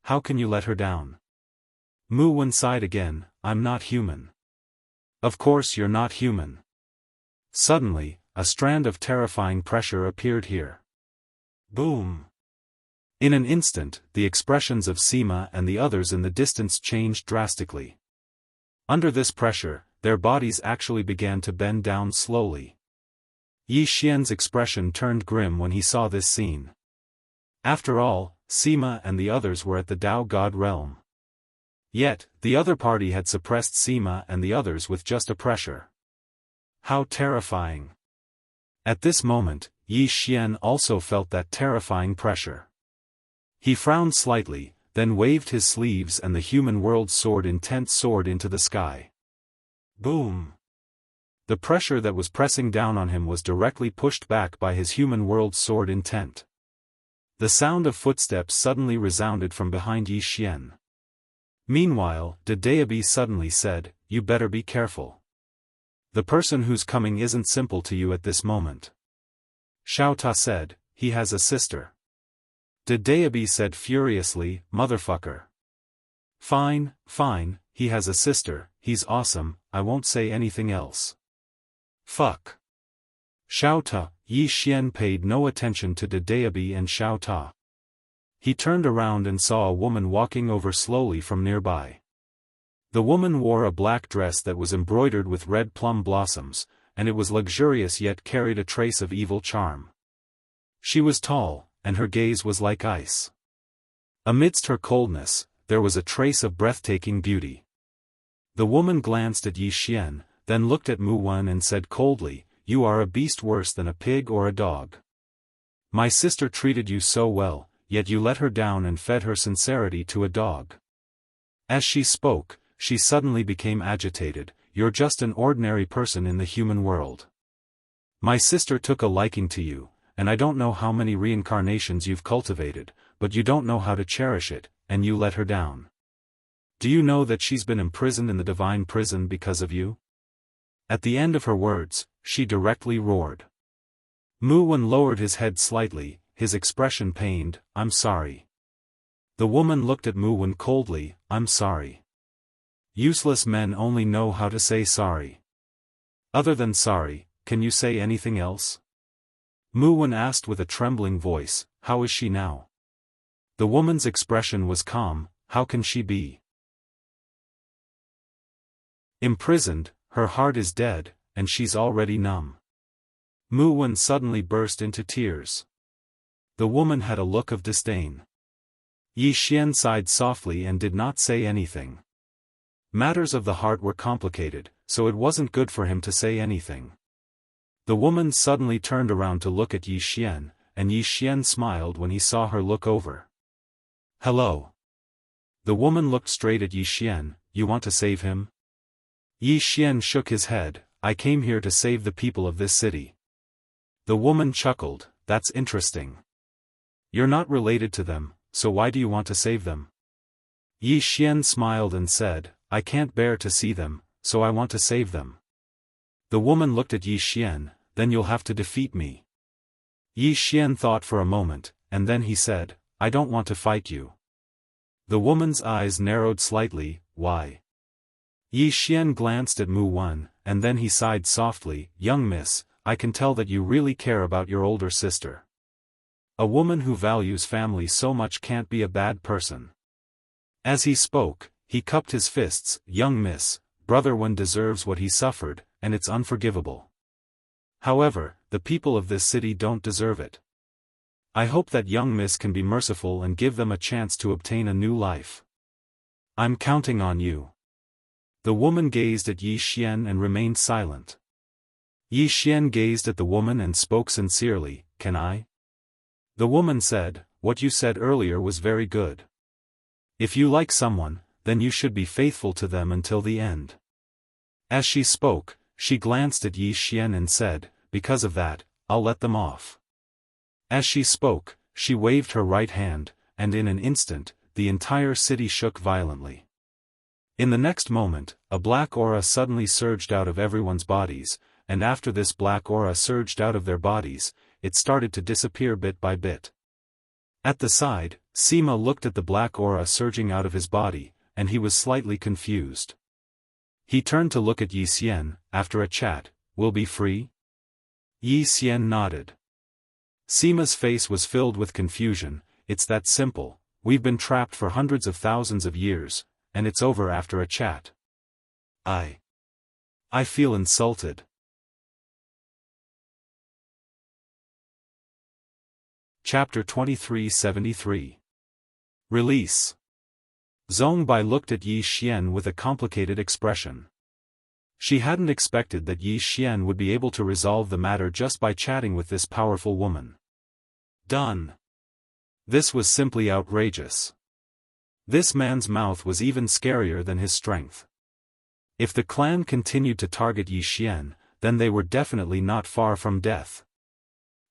[SPEAKER 1] How can you let her down? Mu Wen sighed again, I'm not human. Of course you're not human. Suddenly, a strand of terrifying pressure appeared here. Boom. In an instant, the expressions of Sima and the others in the distance changed drastically. Under this pressure, their bodies actually began to bend down slowly. Yi Xian's expression turned grim when he saw this scene. After all, Sima and the others were at the Tao God realm. Yet, the other party had suppressed Sima and the others with just a pressure. How terrifying. At this moment, Yi Xian also felt that terrifying pressure. He frowned slightly, then waved his sleeves and the human world sword intent soared into the sky. Boom! The pressure that was pressing down on him was directly pushed back by his human world sword intent. The sound of footsteps suddenly resounded from behind Yi Xian. Meanwhile, Dedeabi suddenly said, you better be careful. The person who's coming isn't simple to you at this moment. Xiaota said, he has a sister. Dedeabi said furiously, motherfucker. Fine, he has a sister, he's awesome, I won't say anything else. Fuck. Xiaota. Yi Xian paid no attention to Dedeabi and Xiaota. He turned around and saw a woman walking over slowly from nearby. The woman wore a black dress that was embroidered with red plum blossoms, and it was luxurious yet carried a trace of evil charm. She was tall, and her gaze was like ice. Amidst her coldness, there was a trace of breathtaking beauty. The woman glanced at Yi Xian, then looked at Mu Wen and said coldly, you are a beast worse than a pig or a dog. My sister treated you so well, yet you let her down and fed her sincerity to a dog. As she spoke, she suddenly became agitated, you're just an ordinary person in the human world. My sister took a liking to you, and I don't know how many reincarnations you've cultivated, but you don't know how to cherish it, and you let her down. Do you know that she's been imprisoned in the divine prison because of you? At the end of her words, she directly roared. Mu Wen lowered his head slightly, his expression pained, I'm sorry. The woman looked at Mu Wen coldly, I'm sorry. Useless men only know how to say sorry. Other than sorry, can you say anything else? Mu Wen asked with a trembling voice, how is she now? The woman's expression was calm, how can she be? Imprisoned, her heart is dead, and she's already numb. Mu Wen suddenly burst into tears. The woman had a look of disdain. Yi Xian sighed softly and did not say anything. Matters of the heart were complicated, so it wasn't good for him to say anything. The woman suddenly turned around to look at Yi Xian, and Yi Xian smiled when he saw her look over. "Hello." The woman looked straight at Yi Xian. "You want to save him?" Yi Xian shook his head. "I came here to save the people of this city." The woman chuckled. "That's interesting. You're not related to them, so why do you want to save them?" Yi Xian smiled and said, "I can't bear to see them, so I want to save them." The woman looked at Yi Xian. "Then you'll have to defeat me." Yi Xian thought for a moment, and then he said, "I don't want to fight you." The woman's eyes narrowed slightly. "Why?" Yi Xian glanced at Mu Wen, and then he sighed softly. "Young miss, I can tell that you really care about your older sister. A woman who values family so much can't be a bad person." As he spoke, he cupped his fists. "Young miss, brother Wen deserves what he suffered, and it's unforgivable. However, the people of this city don't deserve it. I hope that young miss can be merciful and give them a chance to obtain a new life. I'm counting on you." The woman gazed at Yi Xian and remained silent. Yi Xian gazed at the woman and spoke sincerely. "Can I?" The woman said, "What you said earlier was very good. If you like someone, then you should be faithful to them until the end." As she spoke, she glanced at Yi Xian and said, "Because of that, I'll let them off." As she spoke, she waved her right hand, and in an instant, the entire city shook violently. In the next moment, a black aura suddenly surged out of everyone's bodies, and after this black aura surged out of their bodies, it started to disappear bit by bit. At the side, Sima looked at the black aura surging out of his body, and he was slightly confused. He turned to look at Yi Xian. "After a chat, we'll be free?" Yi Xian nodded. Sima's face was filled with confusion. "It's that simple. We've been trapped for hundreds of thousands of years, and it's over after a chat. I feel insulted." Chapter 2373. Release. Zhongbai looked at Yi Xian with a complicated expression. She hadn't expected that Yi Xian would be able to resolve the matter just by chatting with this powerful woman. Done. This was simply outrageous. This man's mouth was even scarier than his strength. If the clan continued to target Yi Xian, then they were definitely not far from death.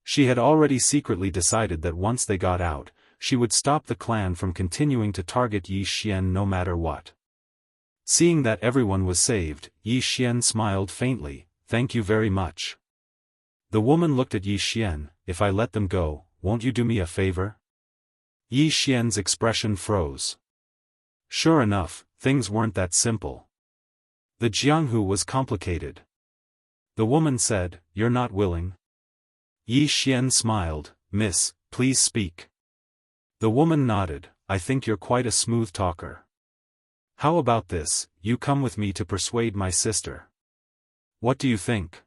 [SPEAKER 1] She had already secretly decided that once they got out, she would stop the clan from continuing to target Yi Xian no matter what. Seeing that everyone was saved, Yi Xian smiled faintly. "Thank you very much." The woman looked at Yi Xian. "If I let them go, won't you do me a favor?" Yi Xian's expression froze. Sure enough, things weren't that simple. The Jianghu was complicated. The woman said, "You're not willing?" Yi Xian smiled. "Miss, please speak." The woman nodded. "I think you're quite a smooth talker. How about this, you come with me to persuade my sister. What do you think?"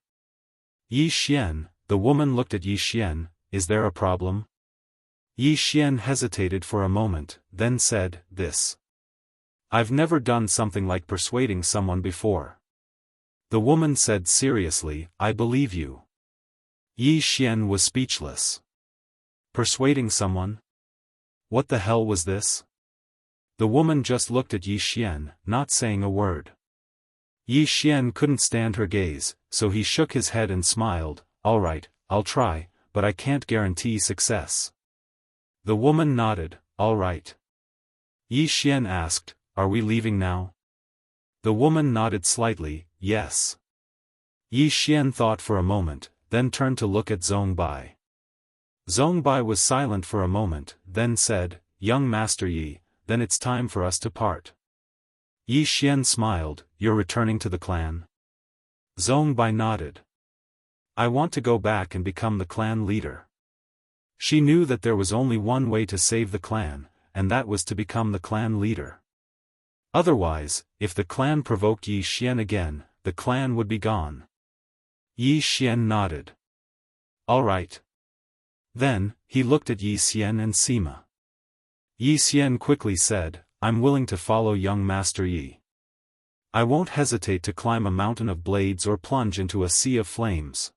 [SPEAKER 1] Yi Xian, the woman looked at Yi Xian. "Is there a problem?" Yi Xian hesitated for a moment, then said, "This. I've never done something like persuading someone before." The woman said seriously, "I believe you." Yi Xian was speechless. Persuading someone? What the hell was this? The woman just looked at Yi Xian, not saying a word. Yi Xian couldn't stand her gaze, so he shook his head and smiled. "All right, I'll try, but I can't guarantee success." The woman nodded. "All right." Yi Xian asked, "Are we leaving now?" The woman nodded slightly. "Yes." Yi Xian thought for a moment, then turned to look at Zhongbai. Zhongbai was silent for a moment, then said, "Young Master Yi, then it's time for us to part." Yi Xian smiled. "You're returning to the clan?" Zhongbai nodded. "I want to go back and become the clan leader." She knew that there was only one way to save the clan, and that was to become the clan leader. Otherwise, if the clan provoked Yi Xian again, the clan would be gone. Yi Xian nodded. All right. Then, he looked at Yi Xian and Sima. Yi Xian quickly said, I'm willing to follow young Master Yi. I won't hesitate to climb a mountain of blades or plunge into a sea of flames.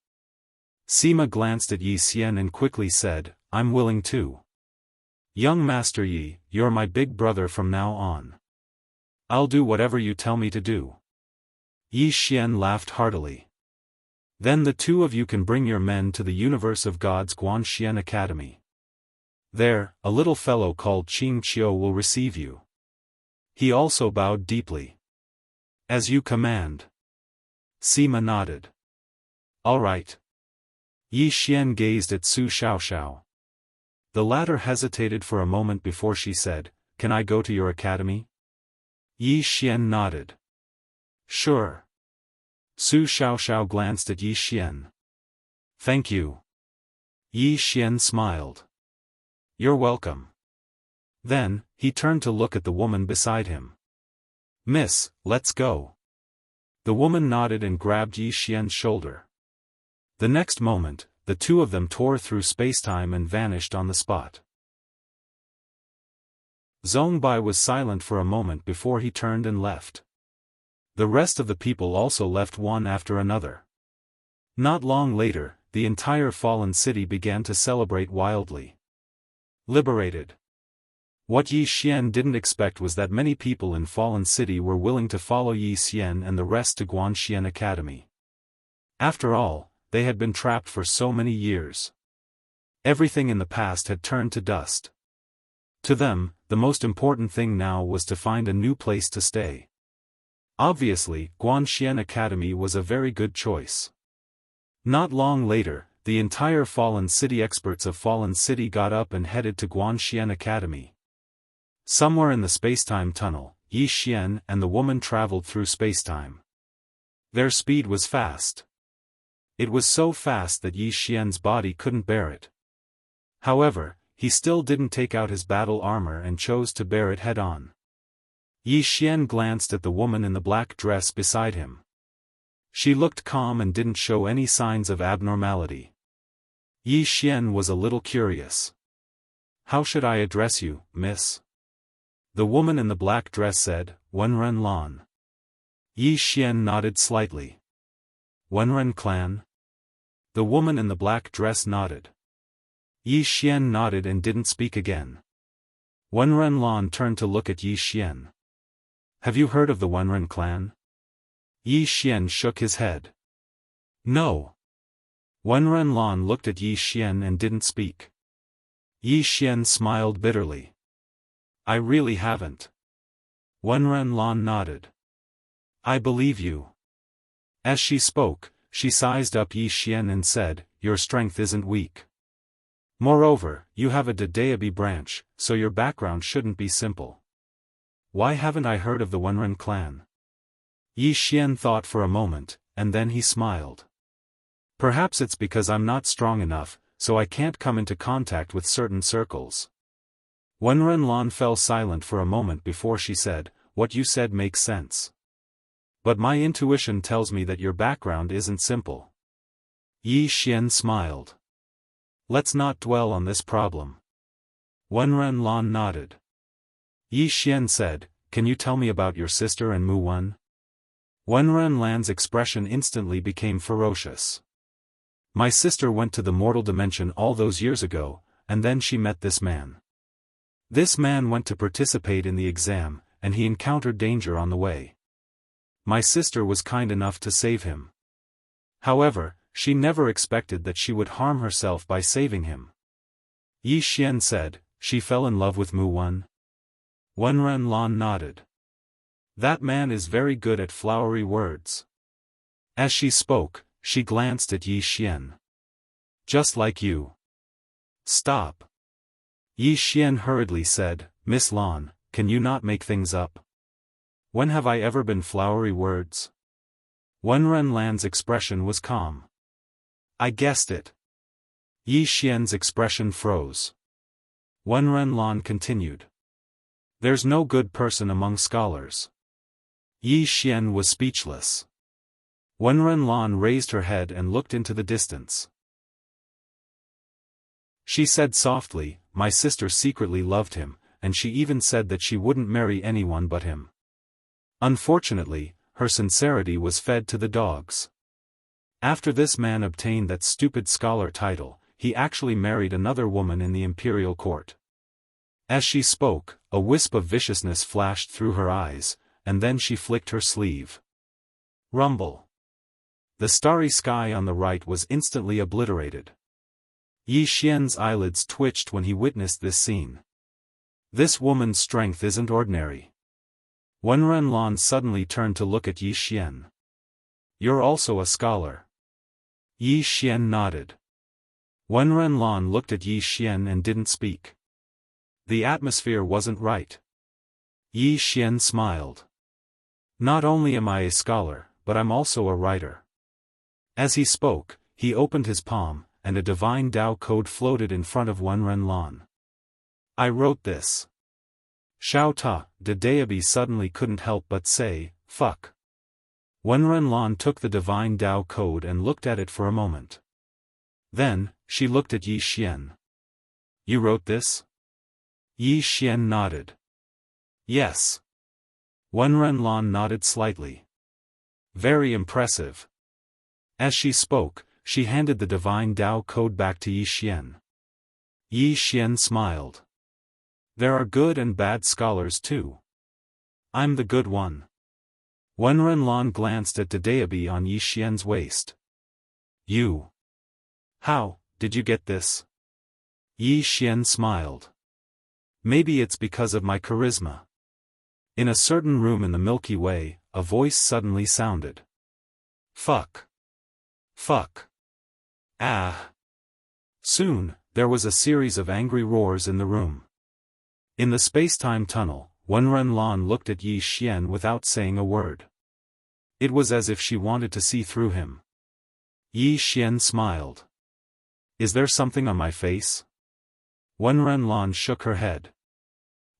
[SPEAKER 1] Sima glanced at Yi Xian and quickly said, I'm willing too. Young Master Yi, you're my big brother from now on. I'll do whatever you tell me to do. Yi Xian laughed heartily. Then the two of you can bring your men to the Universe of Gods Guanxian Academy. There, a little fellow called Qing Qiu will receive you. He also bowed deeply. As you command. Sima nodded. All right. Yi Xian gazed at Su Xiaoxiao. The latter hesitated for a moment before she said, Can I go to your academy? Yi Xian nodded. Sure. Su Xiaoxiao glanced at Yi Xian. Thank you. Yi Xian smiled. You're welcome. Then, he turned to look at the woman beside him. Miss, let's go. The woman nodded and grabbed Yi Xian's shoulder. The next moment, the two of them tore through spacetime and vanished on the spot. Zhongbai was silent for a moment before he turned and left. The rest of the people also left one after another. Not long later, the entire fallen city began to celebrate wildly. Liberated. What Yi Xian didn't expect was that many people in Fallen City were willing to follow Yi Xian and the rest to Guanxian Academy. After all, they had been trapped for so many years. Everything in the past had turned to dust. To them, the most important thing now was to find a new place to stay. Obviously, Guanxian Academy was a very good choice. Not long later, the entire Fallen City experts of Fallen City got up and headed to Guanxian Academy. Somewhere in the spacetime tunnel, Yi Xian and the woman traveled through spacetime. Their speed was fast. It was so fast that Yi Xian's body couldn't bear it. However, he still didn't take out his battle armor and chose to bear it head-on. Yi Xian glanced at the woman in the black dress beside him. She looked calm and didn't show any signs of abnormality. Yi Xian was a little curious. How should I address you, miss? The woman in the black dress said, Wenren Lan. Yi Xian nodded slightly. Wenren clan? The woman in the black dress nodded. Yi Xian nodded and didn't speak again. Wenren Lan turned to look at Yi Xian. Have you heard of the Wenren clan? Yi Xian shook his head. No. Wenren Lan looked at Yi Xian and didn't speak. Yi Xian smiled bitterly. I really haven't. Wenren Lan nodded. I believe you. As she spoke, she sized up Yi Xian and said, Your strength isn't weak. Moreover, you have a Dedeabi branch, so your background shouldn't be simple. Why haven't I heard of the Wenren clan? Yi Xian thought for a moment, and then he smiled. Perhaps it's because I'm not strong enough, so I can't come into contact with certain circles. Wenren Lan fell silent for a moment before she said, What you said makes sense. But my intuition tells me that your background isn't simple. Yi Xian smiled. Let's not dwell on this problem. Wenren Lan nodded. Yi Xian said, Can you tell me about your sister and Mu Wen? Wenren Lan's expression instantly became ferocious. My sister went to the mortal dimension all those years ago, and then she met this man. This man went to participate in the exam, and he encountered danger on the way. My sister was kind enough to save him. However, she never expected that she would harm herself by saving him. Yi Xian said, She fell in love with Mu Wen? Wenren Lan nodded. That man is very good at flowery words. As she spoke, she glanced at Yi Xian. Just like you. Stop. Yi Xian hurriedly said, Miss Lan, can you not make things up? When have I ever been flowery words? Wenren Lan's expression was calm. I guessed it. Yi Xian's expression froze. Wenren Lan continued. There's no good person among scholars. Yi Xian was speechless. Wen Renlan raised her head and looked into the distance. She said softly, "My sister secretly loved him, and she even said that she wouldn't marry anyone but him. Unfortunately, her sincerity was fed to the dogs. After this man obtained that stupid scholar title, he actually married another woman in the imperial court." As she spoke, a wisp of viciousness flashed through her eyes, and then she flicked her sleeve. Rumble. The starry sky on the right was instantly obliterated. Yi Xian's eyelids twitched when he witnessed this scene. This woman's strength isn't ordinary. Wen Renlan suddenly turned to look at Yi Xian. "You're also a scholar." Yi Xian nodded. Wen Renlan looked at Yi Xian and didn't speak. The atmosphere wasn't right. Yi Xian smiled. "Not only am I a scholar, but I'm also a writer." As he spoke, he opened his palm, and a divine Tao code floated in front of Wen Renlan. "I wrote this." Xiao Ta, de Daobi suddenly couldn't help but say, "Fuck." Wen Renlan took the divine Tao code and looked at it for a moment. Then, she looked at Yi Xian. "You wrote this?" Yi Xian nodded. "Yes." Wen Renlan nodded slightly. "Very impressive." As she spoke, she handed the divine Tao code back to Yi Xian. Yi Xian smiled. "There are good and bad scholars too. I'm the good one." Wen Renlan glanced at Daobi on Yi Xian's waist. "You. How did you get this?" Yi Xian smiled. "Maybe it's because of my charisma." In a certain room in the Milky Way, a voice suddenly sounded. "Fuck. Fuck. Ah." Soon, there was a series of angry roars in the room. In the space-time tunnel, Wen Renlan looked at Yi Xian without saying a word. It was as if she wanted to see through him. Yi Xian smiled. "Is there something on my face?" Wen Renlan shook her head.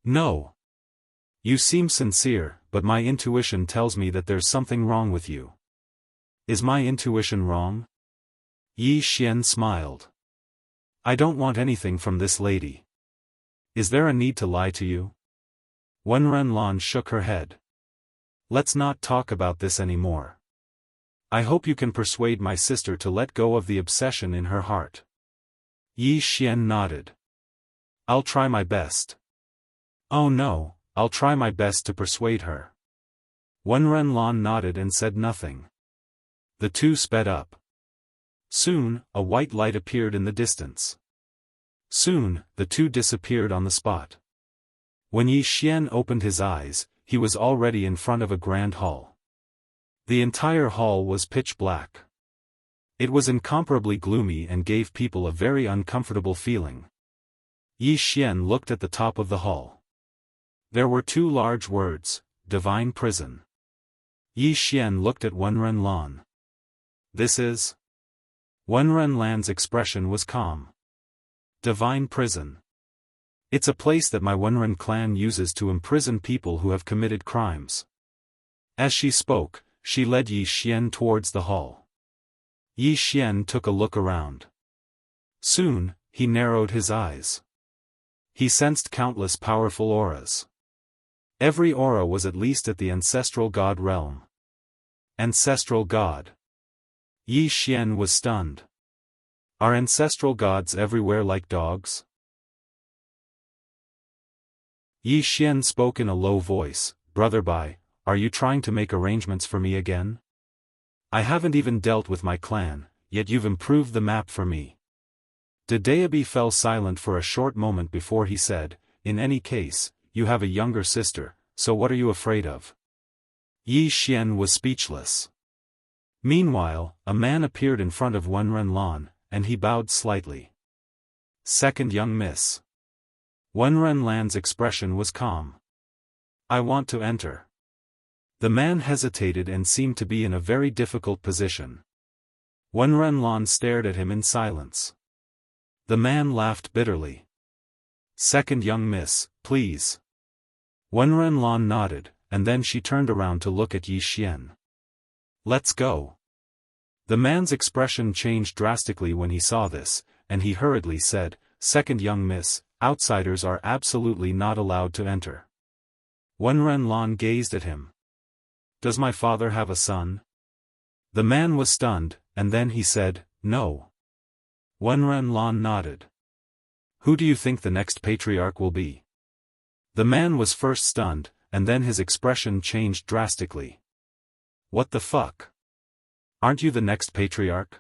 [SPEAKER 1] "No. You seem sincere, but my intuition tells me that there's something wrong with you." "Is my intuition wrong?" Yi Xian smiled. "I don't want anything from this lady. Is there a need to lie to you?" Wen Renlan shook her head. "Let's not talk about this anymore. I hope you can persuade my sister to let go of the obsession in her heart." Yi Xian nodded. "I'll try my best." "Oh no, I'll try my best to persuade her." Wen Renlan nodded and said nothing. The two sped up. Soon, a white light appeared in the distance. Soon, the two disappeared on the spot. When Yi Xian opened his eyes, he was already in front of a grand hall. The entire hall was pitch black. It was incomparably gloomy and gave people a very uncomfortable feeling. Yi Xian looked at the top of the hall. There were two large words, "Divine Prison." Yi Xian looked at Wen Renlan. "This is?" Wen Renlan's expression was calm. "Divine Prison. It's a place that my Wenren clan uses to imprison people who have committed crimes." As she spoke, she led Yi Xian towards the hall. Yi Xian took a look around. Soon, he narrowed his eyes. He sensed countless powerful auras. Every aura was at least at the ancestral god realm. Ancestral god. Yi Xian was stunned. Are ancestral gods everywhere like dogs? Yi Xian spoke in a low voice, "Brother Bai, are you trying to make arrangements for me again? I haven't even dealt with my clan, yet you've improved the map for me." Daobi fell silent for a short moment before he said, "In any case, you have a younger sister, so what are you afraid of?" Yi Xian was speechless. Meanwhile, a man appeared in front of Wen Renlan, and he bowed slightly. "Second young miss." Wen Renlan's expression was calm. "I want to enter." The man hesitated and seemed to be in a very difficult position. Wen Renlan stared at him in silence. The man laughed bitterly. "Second young miss, please." Wen Renlan nodded, and then she turned around to look at Yi Xian. Let's go. The man's expression changed drastically when he saw this, and he hurriedly said, Second young miss, outsiders are absolutely not allowed to enter. Wen Renlan gazed at him. Does my father have a son? The man was stunned, and then he said, No. Wen Renlan nodded. Who do you think the next patriarch will be? The man was first stunned, and then his expression changed drastically. What the fuck? Aren't you the next patriarch?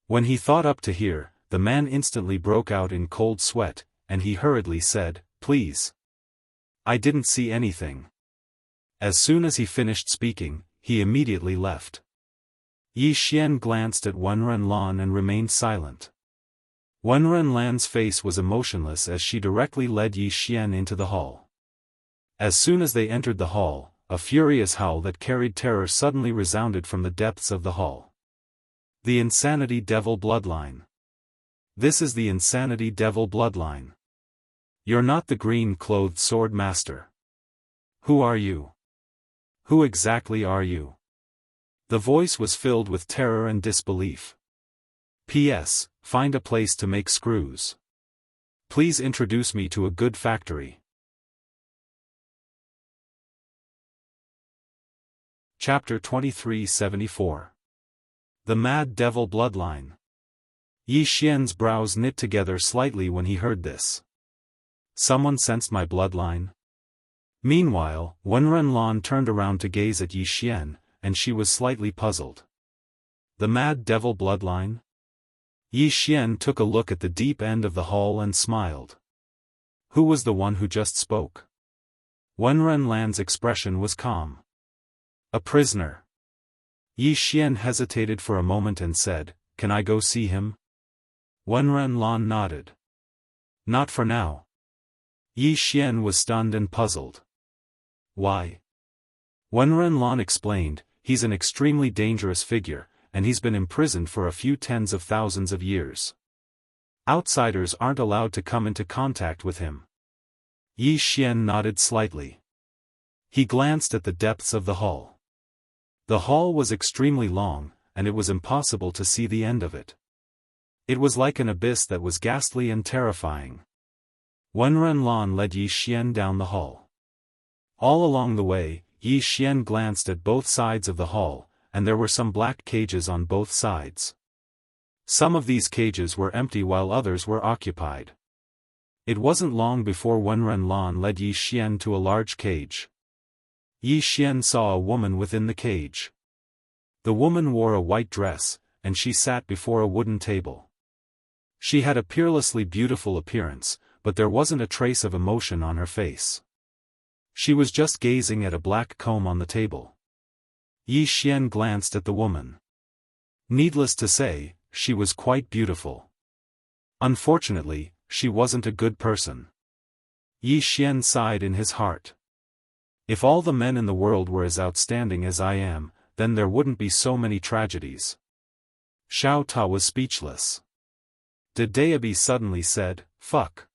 [SPEAKER 1] When he thought up to here, the man instantly broke out in cold sweat, and he hurriedly said, Please. I didn't see anything. As soon as he finished speaking, he immediately left. Yi Xian glanced at Wen Renlan and remained silent. Wen Renlan's face was emotionless as she directly led Yi Xian into the hall. As soon as they entered the hall, a furious howl that carried terror suddenly resounded from the depths of the hall. The Insanity Devil Bloodline. This is the Insanity Devil Bloodline. You're not the green-clothed Swordmaster. Who are you? Who exactly are you? The voice was filled with terror and disbelief. P.S. Find a place to make screws. Please introduce me to a good factory. Chapter 2374. The Mad Devil Bloodline. Yi Xian's brows knit together slightly when he heard this. Someone sensed my bloodline? Meanwhile, Wen Renlan turned around to gaze at Yi Xian, and she was slightly puzzled. The Mad Devil Bloodline? Yi Xian took a look at the deep end of the hall and smiled. Who was the one who just spoke? Wen Renlan's expression was calm. A prisoner. Yi Xian hesitated for a moment and said, Can I go see him? Wen Renlan nodded. Not for now. Yi Xian was stunned and puzzled. Why? Wen Renlan explained, He's an extremely dangerous figure, and he's been imprisoned for a few tens of thousands of years. Outsiders aren't allowed to come into contact with him. Yi Xian nodded slightly. He glanced at the depths of the hall. The hall was extremely long, and it was impossible to see the end of it. It was like an abyss that was ghastly and terrifying. Wen Renlan led Yi Xian down the hall. All along the way, Yi Xian glanced at both sides of the hall, and there were some black cages on both sides. Some of these cages were empty while others were occupied. It wasn't long before Wen Renlan led Yi Xian to a large cage. Yi Xian saw a woman within the cage. The woman wore a white dress, and she sat before a wooden table. She had a peerlessly beautiful appearance, but there wasn't a trace of emotion on her face. She was just gazing at a black comb on the table. Yi Xian glanced at the woman. Needless to say, she was quite beautiful. Unfortunately, she wasn't a good person. Yi Xian sighed in his heart. If all the men in the world were as outstanding as I am, then there wouldn't be so many tragedies. Xiao Ta was speechless. Did Dayabi suddenly said, Fuck.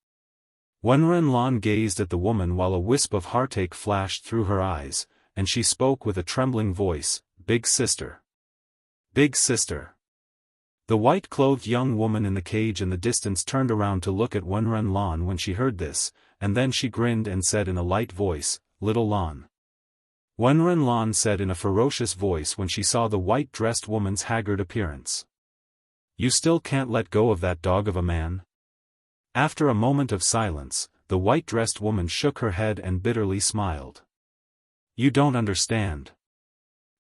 [SPEAKER 1] Wen Renlan gazed at the woman while a wisp of heartache flashed through her eyes, and she spoke with a trembling voice, Big sister. Big sister. The white-clothed young woman in the cage in the distance turned around to look at Wen Renlan when she heard this, and then she grinned and said in a light voice, Little Lan. Wen Renlan said in a ferocious voice when she saw the white-dressed woman's haggard appearance. You still can't let go of that dog of a man? After a moment of silence, the white-dressed woman shook her head and bitterly smiled. You don't understand.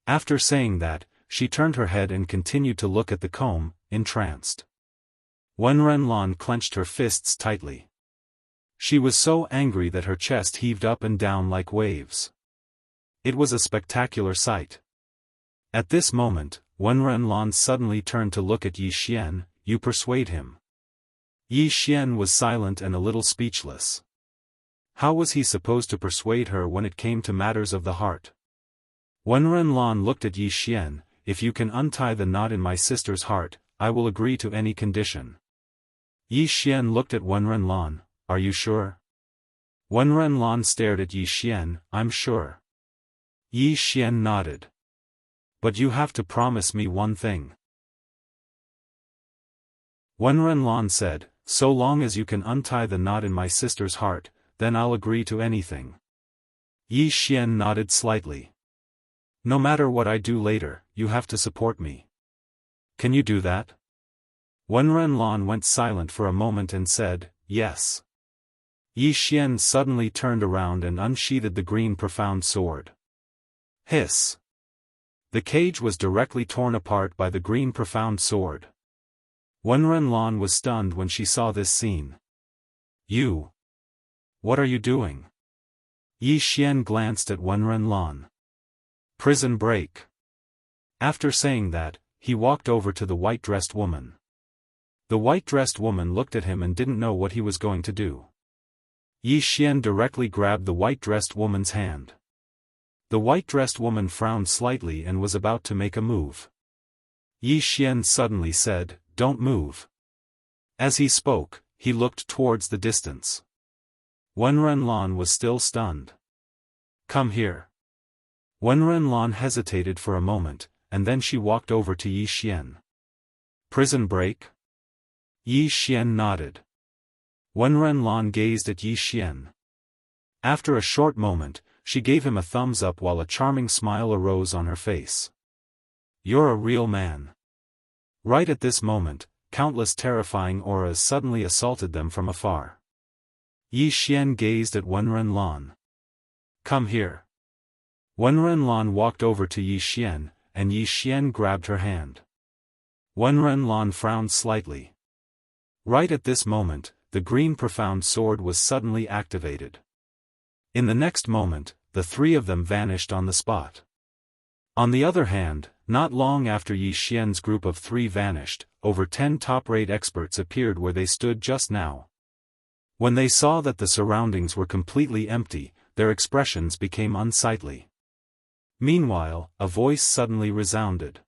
[SPEAKER 1] After saying that, she turned her head and continued to look at the comb, entranced. Wen Renlan clenched her fists tightly. She was so angry that her chest heaved up and down like waves. It was a spectacular sight. At this moment, Wen Renlan suddenly turned to look at Yi Xian. You persuade him. Yi Xian was silent and a little speechless. How was he supposed to persuade her when it came to matters of the heart? Wen Renlan looked at Yi Xian. If you can untie the knot in my sister's heart, I will agree to any condition. Yi Xian looked at Wen Renlan. Are you sure? Wen Renlan stared at Yi Xian. I'm sure. Yi Xian nodded. But you have to promise me one thing. Wen Renlan said, so long as you can untie the knot in my sister's heart, then I'll agree to anything. Yi Xian nodded slightly. No matter what I do later, you have to support me. Can you do that? Wen Renlan went silent for a moment and said, yes. Yi Xian suddenly turned around and unsheathed the green profound sword. Hiss! The cage was directly torn apart by the green profound sword. Wen Renlan was stunned when she saw this scene. You! What are you doing? Yi Xian glanced at Wen Renlan. Prison break. After saying that, he walked over to the white-dressed woman. The white-dressed woman looked at him and didn't know what he was going to do. Yi Xian directly grabbed the white-dressed woman's hand. The white-dressed woman frowned slightly and was about to make a move. Yi Xian suddenly said, don't move. As he spoke, he looked towards the distance. Wen Renlan was still stunned. Come here. Wen Renlan hesitated for a moment, and then she walked over to Yi Xian. Prison break? Yi Xian nodded. Wen Renlan gazed at Yi Xian. After a short moment, she gave him a thumbs up while a charming smile arose on her face. You're a real man. Right at this moment, countless terrifying auras suddenly assaulted them from afar. Yi Xian gazed at Wen Renlan. Come here. Wen Renlan walked over to Yi Xian, and Yi Xian grabbed her hand. Wen Renlan frowned slightly. Right at this moment, the green profound sword was suddenly activated. In the next moment, the three of them vanished on the spot. On the other hand, not long after Yi Xian's group of three vanished, over 10 top-rate experts appeared where they stood just now. When they saw that the surroundings were completely empty, their expressions became unsightly. Meanwhile, a voice suddenly resounded.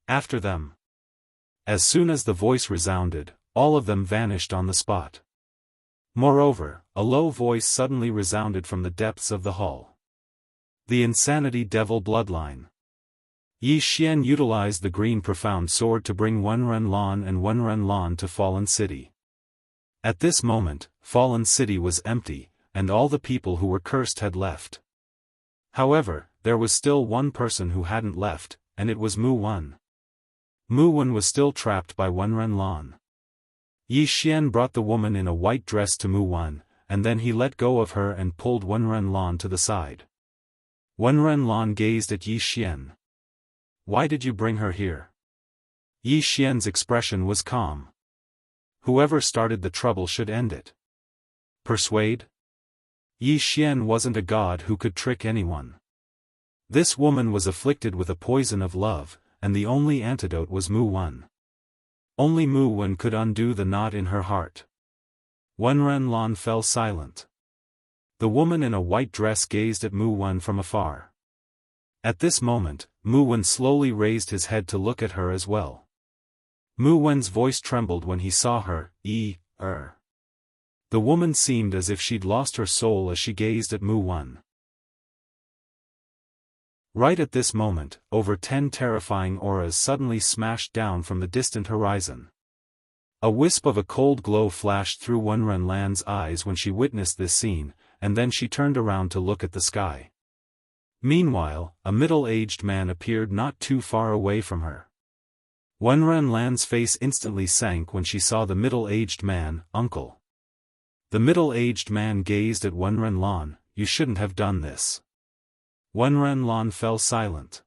[SPEAKER 1] After them. As soon as the voice resounded, all of them vanished on the spot. Moreover, a low voice suddenly resounded from the depths of the hall. The Insanity Devil Bloodline. Yi Xian utilized the green profound sword to bring Wen Renlan and Wen Renlan to Fallen City. At this moment, Fallen City was empty, and all the people who were cursed had left. However, there was still one person who hadn't left, and it was Mu Wen. Mu Wen was still trapped by Wen Renlan. Yi Xian brought the woman in a white dress to Mu Wen, and then he let go of her and pulled Wen Renlan to the side. Wen Renlan gazed at Yi Xian. Why did you bring her here? Yi Xian's expression was calm. Whoever started the trouble should end it. Persuade? Yi Xian wasn't a god who could trick anyone. This woman was afflicted with a poison of love, and the only antidote was Mu Wen. Only Mu Wen could undo the knot in her heart. Wen Renlan fell silent. The woman in a white dress gazed at Mu Wen from afar. At this moment, Mu Wen slowly raised his head to look at her as well. Mu Wen's voice trembled when he saw her. The woman seemed as if she'd lost her soul as she gazed at Mu Wen. Right at this moment, over 10 terrifying auras suddenly smashed down from the distant horizon. A wisp of a cold glow flashed through Wen Renlan's eyes when she witnessed this scene, and then she turned around to look at the sky. Meanwhile, a middle-aged man appeared not too far away from her. Wen Renlan's face instantly sank when she saw the middle-aged man. Uncle. The middle-aged man gazed at Wen Renlan. You shouldn't have done this. Wen Renlan fell silent.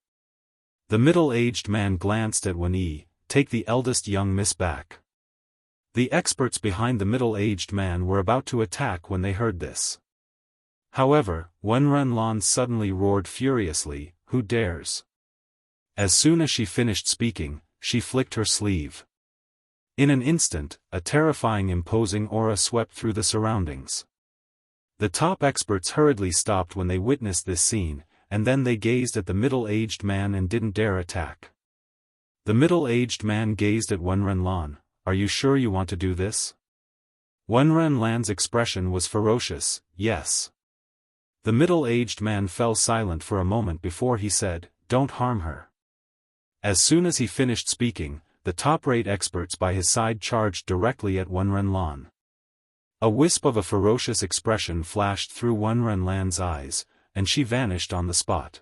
[SPEAKER 1] The middle-aged man glanced at Wen Yi. Take the eldest young miss back. The experts behind the middle-aged man were about to attack when they heard this. However, Wen Renlan suddenly roared furiously, who dares? As soon as she finished speaking, she flicked her sleeve. In an instant, a terrifying imposing aura swept through the surroundings. The top experts hurriedly stopped when they witnessed this scene, and then they gazed at the middle-aged man and didn't dare attack. The middle-aged man gazed at Wen Renlan. Are you sure you want to do this? Wen Renlan's expression was ferocious. Yes. The middle-aged man fell silent for a moment before he said, "Don't harm her." As soon as he finished speaking, the top-rate experts by his side charged directly at Wen Renlan. A wisp of a ferocious expression flashed through Wen Renlan's eyes, and she vanished on the spot.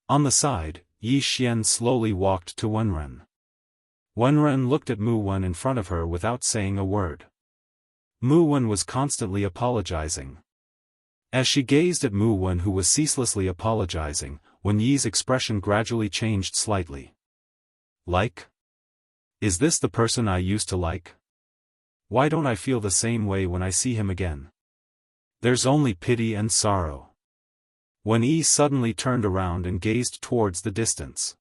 [SPEAKER 1] On the side, Yi Xian slowly walked to Wen Ren. Wen Ren looked at Mu Wen in front of her without saying a word. Mu Wen was constantly apologizing. As she gazed at Mu Wen, who was ceaselessly apologizing, Wen Yi's expression gradually changed slightly. Like? Is this the person I used to like? Why don't I feel the same way when I see him again? There's only pity and sorrow. Wen Yi suddenly turned around and gazed towards the distance.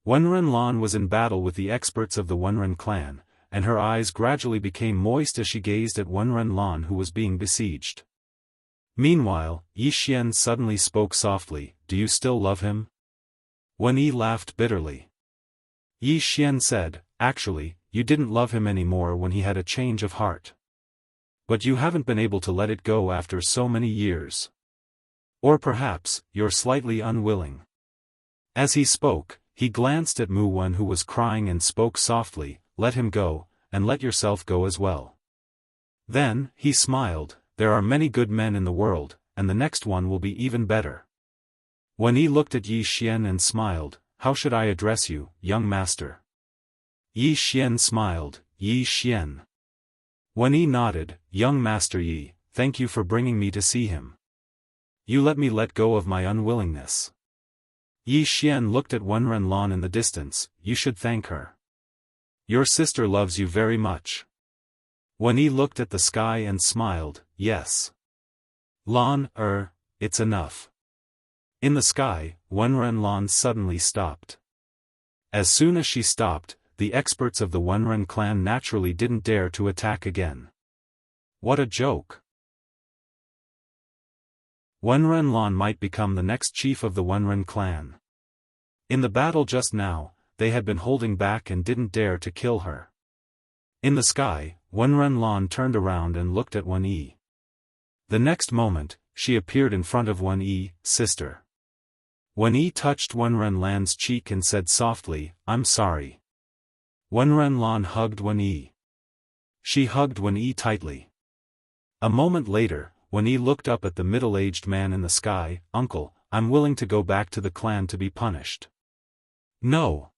[SPEAKER 1] Wen Renlan was in battle with the experts of the Wenren clan, and her eyes gradually became moist as she gazed at Wen Renlan, who was being besieged. Meanwhile, Yi Xian suddenly spoke softly, "Do you still love him?" Wen Yi laughed bitterly. Yi Xian said, "Actually, you didn't love him anymore when he had a change of heart. But you haven't been able to let it go after so many years. Or perhaps, you're slightly unwilling." As he spoke, he glanced at Mu Wen, who was crying, and spoke softly, "Let him go, and let yourself go as well." Then, he smiled, "There are many good men in the world, and the next one will be even better." Wen Yi looked at Yi Xian and smiled, "How should I address you, young master?" Yi Xian smiled, "Yi Xian." Wen Yi nodded, "Young Master Yi, thank you for bringing me to see him. You let me let go of my unwillingness." Yi Xian looked at Wen Renlan in the distance, "You should thank her. Your sister loves you very much." Wen Yi looked at the sky and smiled, "Yes. Lan, it's enough." In the sky, Wen Renlan suddenly stopped. As soon as she stopped, the experts of the Wenren clan naturally didn't dare to attack again. What a joke! Wen Renlan might become the next chief of the Wenren clan. In the battle just now, they had been holding back and didn't dare to kill her. In the sky, Wen Renlan turned around and looked at Wen Yi. The next moment, she appeared in front of Wen Yi, "Sister." Wen Yi touched Wen Renlan's cheek and said softly, "I'm sorry." Wen Renlan hugged Wen Yi. She hugged Wen Yi tightly. A moment later, Wen Yi looked up at the middle-aged man in the sky, "Uncle, I'm willing to go back to the clan to be punished." "No."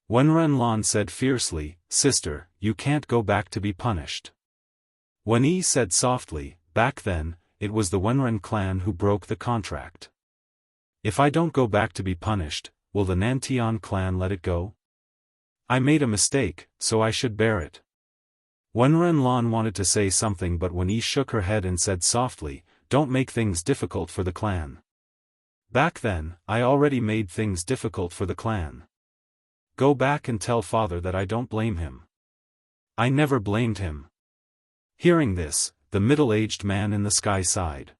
[SPEAKER 1] Wen Renlan said fiercely, "Sister, you can't go back to be punished." Wen Yi said softly, "Back then, it was the Wenren clan who broke the contract. If I don't go back to be punished, will the Nantian clan let it go? I made a mistake, so I should bear it." Wen Renlan wanted to say something, but Wen Yi shook her head and said softly, "Don't make things difficult for the clan. Back then, I already made things difficult for the clan. Go back and tell father that I don't blame him. I never blamed him." Hearing this, the middle-aged man in the sky sighed.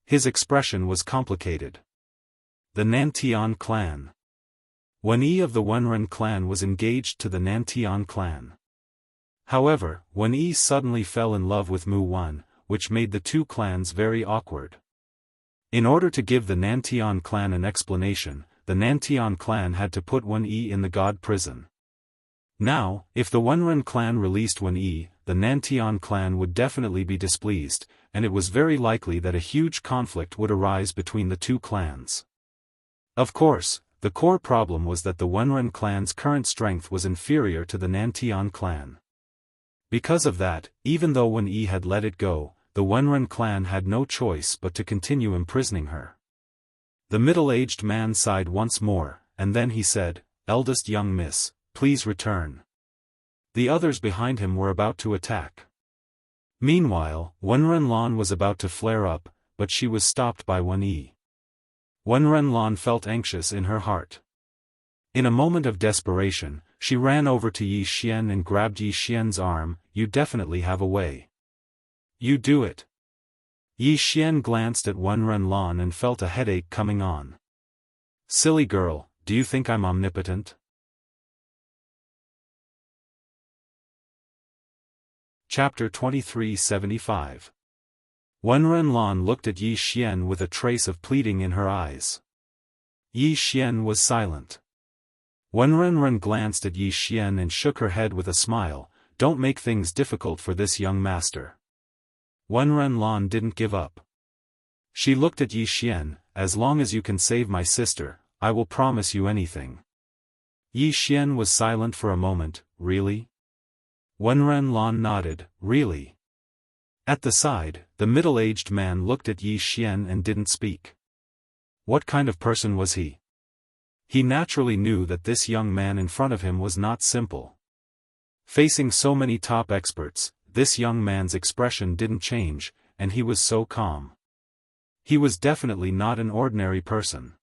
[SPEAKER 1] His expression was complicated. The Nantian clan. Wen Yi of the Wenren clan was engaged to the Nantian clan. However, Wen Yi suddenly fell in love with Mu Wen, which made the two clans very awkward. In order to give the Nantian clan an explanation, the Nantian clan had to put Wen Yi in the god prison. Now, if the Wenren clan released Wen Yi, the Nantian clan would definitely be displeased, and it was very likely that a huge conflict would arise between the two clans. Of course, the core problem was that the Wenren clan's current strength was inferior to the Nantian clan. Because of that, even though Wen Yi had let it go, the Wenren clan had no choice but to continue imprisoning her. The middle-aged man sighed once more, and then he said, "Eldest young miss, please return." The others behind him were about to attack. Meanwhile, Wen Renlan was about to flare up, but she was stopped by Wen Yi. Wen Renlan felt anxious in her heart. In a moment of desperation, she ran over to Yi Xian and grabbed Yi Xian's arm. "You definitely have a way. You do it." Yi Xian glanced at Wen Renlan and felt a headache coming on. "Silly girl, do you think I'm omnipotent?" Chapter 2375. Wen Renlan looked at Yi Xian with a trace of pleading in her eyes. Yi Xian was silent. Wen Renren glanced at Yi Xian and shook her head with a smile. Don't make things difficult for this young master. Wen Renlan didn't give up. She looked at Yi Xian. As long as you can save my sister, I will promise you anything. Yi Xian was silent for a moment. Really? Wen Renlan nodded. Really? At the side, the middle-aged man looked at Yi Xian and didn't speak. What kind of person was he? He naturally knew that this young man in front of him was not simple. Facing so many top experts, this young man's expression didn't change, and he was so calm. He was definitely not an ordinary person.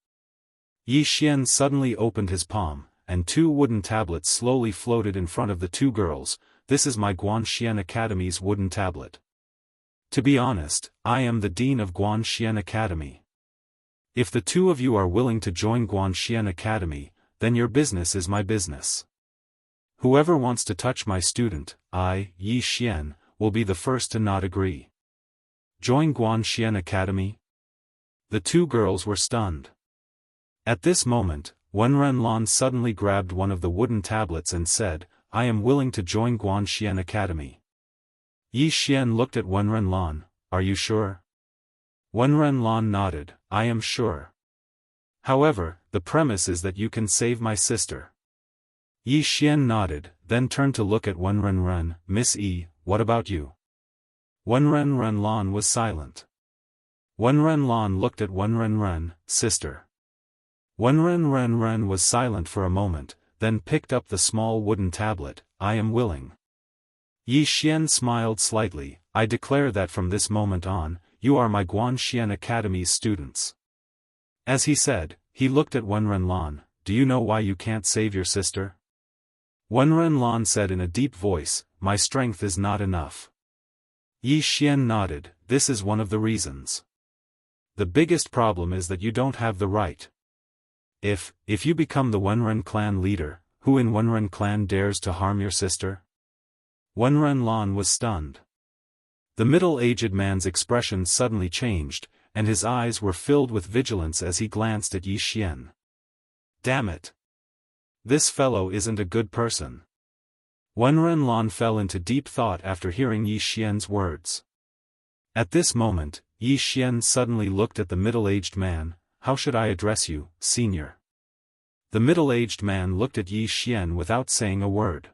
[SPEAKER 1] Yi Xian suddenly opened his palm, and 2 wooden tablets slowly floated in front of the 2 girls. This is my Guanxian Academy's wooden tablet. To be honest, I am the dean of Guanxian Academy. If the 2 of you are willing to join Guanxian Academy, then your business is my business. Whoever wants to touch my student, I, Yi Xian, will be the first to not agree. Join Guanxian Academy? The 2 girls were stunned. At this moment, Wen Renlan suddenly grabbed one of the wooden tablets and said, I am willing to join Guanxian Academy. Yi Xian looked at Wen Renlan. Are you sure? Wen Renlan nodded. I am sure. However, the premise is that you can save my sister. Yi Xian nodded, then turned to look at Wen Renren. Miss Yi, what about you? Wen Renlan was silent. Wen Renlan looked at Wen Renren. Sister. Wen Renren was silent for a moment, then picked up the small wooden tablet. I am willing. Yi Xian smiled slightly. I declare that from this moment on, you are my Guanxian Academy's students. As he said, he looked at Wen Renlan. Do you know why you can't save your sister? Wen Renlan said in a deep voice, my strength is not enough. Yi Xian nodded. This is one of the reasons. The biggest problem is that you don't have the right. If you become the Wenren clan leader, who in Wenren clan dares to harm your sister? Wen Renlan was stunned. The middle-aged man's expression suddenly changed, and his eyes were filled with vigilance as he glanced at Yi Xian. Damn it! This fellow isn't a good person. Wen Renlan fell into deep thought after hearing Yi Xian's words. At this moment, Yi Xian suddenly looked at the middle-aged man. How should I address you, senior? The middle-aged man looked at Yi Xian without saying a word.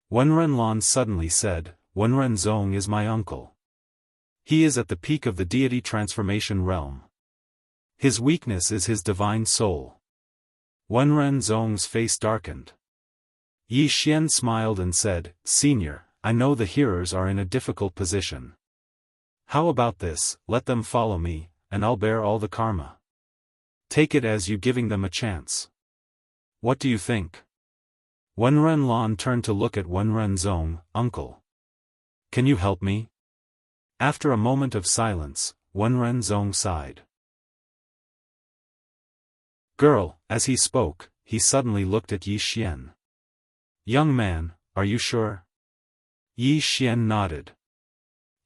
[SPEAKER 1] Wen Renlan suddenly said, Wen Renzong is my uncle. He is at the peak of the deity transformation realm. His weakness is his divine soul. Wen Renzong's face darkened. Yi Xian smiled and said, Senior, I know the hearers are in a difficult position. How about this, let them follow me, and I'll bear all the karma. Take it as you giving them a chance. What do you think? Wen Renlan turned to look at Wen Renzong. Uncle. Can you help me? After a moment of silence, Wen Renzong sighed. Girl, as he spoke, he suddenly looked at Yi Xian. Young man, are you sure? Yi Xian nodded.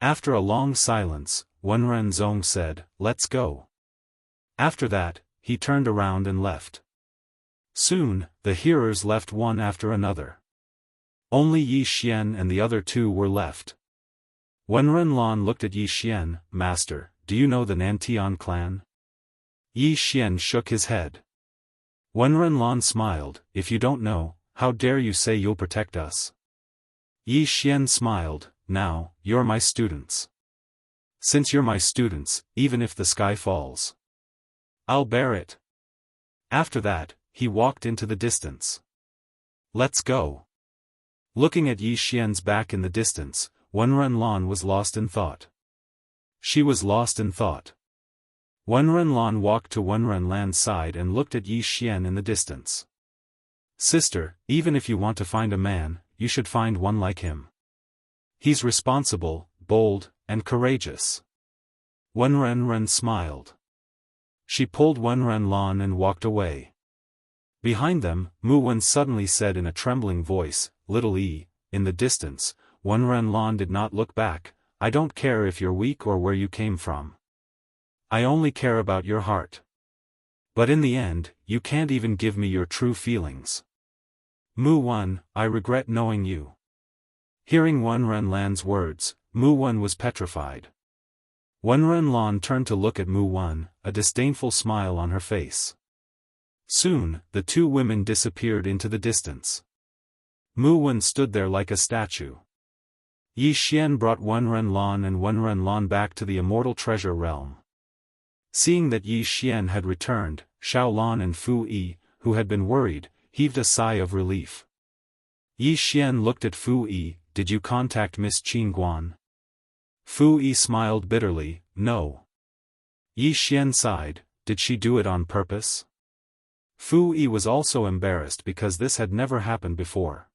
[SPEAKER 1] After a long silence, Wen Renzong said, let's go. After that, he turned around and left. Soon, the hearers left one after another. Only Yi Xian and the other 2 were left. Wen Renlan looked at Yi Xian. Master, do you know the Nantian clan? Yi Xian shook his head. Wen Renlan smiled. If you don't know, how dare you say you'll protect us? Yi Xian smiled. Now, you're my students. Since you're my students, even if the sky falls, I'll bear it. After that, he walked into the distance. Let's go. Looking at Yi Xian's back in the distance, Wen Renlan was lost in thought. She was lost in thought. Wen Renlan walked to Wen Renlan's side and looked at Yi Xian in the distance. Sister, even if you want to find a man, you should find one like him. He's responsible, bold, and courageous. Wen Renren smiled. She pulled Wen Renlan and walked away. Behind them, Mu Wen suddenly said in a trembling voice, Little E. In the distance, Wen Renlan did not look back. I don't care if you're weak or where you came from. I only care about your heart. But in the end, you can't even give me your true feelings. Mu Wen, I regret knowing you. Hearing Wen Renlan's words, Mu Wen was petrified. Wen Renlan turned to look at Mu Wen, a disdainful smile on her face. Soon, the two women disappeared into the distance. Mu Wen stood there like a statue. Yi Xian brought Wen Renlan and Wen Renlan back to the immortal treasure realm. Seeing that Yi Xian had returned, Xiaolan and Fu Yi, who had been worried, heaved a sigh of relief. Yi Xian looked at Fu Yi. Did you contact Miss Qin Guan? Fu Yi smiled bitterly, no. Yi Xian sighed, did she do it on purpose? Fu Yi was also embarrassed because this had never happened before.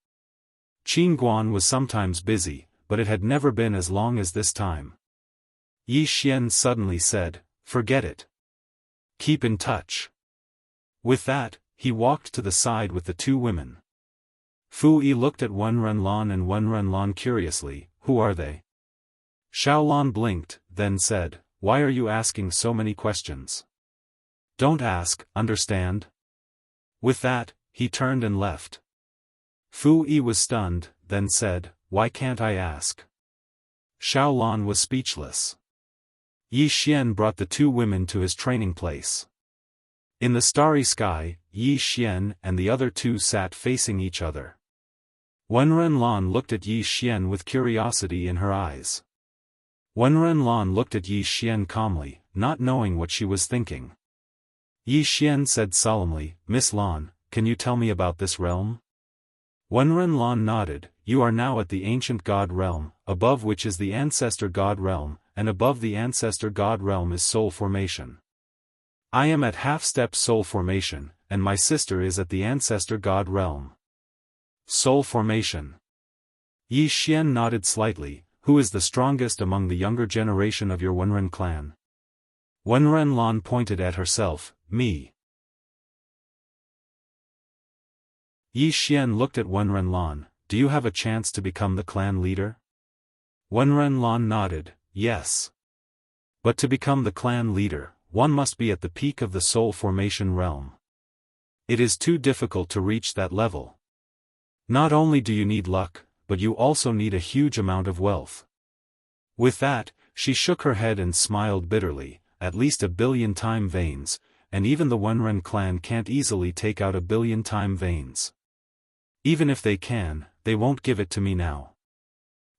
[SPEAKER 1] Qin Guan was sometimes busy, but it had never been as long as this time. Yi Xian suddenly said, forget it. Keep in touch. With that, he walked to the side with the two women. Fu Yi looked at Wen Renlan and Wen Renlan curiously, who are they? Xiaolan blinked, then said, why are you asking so many questions? Don't ask, understand? With that, he turned and left. Fu Yi was stunned, then said, why can't I ask? Xiaolan was speechless. Yi Xian brought the two women to his training place. In the starry sky, Yi Xian and the other two sat facing each other. Wen Renlan looked at Yi Xian with curiosity in her eyes. Wen Renlan looked at Yi Xian calmly, not knowing what she was thinking. Yi Xian said solemnly, Miss Lan, can you tell me about this realm? Wen Renlan nodded, you are now at the ancient god realm, above which is the ancestor god realm, and above the ancestor god realm is soul formation. I am at half-step soul formation, and my sister is at the ancestor god realm. Soul formation. Yi Xian nodded slightly, who is the strongest among the younger generation of your Wenren clan? Wen Renlan pointed at herself, me. Yi Xian looked at Wen Renlan, do you have a chance to become the clan leader? Wen Renlan nodded, yes. But to become the clan leader, one must be at the peak of the soul formation realm. It is too difficult to reach that level. Not only do you need luck, but you also need a huge amount of wealth. With that, she shook her head and smiled bitterly, at least 1 billion time veins, and even the Wenren clan can't easily take out 1 billion time veins. Even if they can, they won't give it to me now.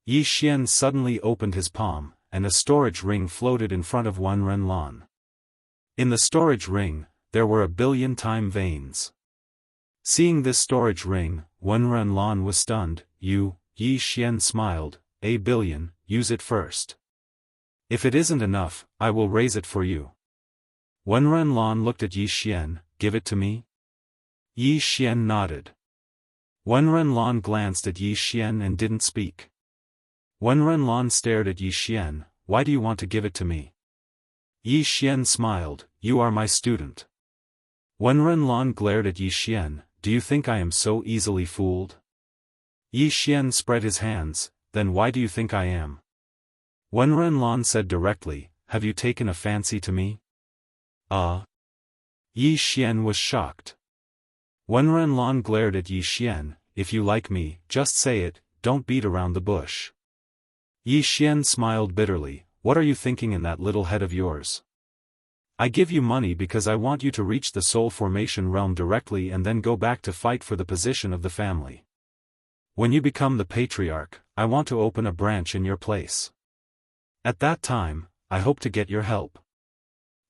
[SPEAKER 1] Yi Xian suddenly opened his palm, and a storage ring floated in front of Wen Renlan. In the storage ring, there were 1 billion time veins. Seeing this storage ring, Wen Renlan was stunned. You, Yi Xian smiled, 1 billion, use it first. If it isn't enough, I will raise it for you. Wen Renlan looked at Yi Xian, give it to me? Yi Xian nodded. Wen Renlan glanced at Yi Xian and didn't speak. Wen Renlan stared at Yi Xian, why do you want to give it to me? Yi Xian smiled, you are my student. Wen Renlan glared at Yi Xian, do you think I am so easily fooled? Yi Xian spread his hands, then why do you think I am? Wen Renlan said directly, have you taken a fancy to me? Yi Xian was shocked. Wen Renlan glared at Yi Xian, if you like me, just say it, don't beat around the bush. Yi Xian smiled bitterly, what are you thinking in that little head of yours? I give you money because I want you to reach the soul formation realm directly and then go back to fight for the position of the family. When you become the patriarch, I want to open a branch in your place. At that time, I hope to get your help.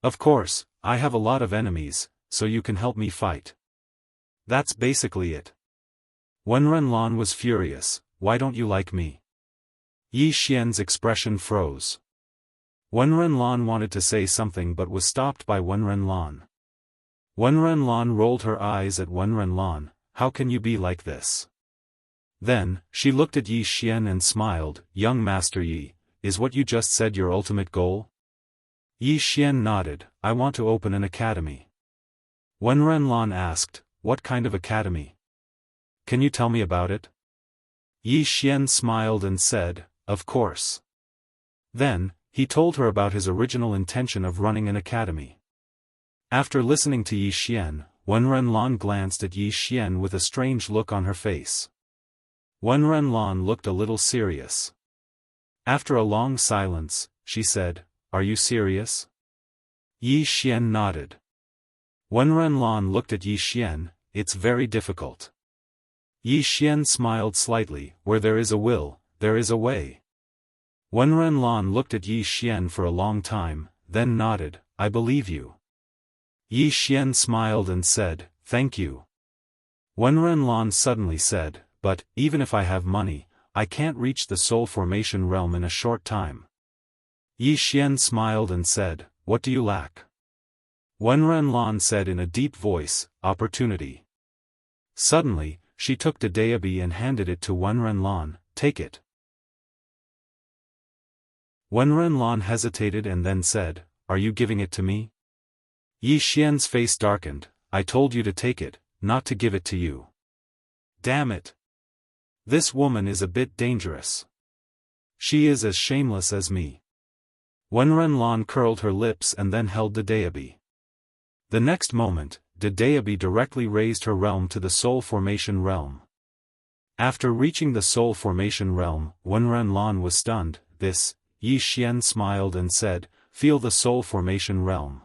[SPEAKER 1] Of course, I have a lot of enemies, so you can help me fight. That's basically it. Wen Renlan was furious, why don't you like me? Yi Xian's expression froze. Wen Renlan wanted to say something but was stopped by Wen Renlan. Wen Renlan rolled her eyes at Wen Renlan, how can you be like this? Then, she looked at Yi Xian and smiled, young Master Yi, is what you just said your ultimate goal? Yi Xian nodded, I want to open an academy. Wen Renlan asked, what kind of academy? Can you tell me about it? Yi Xian smiled and said, "Of course." Then, he told her about his original intention of running an academy. After listening to Yi Xian, Wen Renlan glanced at Yi Xian with a strange look on her face. Wen Renlan looked a little serious. After a long silence, she said, "Are you serious?" Yi Xian nodded. Wen Renlan looked at Yi Xian, "It's very difficult." Yi Xian smiled slightly, "Where there is a will, there is a way." Wen Renlan looked at Yi Xian for a long time, then nodded, "I believe you." Yi Xian smiled and said, "Thank you." Wen Renlan suddenly said, "But, even if I have money, I can't reach the soul formation realm in a short time." Yi Xian smiled and said, "What do you lack?" Wen Renlan said in a deep voice, "Opportunity." Suddenly, she took the Daobi and handed it to Wen Renlan, "Take it." Wen Renlan hesitated and then said, "Are you giving it to me?" Yi Xian's face darkened, "I told you to take it, not to give it to you." Damn it! This woman is a bit dangerous. She is as shameless as me. Wen Renlan curled her lips and then held the Daobi. The next moment, the Daobi directly raised her realm to the soul formation realm. After reaching the soul formation realm, Wen Renlan was stunned. "This," Yi Xian smiled and said, "Feel the soul formation realm."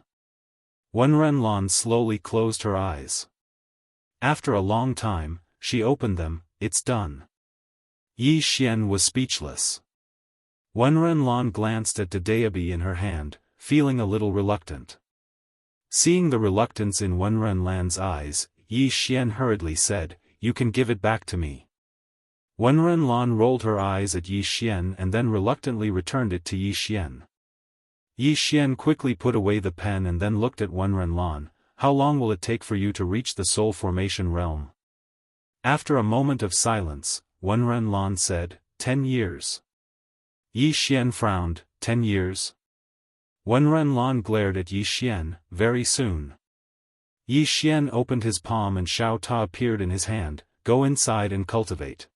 [SPEAKER 1] Wen Renlan slowly closed her eyes. After a long time, she opened them. "It's done." Yi Xian was speechless. Wen Renlan glanced at the Daobi in her hand, feeling a little reluctant. Seeing the reluctance in Wen Renlan's eyes, Yi Xian hurriedly said, "You can give it back to me." Wen Renlan rolled her eyes at Yi Xian and then reluctantly returned it to Yi Xian. Yi Xian quickly put away the pen and then looked at Wen Renlan. "How long will it take for you to reach the soul formation realm?" After a moment of silence, Wen Renlan said, 10 years. Yi Xian frowned, 10 years? Wen Renlan glared at Yi Xian, "Very soon." Yi Xian opened his palm and Xiao Ta appeared in his hand, "Go inside and cultivate.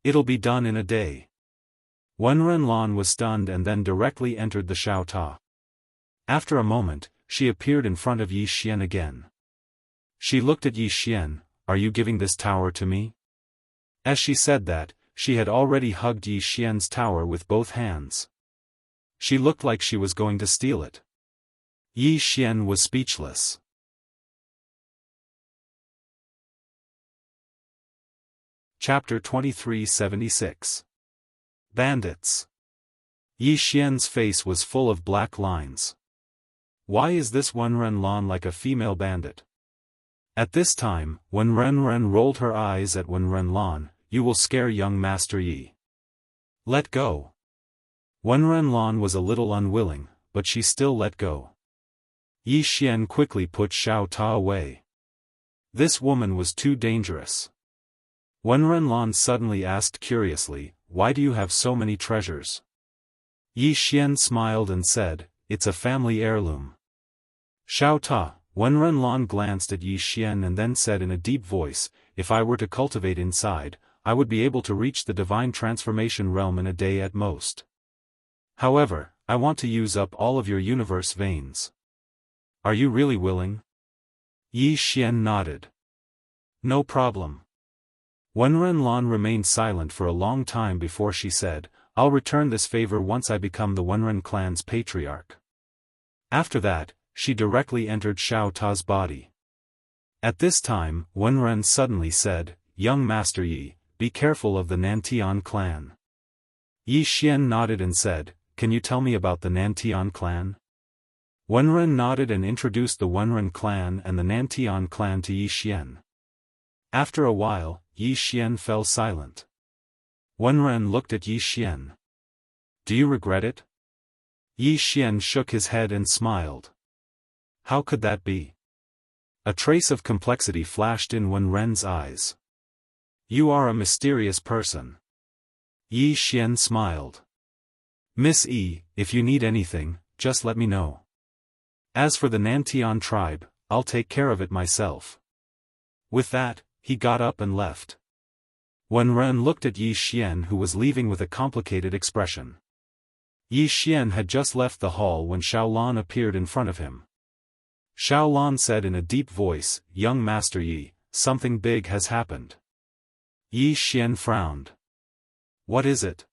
[SPEAKER 1] It'll be done in a day." Wen Renlan was stunned and then directly entered the Xiao Ta. After a moment, she appeared in front of Yi Xian again. She looked at Yi Xian, "Are you giving this tower to me?" As she said that, she had already hugged Yi Xian's tower with both hands. She looked like she was going to steal it. Yi Xian was speechless. Chapter 2376. Bandits. Yi Xian's face was full of black lines. Why is this Wen Renlan like a female bandit? At this time, when Ren rolled her eyes at Wen Renlan, "You will scare young Master Yi. Let go." Wen Renlan was a little unwilling, but she still let go. Yi Xian quickly put Xiao Ta away. This woman was too dangerous. Wen Renlan suddenly asked curiously, "Why do you have so many treasures?" Yi Xian smiled and said, "It's a family heirloom." Xiao Ta, Wen Renlan glanced at Yi Xian and then said in a deep voice, "If I were to cultivate inside, I would be able to reach the divine transformation realm in a day at most. However, I want to use up all of your universe veins. Are you really willing?" Yi Xian nodded. "No problem." Wen Renlan remained silent for a long time before she said, "I'll return this favor once I become the Wenren clan's patriarch." After that, she directly entered Xiao Ta's body. At this time, Wenren suddenly said, "Young Master Yi, be careful of the Nantian clan." Yi Xian nodded and said, "Can you tell me about the Nantian clan?" Wenren nodded and introduced the Wenren clan and the Nantian clan to Yi Xian. After a while, Yi Xian fell silent. Wenren looked at Yi Xian. "Do you regret it?" Yi Xian shook his head and smiled. "How could that be?" A trace of complexity flashed in Wenren's eyes. "You are a mysterious person." Yi Xian smiled. "Miss E, if you need anything, just let me know. As for the Nantian tribe, I'll take care of it myself." With that, he got up and left. Wen Ren looked at Yi Xian, who was leaving with a complicated expression. Yi Xian had just left the hall when Xiaolan appeared in front of him. Xiaolan said in a deep voice, "Young Master Yi, something big has happened." Yi Xian frowned. "What is it?"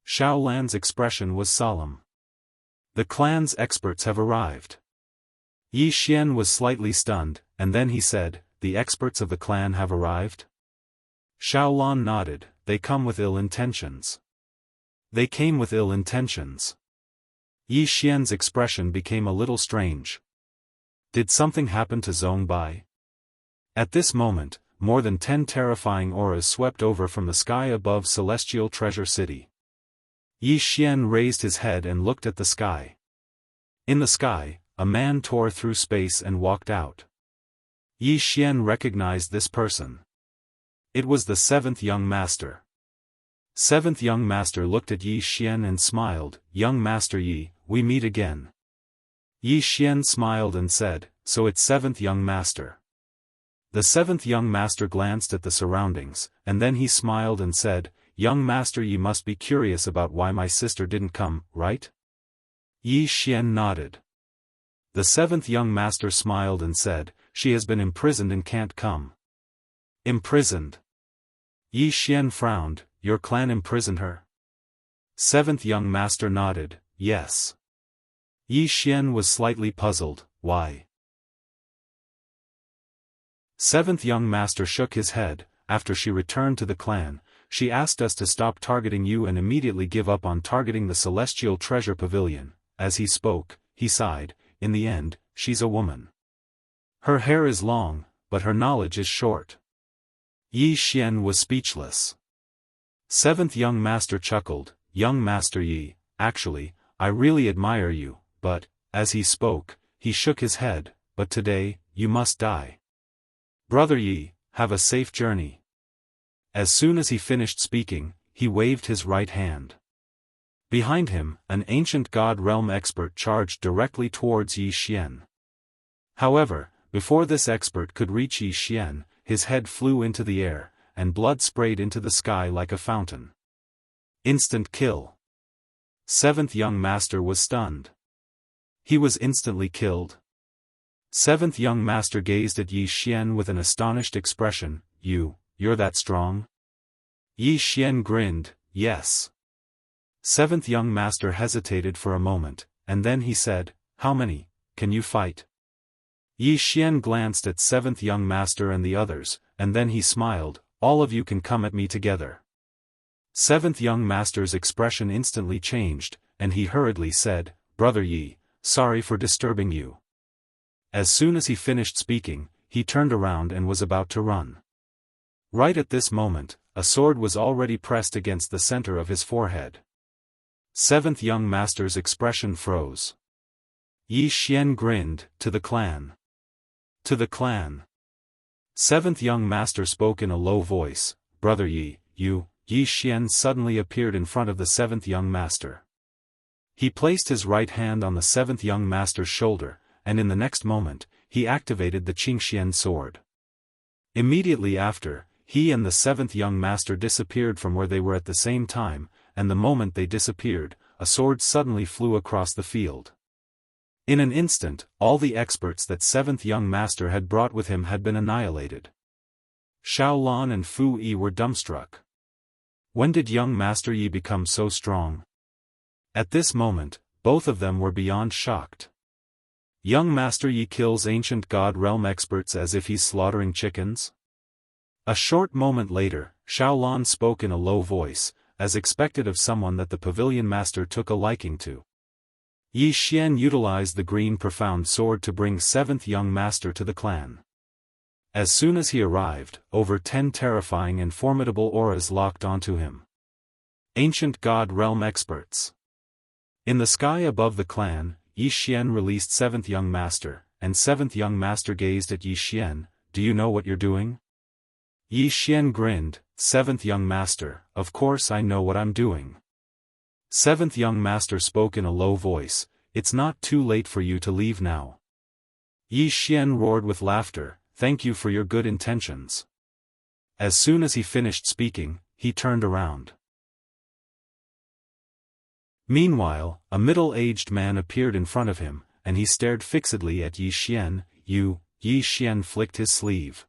[SPEAKER 1] Xiaolan's expression was solemn. "The clan's experts have arrived." Yi Xian was slightly stunned, and then he said, "The experts of the clan have arrived?" Xiaolan nodded. "They come with ill intentions." "They came with ill intentions." Yi Xian's expression became a little strange. Did something happen to Zhongbai? At this moment, more than 10 terrifying auras swept over from the sky above Celestial Treasure City. Yi Xian raised his head and looked at the sky. In the sky, a man tore through space and walked out. Yi Xian recognized this person. It was the seventh young master. Seventh young master looked at Yi Xian and smiled. "Young Master Yi, we meet again." Yi Xian smiled and said, "So it's seventh young master." The seventh young master glanced at the surroundings, and then he smiled and said, "Young Master Yi must be curious about why my sister didn't come, right?" Yi Xian nodded. The seventh young master smiled and said, "She has been imprisoned and can't come." "Imprisoned?" Yi Xian frowned. "Your clan imprisoned her?" Seventh young master nodded, "Yes." Yi Xian was slightly puzzled. "Why?" Seventh young master shook his head. "After she returned to the clan, she asked us to stop targeting you and immediately give up on targeting the Celestial Treasure Pavilion." As he spoke, he sighed. "In the end, she's a woman. Her hair is long, but her knowledge is short." Yi Xian was speechless. Seventh young master chuckled. "Young Master Yi, actually, I really admire you, but," as he spoke, he shook his head, "but today, you must die. Brother Yi, have a safe journey." As soon as he finished speaking, he waved his right hand. Behind him, an ancient God Realm expert charged directly towards Yi Xian. However, before this expert could reach Yi Xian, his head flew into the air, and blood sprayed into the sky like a fountain. Instant kill. Seventh young master was stunned. He was instantly killed. Seventh young master gazed at Yi Xian with an astonished expression. You're that strong?" Yi Xian grinned, "Yes." Seventh young master hesitated for a moment, and then he said, "How many can you fight?" Yi Xian glanced at seventh young master and the others, and then he smiled. "All of you can come at me together." Seventh young master's expression instantly changed, and he hurriedly said, "Brother Yi, sorry for disturbing you." As soon as he finished speaking, he turned around and was about to run. Right at this moment, a sword was already pressed against the center of his forehead. Seventh young master's expression froze. Yi Xian grinned. "To the clan. To the clan." Seventh young master spoke in a low voice. "Brother Yi, Yi Xian suddenly appeared in front of the seventh young master. He placed his right hand on the seventh young master's shoulder, and in the next moment, he activated the Qingxian sword. Immediately after, he and the seventh young master disappeared from where they were at the same time, and the moment they disappeared, a sword suddenly flew across the field. In an instant, all the experts that seventh young master had brought with him had been annihilated. Xiaolan and Fu Yi were dumbstruck. When did young Master Yi become so strong? At this moment, both of them were beyond shocked. Young Master Yi kills ancient God Realm experts as if he's slaughtering chickens? A short moment later, Xiaolan spoke in a low voice, as expected of someone that the pavilion master took a liking to. Yi Xian utilized the green profound sword to bring seventh young master to the clan. As soon as he arrived, over 10 terrifying and formidable auras locked onto him. Ancient God Realm experts. In the sky above the clan, Yi Xian released seventh young master, and seventh young master gazed at Yi Xian. "Do you know what you're doing?" Yi Xian grinned. "Seventh young master, of course I know what I'm doing." Seventh young master spoke in a low voice. "It's not too late for you to leave now." Yi Xian roared with laughter. "Thank you for your good intentions. As soon as he finished speaking, he turned around. Meanwhile, a middle-aged man appeared in front of him, and he stared fixedly at Yi Xian. Yi Xian flicked his sleeve.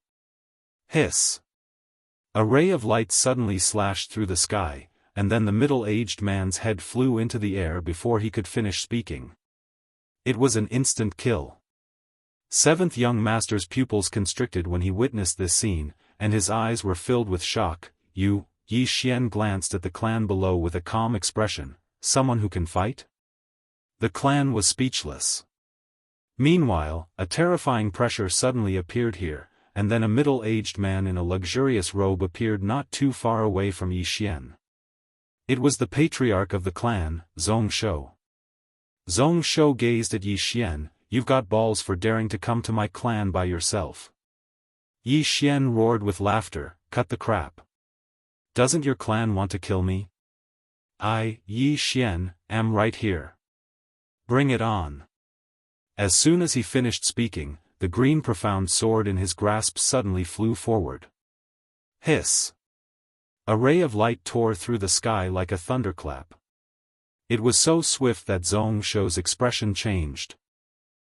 [SPEAKER 1] Hiss! A ray of light suddenly slashed through the sky, and then the middle-aged man's head flew into the air before he could finish speaking. It was an instant kill. Seventh young master's pupils constricted when he witnessed this scene, and his eyes were filled with shock. Yi Xian glanced at the clan below with a calm expression. Someone who can fight? The clan was speechless. Meanwhile, a terrifying pressure suddenly appeared here, and then a middle-aged man in a luxurious robe appeared not too far away from Yi Xian. It was the patriarch of the clan, Zhong Shou. Zhong Shou gazed at Yi Xian. You've got balls for daring to come to my clan by yourself. Yi Xian roared with laughter, cut the crap. Doesn't your clan want to kill me? I, Yi Xian, am right here. Bring it on. As soon as he finished speaking, the green profound sword in his grasp suddenly flew forward. Hiss! A ray of light tore through the sky like a thunderclap. It was so swift that Zhong Shou's expression changed.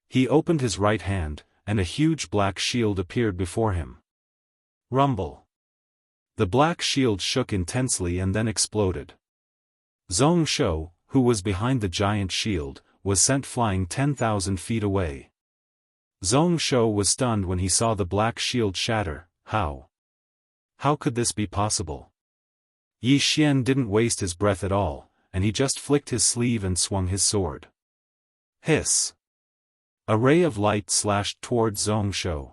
[SPEAKER 1] He opened his right hand, and a huge black shield appeared before him. Rumble! The black shield shook intensely and then exploded. Zhong Shou, who was behind the giant shield, was sent flying 10,000 feet away. Zhong Shou was stunned when he saw the black shield shatter. How? How could this be possible? Yi Xian didn't waste his breath at all, and he just flicked his sleeve and swung his sword. Hiss! A ray of light slashed towards Zhong Shou.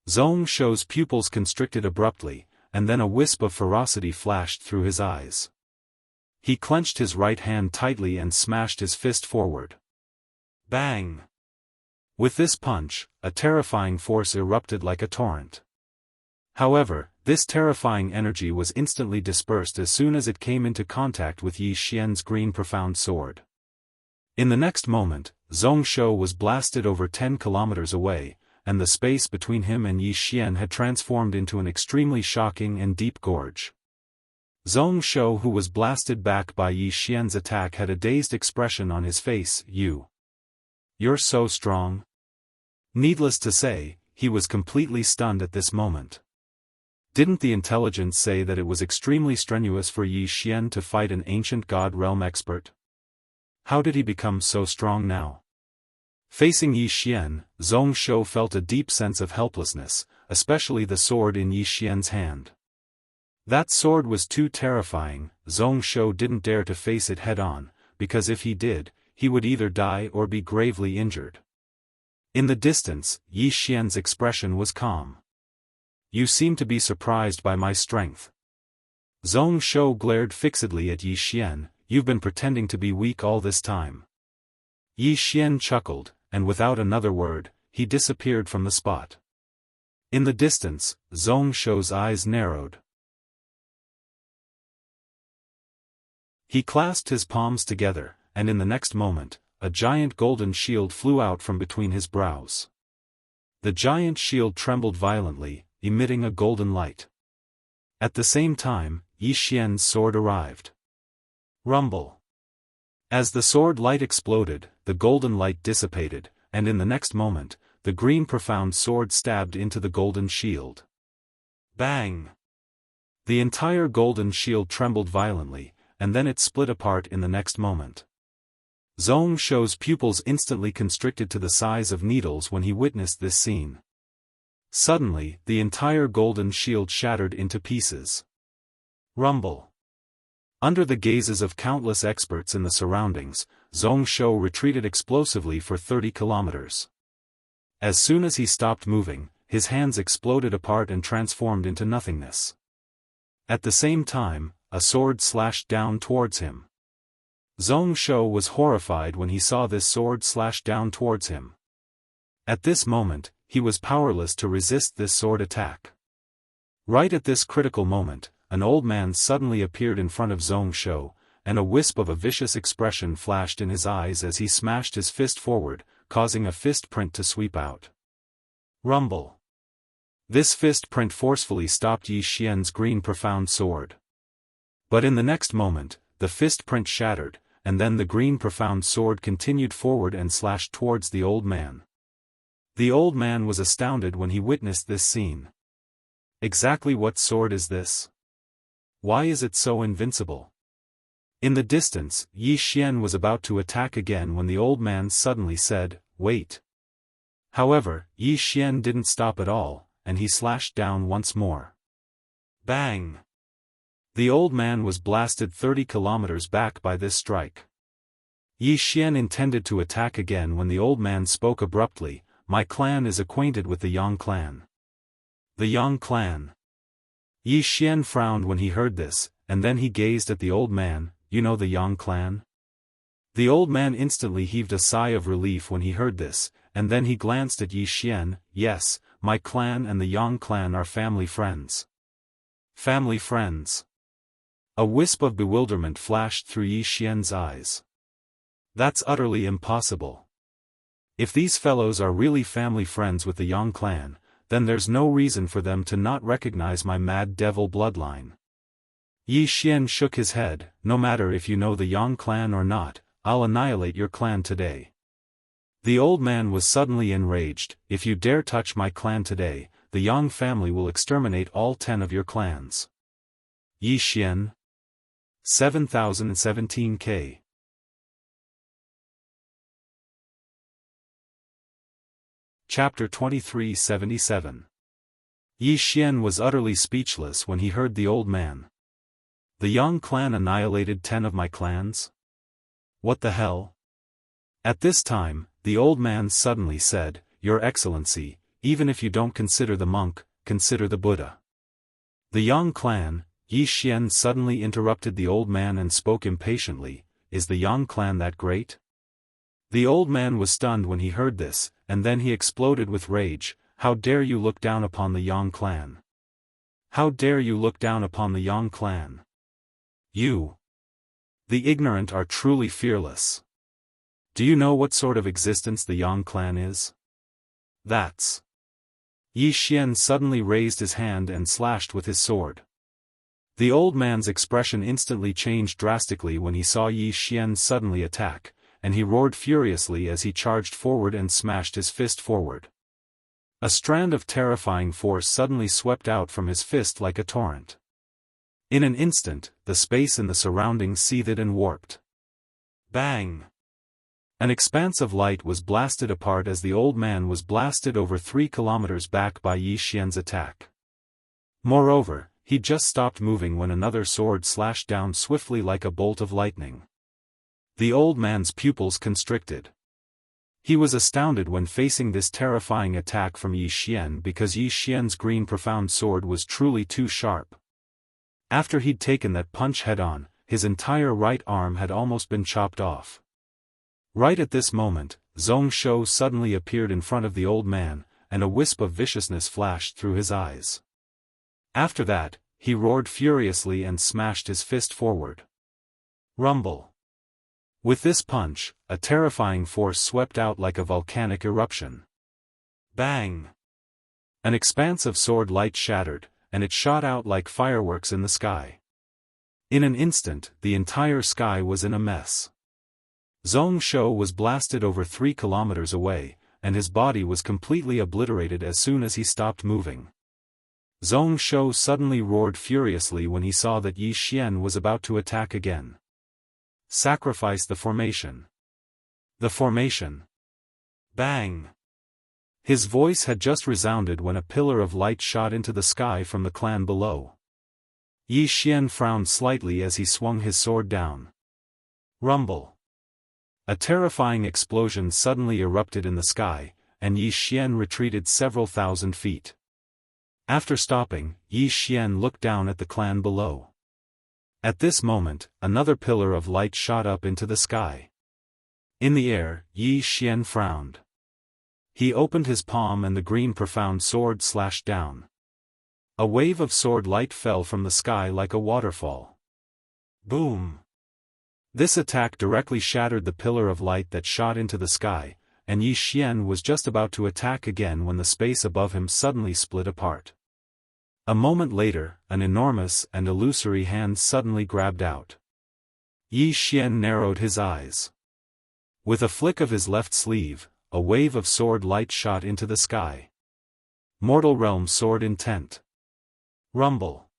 [SPEAKER 1] Zhong Shou's pupils constricted abruptly, and then a wisp of ferocity flashed through his eyes. He clenched his right hand tightly and smashed his fist forward. Bang! With this punch, a terrifying force erupted like a torrent. However, this terrifying energy was instantly dispersed as soon as it came into contact with Yi Xian's green profound sword. In the next moment, Zhong Shou was blasted over 10 kilometers away, and the space between him and Yi Xian had transformed into an extremely shocking and deep gorge. Zhong Shou, who was blasted back by Yi Xian's attack, had a dazed expression on his face. You're so strong? Needless to say, he was completely stunned at this moment. Didn't the intelligence say that it was extremely strenuous for Yi Xian to fight an ancient god realm expert? How did he become so strong now? Facing Yi Xian, Zhong Shou felt a deep sense of helplessness, especially the sword in Yi Xian's hand. That sword was too terrifying. Zhong Shou didn't dare to face it head-on, because if he did, he would either die or be gravely injured. In the distance, Yi Xian's expression was calm. You seem to be surprised by my strength. Zhong Shou glared fixedly at Yi Xian. You've been pretending to be weak all this time. Yi Xian chuckled, and without another word, he disappeared from the spot. In the distance, Zhong Shou's eyes narrowed. He clasped his palms together, and in the next moment, a giant golden shield flew out from between his brows. The giant shield trembled violently, emitting a golden light. At the same time, Yi Xian's sword arrived. Rumble! As the sword light exploded, the golden light dissipated, and in the next moment, the green profound sword stabbed into the golden shield. Bang! The entire golden shield trembled violently, and then it split apart in the next moment. Zhong Shou's pupils instantly constricted to the size of needles when he witnessed this scene. Suddenly, the entire golden shield shattered into pieces. Rumble! Under the gazes of countless experts in the surroundings, Zhong Shou retreated explosively for 30 kilometers. As soon as he stopped moving, his hands exploded apart and transformed into nothingness. At the same time, a sword slashed down towards him. Zhong Shou was horrified when he saw this sword slash down towards him. At this moment, he was powerless to resist this sword attack. Right at this critical moment, an old man suddenly appeared in front of Zhong Shou, and a wisp of a vicious expression flashed in his eyes as he smashed his fist forward, causing a fist print to sweep out. Rumble! This fist print forcefully stopped Yi Xian's green profound sword. But in the next moment, the fist print shattered, and then the green profound sword continued forward and slashed towards the old man. The old man was astounded when he witnessed this scene. Exactly what sword is this? Why is it so invincible? In the distance, Yi Xian was about to attack again when the old man suddenly said, "Wait." However, Yi Xian didn't stop at all, and he slashed down once more. Bang! The old man was blasted 30 kilometers back by this strike. Yi Xian intended to attack again when the old man spoke abruptly, "My clan is acquainted with the Yang clan." The Yang clan. Yi Xian frowned when he heard this, and then he gazed at the old man. "You know the Yang clan?" The old man instantly heaved a sigh of relief when he heard this, and then he glanced at Yi Xian. "Yes, my clan and the Yang clan are family friends." Family friends. A wisp of bewilderment flashed through Yi Xian's eyes. That's utterly impossible. If these fellows are really family friends with the Yang clan, then there's no reason for them to not recognize my mad devil bloodline. Yi Xian shook his head. "No matter if you know the Yang clan or not, I'll annihilate your clan today." The old man was suddenly enraged. "If you dare touch my clan today, the Yang family will exterminate all 10 of your clans." Yi Xian. 7017K. Chapter 2377. Yi Xian was utterly speechless when he heard the old man. The Yang clan annihilated 10 of my clans? What the hell? At this time, the old man suddenly said, "Your Excellency, even if you don't consider the monk, consider the Buddha." The Yang clan, Yi Xian suddenly interrupted the old man and spoke impatiently, "Is the Yang clan that great?" The old man was stunned when he heard this, and then he exploded with rage. "How dare you look down upon the Yang clan? How dare you look down upon the Yang clan? You! The ignorant are truly fearless. Do you know what sort of existence the Yang clan is? That's..." Yi Xian suddenly raised his hand and slashed with his sword. The old man's expression instantly changed drastically when he saw Yi Xian suddenly attack, and he roared furiously as he charged forward and smashed his fist forward. A strand of terrifying force suddenly swept out from his fist like a torrent. In an instant, the space in the surroundings seethed and warped. Bang! An expanse of light was blasted apart as the old man was blasted over 3 kilometers back by Yi Xian's attack. Moreover, he just stopped moving when another sword slashed down swiftly like a bolt of lightning. The old man's pupils constricted. He was astounded when facing this terrifying attack from Yi Xian because Yi Xian's green profound sword was truly too sharp. After he'd taken that punch head-on, his entire right arm had almost been chopped off. Right at this moment, Zhong Shou suddenly appeared in front of the old man, and a wisp of viciousness flashed through his eyes. After that, he roared furiously and smashed his fist forward. Rumble. With this punch, a terrifying force swept out like a volcanic eruption. Bang! An expanse of sword light shattered, and it shot out like fireworks in the sky. In an instant, the entire sky was in a mess. Zhong Shou was blasted over 3 kilometers away, and his body was completely obliterated as soon as he stopped moving. Zhong Shou suddenly roared furiously when he saw that Yi Xian was about to attack again. Sacrifice the formation. The formation. Bang! His voice had just resounded when a pillar of light shot into the sky from the clan below. Yi Xian frowned slightly as he swung his sword down. Rumble. A terrifying explosion suddenly erupted in the sky, and Yi Xian retreated several thousand feet. After stopping, Yi Xian looked down at the clan below. At this moment, another pillar of light shot up into the sky. In the air, Yi Xian frowned. He opened his palm and the green profound sword slashed down. A wave of sword light fell from the sky like a waterfall. Boom! This attack directly shattered the pillar of light that shot into the sky, and Yi Xian was just about to attack again when the space above him suddenly split apart. A moment later, an enormous and illusory hand suddenly grabbed out. Yi Xian narrowed his eyes. With a flick of his left sleeve, a wave of sword light shot into the sky. Mortal Realm Sword Intent. Rumble.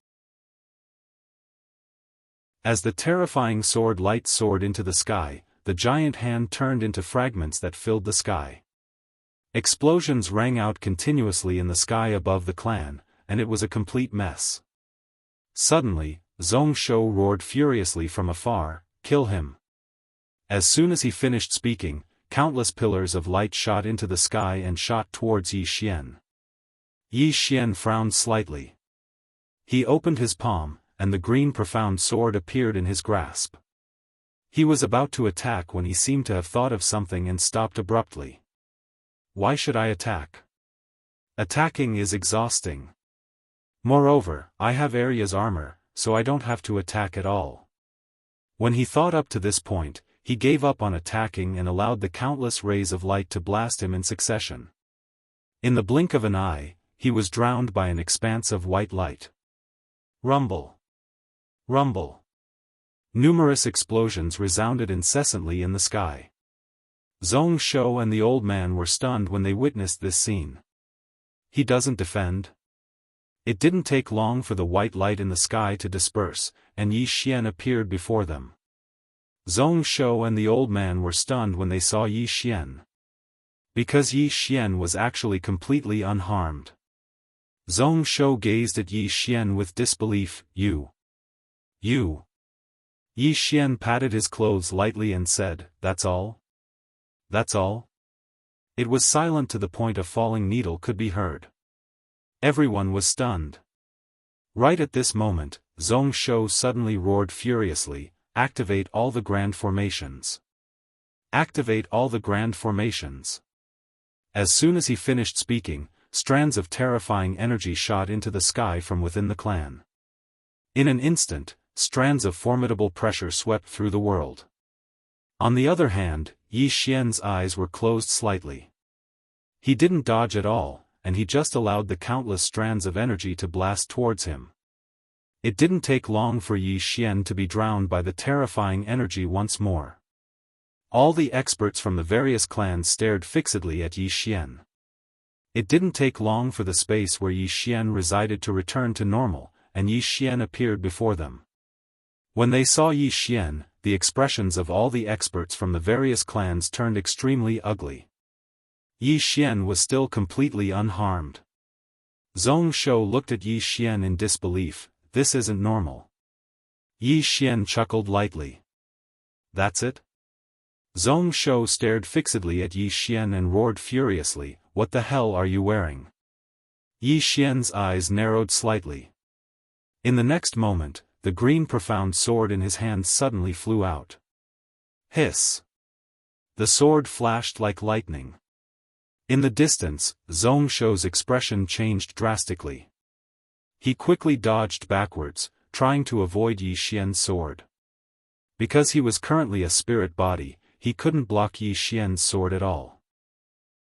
[SPEAKER 1] As the terrifying sword light soared into the sky, the giant hand turned into fragments that filled the sky. Explosions rang out continuously in the sky above the clan, and it was a complete mess. Suddenly, Zhong Shou roared furiously from afar, "Kill him!" As soon as he finished speaking, countless pillars of light shot into the sky and shot towards Yi Xian. Yi Xian frowned slightly. He opened his palm, and the green profound sword appeared in his grasp. He was about to attack when he seemed to have thought of something and stopped abruptly. Why should I attack? Attacking is exhausting. Moreover, I have Arya's armor, so I don't have to attack at all. When he thought up to this point, he gave up on attacking and allowed the countless rays of light to blast him in succession. In the blink of an eye, he was drowned by an expanse of white light. Rumble. Rumble. Numerous explosions resounded incessantly in the sky. Zhong Shou and the old man were stunned when they witnessed this scene. He doesn't defend? It didn't take long for the white light in the sky to disperse, and Yi Xian appeared before them. Zhong Shou and the old man were stunned when they saw Yi Xian. Because Yi Xian was actually completely unharmed. Zhong Shou gazed at Yi Xian with disbelief. You. Yi Xian patted his clothes lightly and said, "That's all? That's all?" It was silent to the point a falling needle could be heard. Everyone was stunned. Right at this moment, Zhong Shou suddenly roared furiously, "Activate all the grand formations! Activate all the grand formations!" As soon as he finished speaking, strands of terrifying energy shot into the sky from within the clan. In an instant, strands of formidable pressure swept through the world. On the other hand, Yi Xian's eyes were closed slightly. He didn't dodge at all, and he just allowed the countless strands of energy to blast towards him. It didn't take long for Yi Xian to be drowned by the terrifying energy once more. All the experts from the various clans stared fixedly at Yi Xian. It didn't take long for the space where Yi Xian resided to return to normal, and Yi Xian appeared before them. When they saw Yi Xian, the expressions of all the experts from the various clans turned extremely ugly. Yi Xian was still completely unharmed. Zhong Shou looked at Yi Xian in disbelief. "This isn't normal." Yi Xian chuckled lightly. "That's it?" Zhong Shou stared fixedly at Yi Xian and roared furiously, "What the hell are you wearing?" Yi Xian's eyes narrowed slightly. In the next moment, the green profound sword in his hand suddenly flew out. Hiss! The sword flashed like lightning. In the distance, Zhong Shou's expression changed drastically. He quickly dodged backwards, trying to avoid Yi Xian's sword. Because he was currently a spirit body, he couldn't block Yi Xian's sword at all.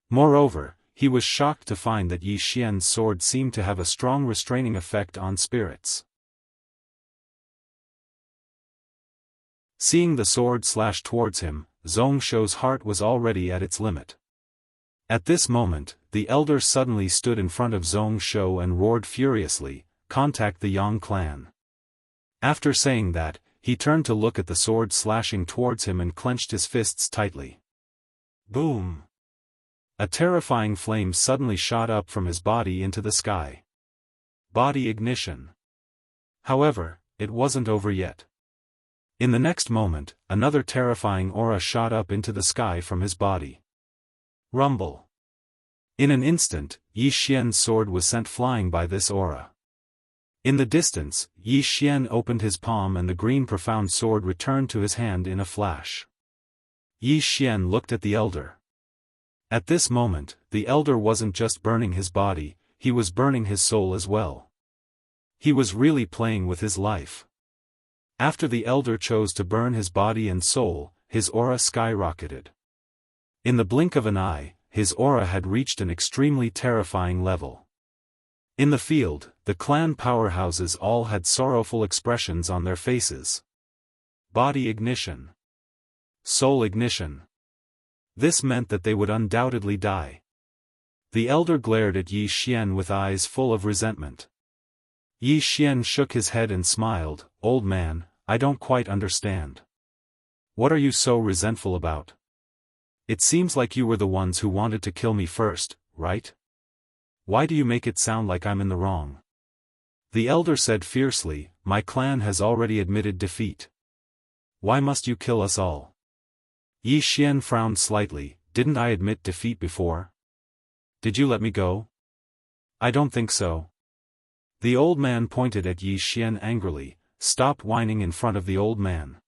[SPEAKER 1] Moreover, he was shocked to find that Yi Xian's sword seemed to have a strong restraining effect on spirits. Seeing the sword slash towards him, Zhong Shou's heart was already at its limit. At this moment, the elder suddenly stood in front of Zhong Shou and roared furiously, "Contact the Yang clan." After saying that, he turned to look at the sword slashing towards him and clenched his fists tightly. Boom! A terrifying flame suddenly shot up from his body into the sky. Body ignition. However, it wasn't over yet. In the next moment, another terrifying aura shot up into the sky from his body. Rumble. In an instant, Yi Xian's sword was sent flying by this aura. In the distance, Yi Xian opened his palm and the green profound sword returned to his hand in a flash. Yi Xian looked at the elder. At this moment, the elder wasn't just burning his body, he was burning his soul as well. He was really playing with his life. After the elder chose to burn his body and soul, his aura skyrocketed. In the blink of an eye, his aura had reached an extremely terrifying level. In the field, the clan powerhouses all had sorrowful expressions on their faces. Body ignition. Soul ignition. This meant that they would undoubtedly die. The elder glared at Yi Xian with eyes full of resentment. Yi Xian shook his head and smiled. "Old man, I don't quite understand. What are you so resentful about? It seems like you were the ones who wanted to kill me first, right? Why do you make it sound like I'm in the wrong?" The elder said fiercely, "My clan has already admitted defeat. Why must you kill us all?" Yi Xian frowned slightly. "Didn't I admit defeat before? Did you let me go?" "I don't think so." The old man pointed at Yi Xian angrily. "Stop whining in front of the old man.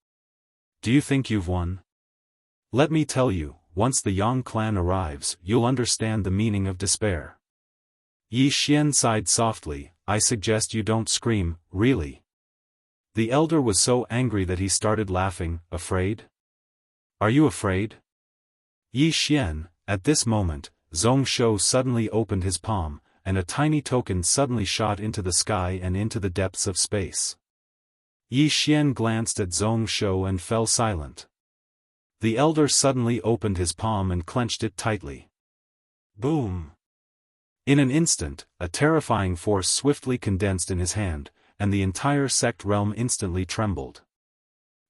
[SPEAKER 1] Do you think you've won? Let me tell you, once the Yang clan arrives, you'll understand the meaning of despair." Yi Xian sighed softly. "I suggest you don't scream, really." The elder was so angry that he started laughing. "Afraid? Are you afraid?" Yi Xian, at this moment, Zhong Shou suddenly opened his palm, and a tiny token suddenly shot into the sky and into the depths of space. Yi Xian glanced at Zhong Shou and fell silent. The elder suddenly opened his palm and clenched it tightly. Boom! In an instant, a terrifying force swiftly condensed in his hand, and the entire sect realm instantly trembled.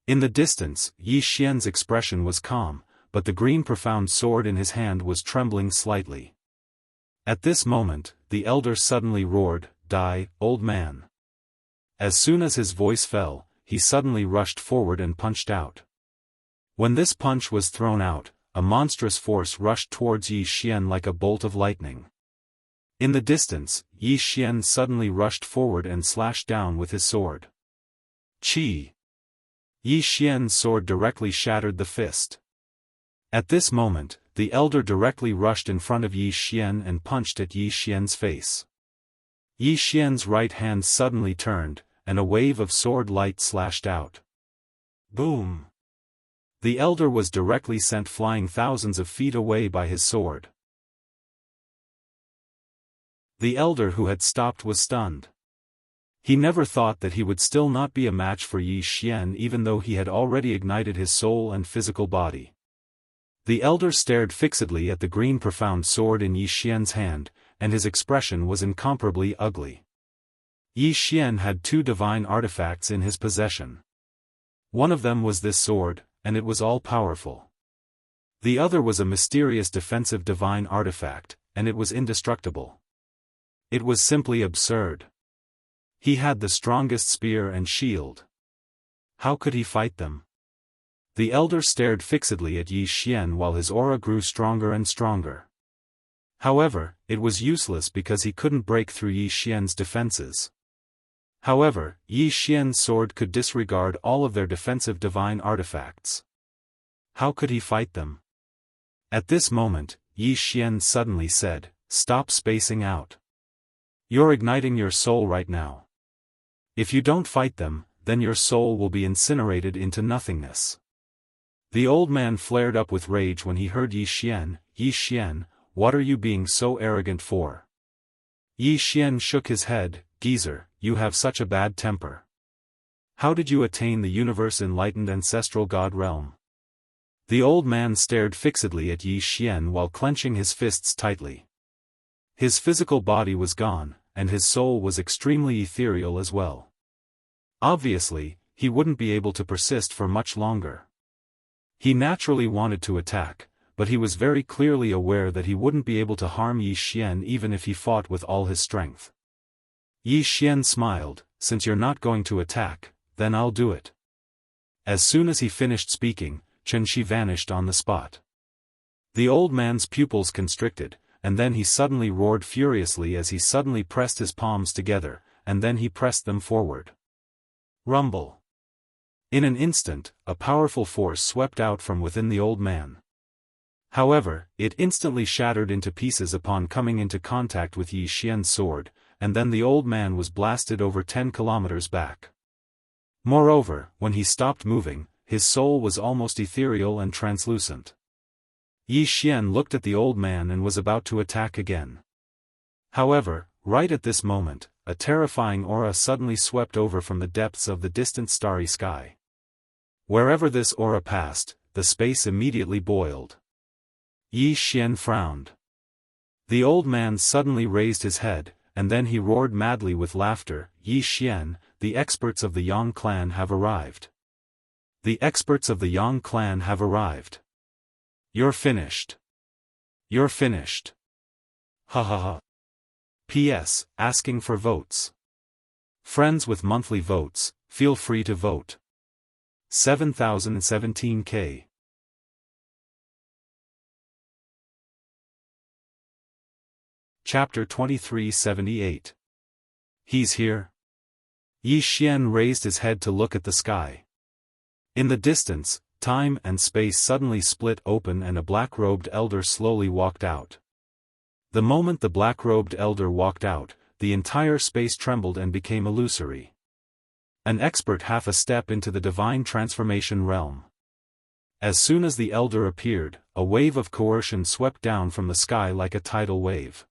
[SPEAKER 1] In the distance, Yi Xian's expression was calm, but the green profound sword in his hand was trembling slightly. At this moment, the elder suddenly roared, "Die, old man!" As soon as his voice fell, he suddenly rushed forward and punched out. When this punch was thrown out, a monstrous force rushed towards Yi Xian like a bolt of lightning. In the distance, Yi Xian suddenly rushed forward and slashed down with his sword. Chi! Yi Xian's sword directly shattered the fist. At this moment, the elder directly rushed in front of Yi Xian and punched at Yi Xian's face. Yi Xian's right hand suddenly turned, and a wave of sword light slashed out. Boom! The elder was directly sent flying thousands of feet away by his sword. The elder who had stopped was stunned. He never thought that he would still not be a match for Yi Xian even though he had already ignited his soul and physical body. The elder stared fixedly at the green profound sword in Yi Xian's hand, and his expression was incomparably ugly. Yi Xian had two divine artifacts in his possession. One of them was this sword, and it was all-powerful. The other was a mysterious defensive divine artifact, and it was indestructible. It was simply absurd. He had the strongest spear and shield. How could he fight them? The elder stared fixedly at Yi Xian while his aura grew stronger and stronger. However, it was useless because he couldn't break through Yi Xian's defenses. However, Yi Xian's sword could disregard all of their defensive divine artifacts. How could he fight them? At this moment, Yi Xian suddenly said, "Stop spacing out. You're igniting your soul right now. If you don't fight them, then your soul will be incinerated into nothingness." The old man flared up with rage when he heard Yi Xian. "Yi Xian, what are you being so arrogant for?" Yi Xian shook his head. "Geezer, you have such a bad temper. How did you attain the universe-enlightened ancestral god realm?" The old man stared fixedly at Yi Xian while clenching his fists tightly. His physical body was gone, and his soul was extremely ethereal as well. Obviously, he wouldn't be able to persist for much longer. He naturally wanted to attack, but he was very clearly aware that he wouldn't be able to harm Yi Xian even if he fought with all his strength. Yi Xian smiled, "Since you're not going to attack, then I'll do it." As soon as he finished speaking, Chen Shi vanished on the spot. The old man's pupils constricted, and then he suddenly roared furiously as he suddenly pressed his palms together, and then he pressed them forward. Rumble! In an instant, a powerful force swept out from within the old man. However, it instantly shattered into pieces upon coming into contact with Yi Xian's sword, and then the old man was blasted over 10 kilometers back. Moreover, when he stopped moving, his soul was almost ethereal and translucent. Yi Xian looked at the old man and was about to attack again. However, right at this moment, a terrifying aura suddenly swept over from the depths of the distant starry sky. Wherever this aura passed, the space immediately boiled. Yi Xian frowned. The old man suddenly raised his head, and then he roared madly with laughter. Yi Xian, the experts of the Yang clan have arrived. The experts of the Yang clan have arrived. You're finished. You're finished. Ha ha ha. P.S. Asking for votes. Friends with monthly votes, feel free to vote. 7017K. Chapter 2378. He's here. Yi Xian raised his head to look at the sky. In the distance, time and space suddenly split open and a black-robed elder slowly walked out. The moment the black-robed elder walked out, the entire space trembled and became illusory. An expert half a step into the divine transformation realm. As soon as the elder appeared, a wave of coercion swept down from the sky like a tidal wave.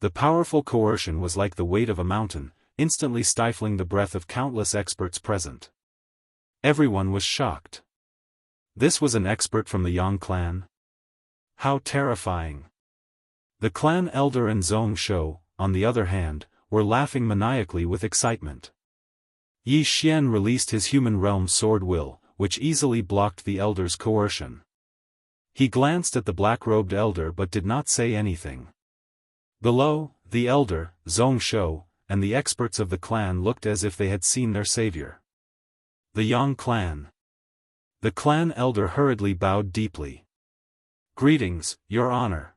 [SPEAKER 1] The powerful coercion was like the weight of a mountain, instantly stifling the breath of countless experts present. Everyone was shocked. This was an expert from the Yang clan? How terrifying! The clan elder and Zhong Shou, on the other hand, were laughing maniacally with excitement. Yi Xian released his human realm sword will, which easily blocked the elder's coercion. He glanced at the black-robed elder but did not say anything. Below, the elder, Zhong Shou, and the experts of the clan looked as if they had seen their savior. The Yang clan. The clan elder hurriedly bowed deeply. Greetings, Your Honor.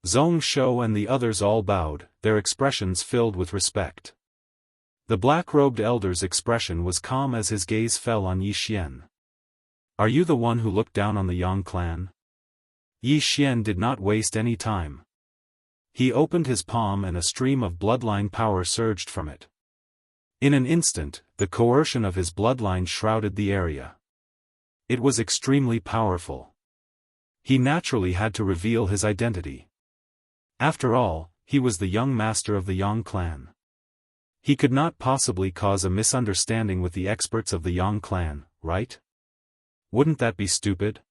[SPEAKER 1] Zhong Shou and the others all bowed, their expressions filled with respect. The black-robed elder's expression was calm as his gaze fell on Yi Xian. Are you the one who looked down on the Yang clan? Yi Xian did not waste any time. He opened his palm and a stream of bloodline power surged from it. In an instant, the coercion of his bloodline shrouded the area. It was extremely powerful. He naturally had to reveal his identity. After all, he was the young master of the Yang clan. He could not possibly cause a misunderstanding with the experts of the Yang clan, right? Wouldn't that be stupid?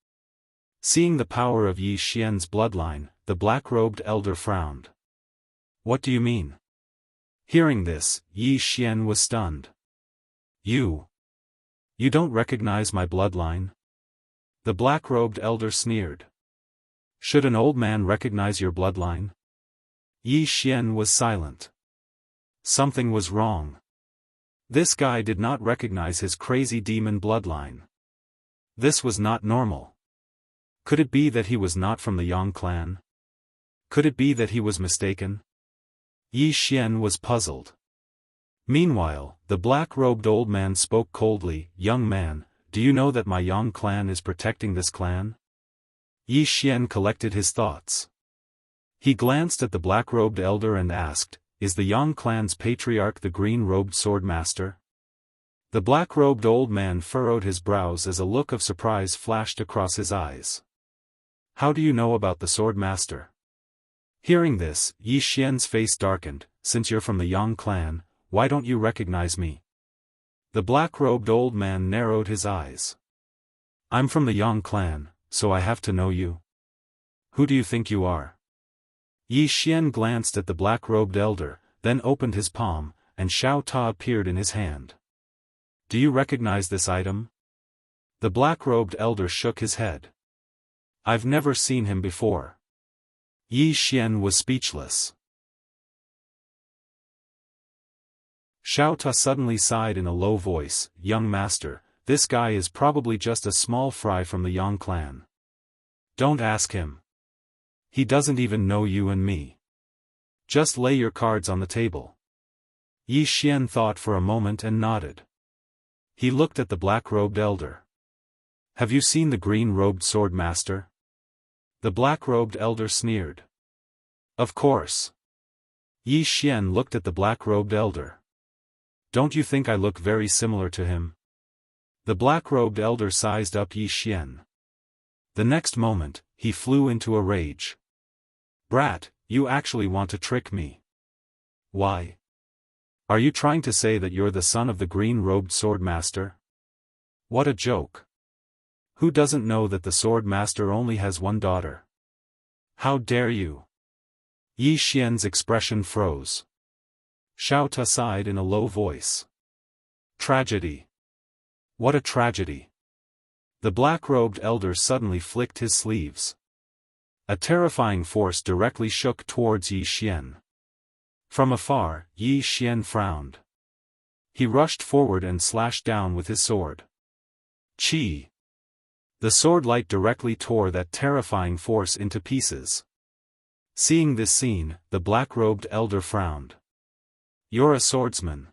[SPEAKER 1] Seeing the power of Yi Xian's bloodline, the black-robed elder frowned. What do you mean? Hearing this, Yi Xian was stunned. You don't recognize my bloodline? The black-robed elder sneered. Should an old man recognize your bloodline? Yi Xian was silent. Something was wrong. This guy did not recognize his crazy demon bloodline. This was not normal. Could it be that he was not from the Yang clan? Could it be that he was mistaken? Yi Xian was puzzled. Meanwhile, the black-robed old man spoke coldly. Young man, do you know that my Yang clan is protecting this clan? Yi Xian collected his thoughts. He glanced at the black-robed elder and asked, is the Yang clan's patriarch the green-robed Swordmaster? The black-robed old man furrowed his brows as a look of surprise flashed across his eyes. How do you know about the Swordmaster? Hearing this, Yi Xian's face darkened. Since you're from the Yang clan, why don't you recognize me? The black-robed old man narrowed his eyes. I'm from the Yang clan, so I have to know you. Who do you think you are? Yi Xian glanced at the black-robed elder, then opened his palm, and Xiao Ta appeared in his hand. Do you recognize this item? The black-robed elder shook his head. I've never seen him before. Yi Xian was speechless. Xiao Ta suddenly sighed in a low voice, Young master, this guy is probably just a small fry from the Yang clan. Don't ask him. He doesn't even know you and me. Just lay your cards on the table. Yi Xian thought for a moment and nodded. He looked at the black-robed elder. Have you seen the green-robed Swordmaster? The black-robed elder sneered. Of course. Yi Xian looked at the black-robed elder. Don't you think I look very similar to him? The black-robed elder sized up Yi Xian. The next moment, he flew into a rage. "Brat, you actually want to trick me? Why? Are you trying to say that you're the son of the green-robed Swordmaster? What a joke. Who doesn't know that the Swordmaster only has one daughter? How dare you?" Yi Xian's expression froze. Xiao Ta sighed in a low voice. "Tragedy. What a tragedy." The black-robed elder suddenly flicked his sleeves. A terrifying force directly shook towards Yi Xian. From afar, Yi Xian frowned. He rushed forward and slashed down with his sword. Chi! The sword light directly tore that terrifying force into pieces. Seeing this scene, the black-robed elder frowned. "You're a swordsman."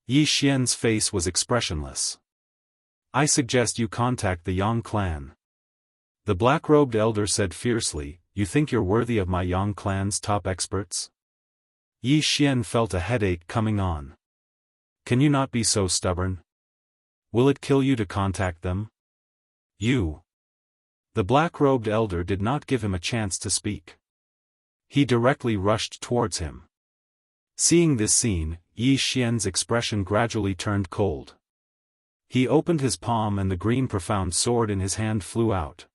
[SPEAKER 1] Yi Xian's face was expressionless. "I suggest you contact the Yang clan." The black-robed elder said fiercely, "You think you're worthy of my Yang clan's top experts?" Yi Xian felt a headache coming on. "Can you not be so stubborn? Will it kill you to contact them? You." The black-robed elder did not give him a chance to speak. He directly rushed towards him. Seeing this scene, Yi Xian's expression gradually turned cold. He opened his palm and the green profound sword in his hand flew out.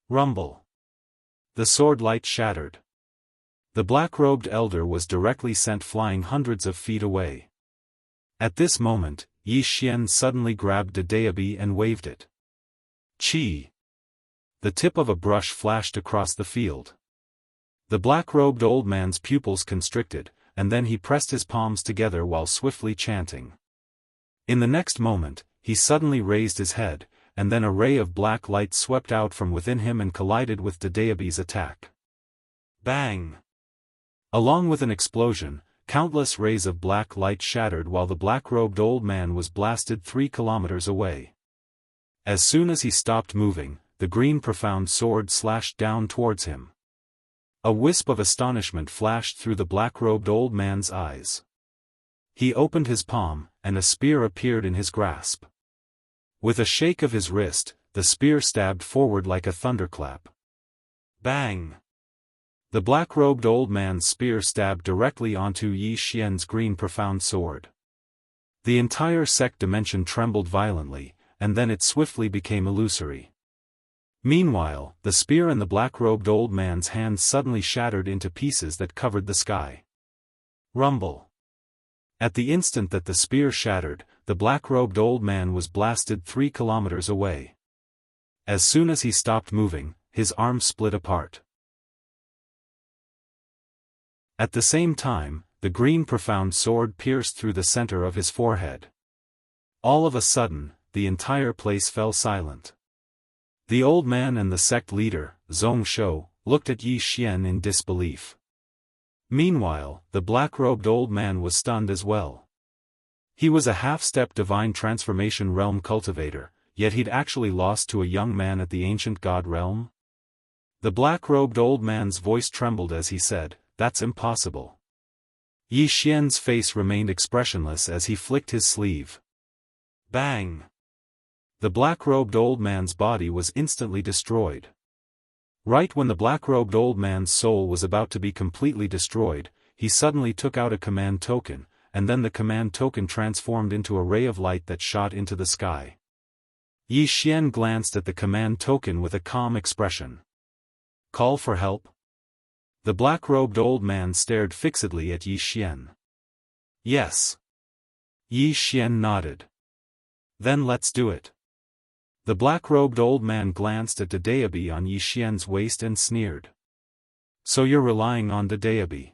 [SPEAKER 1] Rumble. The sword light shattered. The black-robed elder was directly sent flying hundreds of feet away. At this moment, Yi Xian suddenly grabbed the Daebi and waved it. Chi! The tip of a brush flashed across the field. The black-robed old man's pupils constricted, and then he pressed his palms together while swiftly chanting. In the next moment, he suddenly raised his head, and then a ray of black light swept out from within him and collided with the Daebi's attack. Bang! Along with an explosion, countless rays of black light shattered while the black-robed old man was blasted 3 kilometers away. As soon as he stopped moving, the green profound sword slashed down towards him. A wisp of astonishment flashed through the black-robed old man's eyes. He opened his palm, and a spear appeared in his grasp. With a shake of his wrist, the spear stabbed forward like a thunderclap. Bang! The black-robed old man's spear stabbed directly onto Yi Xian's green profound sword. The entire sect dimension trembled violently, and then it swiftly became illusory. Meanwhile, the spear in the black-robed old man's hand suddenly shattered into pieces that covered the sky. Rumble. At the instant that the spear shattered, the black-robed old man was blasted 3 kilometers away. As soon as he stopped moving, his arm split apart. At the same time, the green profound sword pierced through the center of his forehead. All of a sudden, the entire place fell silent. The old man and the sect leader, Zhong Shou, looked at Yi Xian in disbelief. Meanwhile, the black-robed old man was stunned as well. He was a half-step divine transformation realm cultivator, yet he'd actually lost to a young man at the ancient god realm? The black-robed old man's voice trembled as he said, "That's impossible." Yi Xian's face remained expressionless as he flicked his sleeve. Bang! The black-robed old man's body was instantly destroyed. Right when the black-robed old man's soul was about to be completely destroyed, he suddenly took out a command token, and then the command token transformed into a ray of light that shot into the sky. Yi Xian glanced at the command token with a calm expression. Call for help? The black-robed old man stared fixedly at Yi Xian. Yes. Yi Xian nodded. Then let's do it. The black-robed old man glanced at the Daebi on Yi Xian's waist and sneered. So you're relying on the Daebi.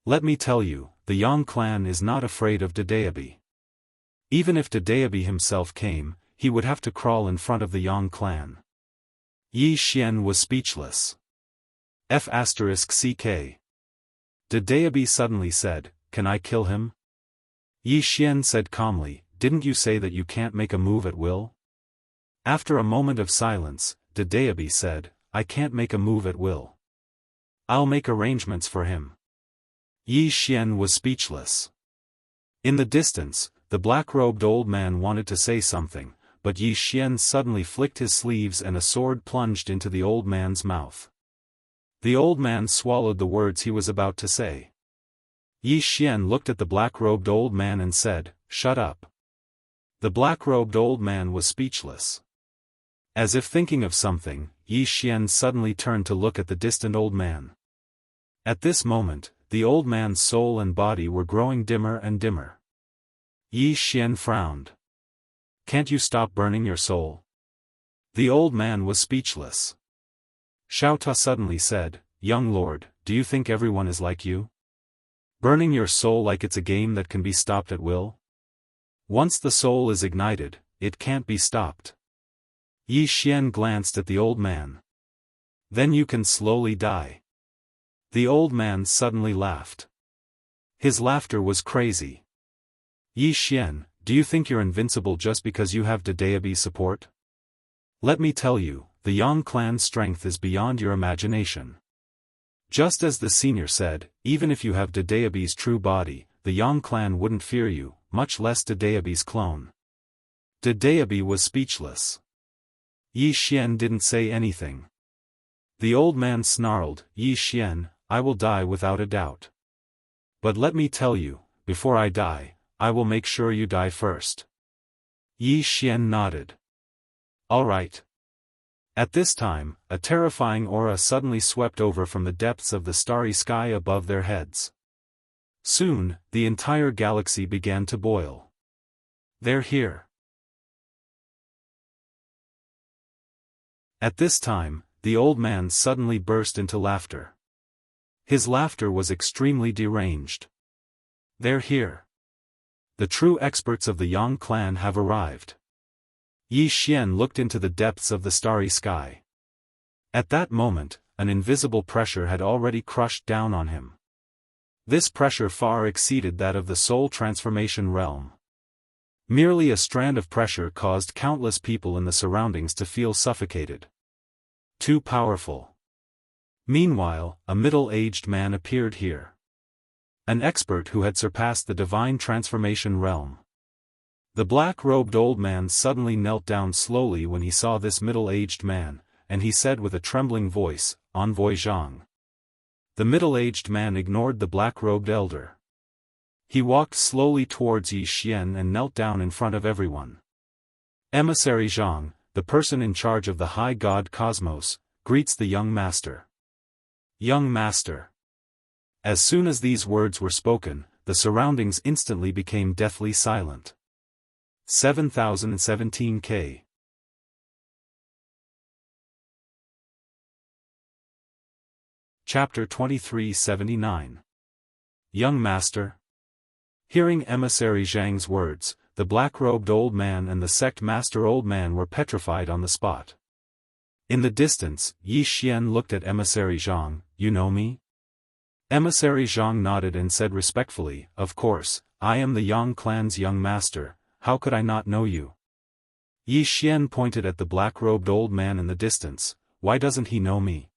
[SPEAKER 1] Let me tell you, the Yang clan is not afraid of the Daebi. Even if the Daebi himself came, he would have to crawl in front of the Yang clan. Yi Xian was speechless. F***ck. The Daebi suddenly said, "Can I kill him?" Yi Xian said calmly, "Didn't you say that you can't make a move at will?" After a moment of silence, the Daebi said, "I can't make a move at will. I'll make arrangements for him." Yi Xian was speechless. In the distance, the black-robed old man wanted to say something, but Yi Xian suddenly flicked his sleeves and a sword plunged into the old man's mouth. The old man swallowed the words he was about to say. Yi Xian looked at the black-robed old man and said, "Shut up." The black-robed old man was speechless. As if thinking of something, Yi Xian suddenly turned to look at the distant old man. At this moment, the old man's soul and body were growing dimmer and dimmer. Yi Xian frowned. "Can't you stop burning your soul?" The old man was speechless. Xiaota suddenly said, "Young lord, do you think everyone is like you? Burning your soul like it's a game that can be stopped at will? Once the soul is ignited, it can't be stopped." Yi Xian glanced at the old man. "Then you can slowly die." The old man suddenly laughed. His laughter was crazy. "Yi Xian, do you think you're invincible just because you have Dedeabi's support? Let me tell you, the Yang clan's strength is beyond your imagination. Just as the senior said, even if you have Dedeabi's true body, the Yang clan wouldn't fear you, much less Dedeabi's clone." Dedeabi was speechless. Yi Xian didn't say anything. The old man snarled, "Yi Xian, I will die without a doubt. But let me tell you, before I die, I will make sure you die first." Yi Xian nodded. "All right." At this time, a terrifying aura suddenly swept over from the depths of the starry sky above their heads. Soon, the entire galaxy began to boil. "They're here." At this time, the old man suddenly burst into laughter. His laughter was extremely deranged. "They're here. The true experts of the Yang clan have arrived." Yi Xian looked into the depths of the starry sky. At that moment, an invisible pressure had already crushed down on him. This pressure far exceeded that of the soul transformation realm. Merely a strand of pressure caused countless people in the surroundings to feel suffocated. Too powerful. Meanwhile, a middle-aged man appeared here. An expert who had surpassed the divine transformation realm. The black-robed old man suddenly knelt down slowly when he saw this middle-aged man, and he said with a trembling voice, "Envoy Zhang." The middle-aged man ignored the black-robed elder. He walked slowly towards Yi Xian and knelt down in front of everyone. "Emissary Zhang, the person in charge of the high god Cosmos, greets the young master." "Young master." As soon as these words were spoken, the surroundings instantly became deathly silent. 7017K. Chapter 2379. Young Master. Hearing Emissary Zhang's words, the black-robed old man and the sect master old man were petrified on the spot. In the distance, Yi Xian looked at Emissary Zhang. "You know me?" Emissary Zhang nodded and said respectfully, "Of course, I am the Yang clan's young master. How could I not know you?" Yi Xian pointed at the black-robed old man in the distance. "Why doesn't he know me?"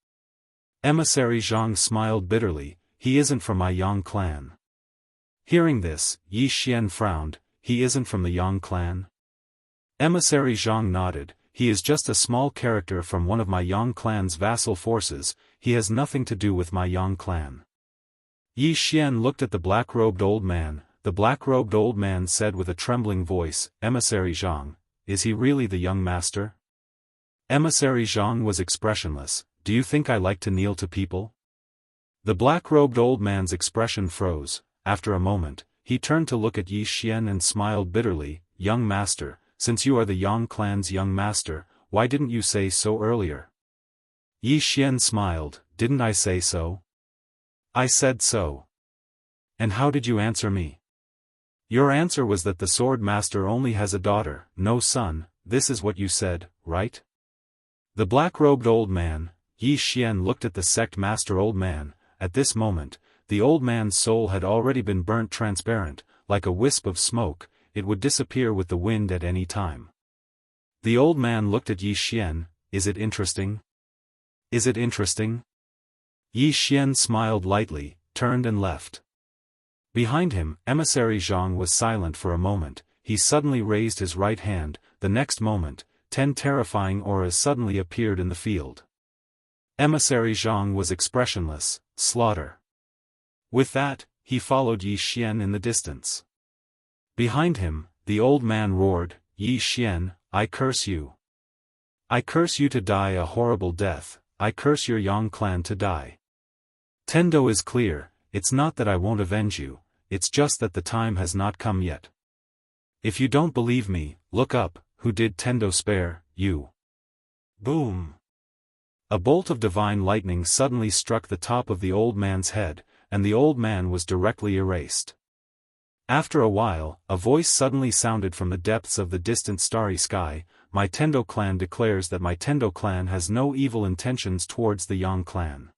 [SPEAKER 1] Emissary Zhang smiled bitterly. "He isn't from my Yang clan." Hearing this, Yi Xian frowned. "He isn't from the Yang clan?" Emissary Zhang nodded. "He is just a small character from one of my Yang clan's vassal forces. He has nothing to do with my Yang clan." Yi Xian looked at the black-robed old man. The black-robed old man said with a trembling voice, "Emissary Zhang, is he really the young master?" Emissary Zhang was expressionless. "Do you think I like to kneel to people?" The black-robed old man's expression froze. After a moment, he turned to look at Yi Xian and smiled bitterly. "Young master, since you are the Yang clan's young master, why didn't you say so earlier?" Yi Xian smiled. "Didn't I say so?" "I said so." "And how did you answer me?" "Your answer was that the Swordmaster only has a daughter, no son. This is what you said, right?" The black-robed old man, Yi Xian looked at the sect master old man. At this moment, the old man's soul had already been burnt transparent. Like a wisp of smoke, it would disappear with the wind at any time. The old man looked at Yi Xian. "Is it interesting? Is it interesting?" Yi Xian smiled lightly, turned and left. Behind him, Emissary Zhang was silent for a moment. He suddenly raised his right hand. the next moment, 10 terrifying auras suddenly appeared in the field. Emissary Zhang was expressionless, slaughter. With that, he followed Yi Xian in the distance. Behind him, the old man roared, "Yi Xian, I curse you. I curse you to die a horrible death, I curse your Yang clan to die. Tendo is clear, it's not that I won't avenge you, it's just that the time has not come yet. If you don't believe me, look up, who did Tendo spare, you?" Boom! A bolt of divine lightning suddenly struck the top of the old man's head, and the old man was directly erased. After a while, a voice suddenly sounded from the depths of the distant starry sky, "My Tendo clan declares that my Tendo clan has no evil intentions towards the Yang clan.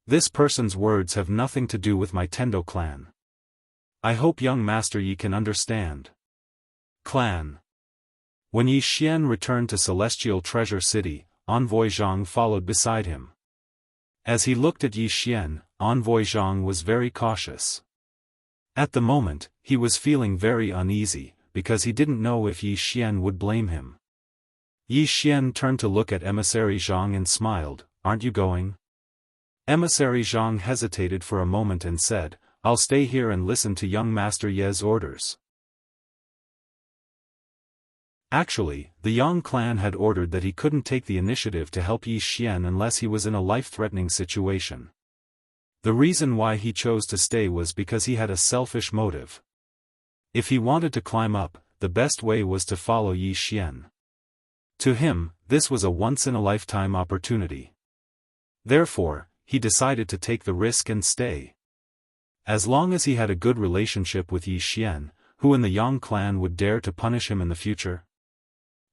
[SPEAKER 1] This person's words have nothing to do with my Tendo clan. I hope young Master Yi can understand." Clan. When Yi Xian returned to Celestial Treasure City, Envoy Zhang followed beside him. As he looked at Yi Xian, Envoy Zhang was very cautious. At the moment, he was feeling very uneasy, because he didn't know if Yi Xian would blame him. Yi Xian turned to look at Emissary Zhang and smiled, "Aren't you going?" Emissary Zhang hesitated for a moment and said, "I'll stay here and listen to young Master Ye's orders." Actually, the Yang clan had ordered that he couldn't take the initiative to help Yi Xian unless he was in a life-threatening situation. The reason why he chose to stay was because he had a selfish motive. If he wanted to climb up, the best way was to follow Yi Xian. To him, this was a once-in-a-lifetime opportunity. Therefore, he decided to take the risk and stay. As long as he had a good relationship with Yi Xian, who in the Yang clan would dare to punish him in the future?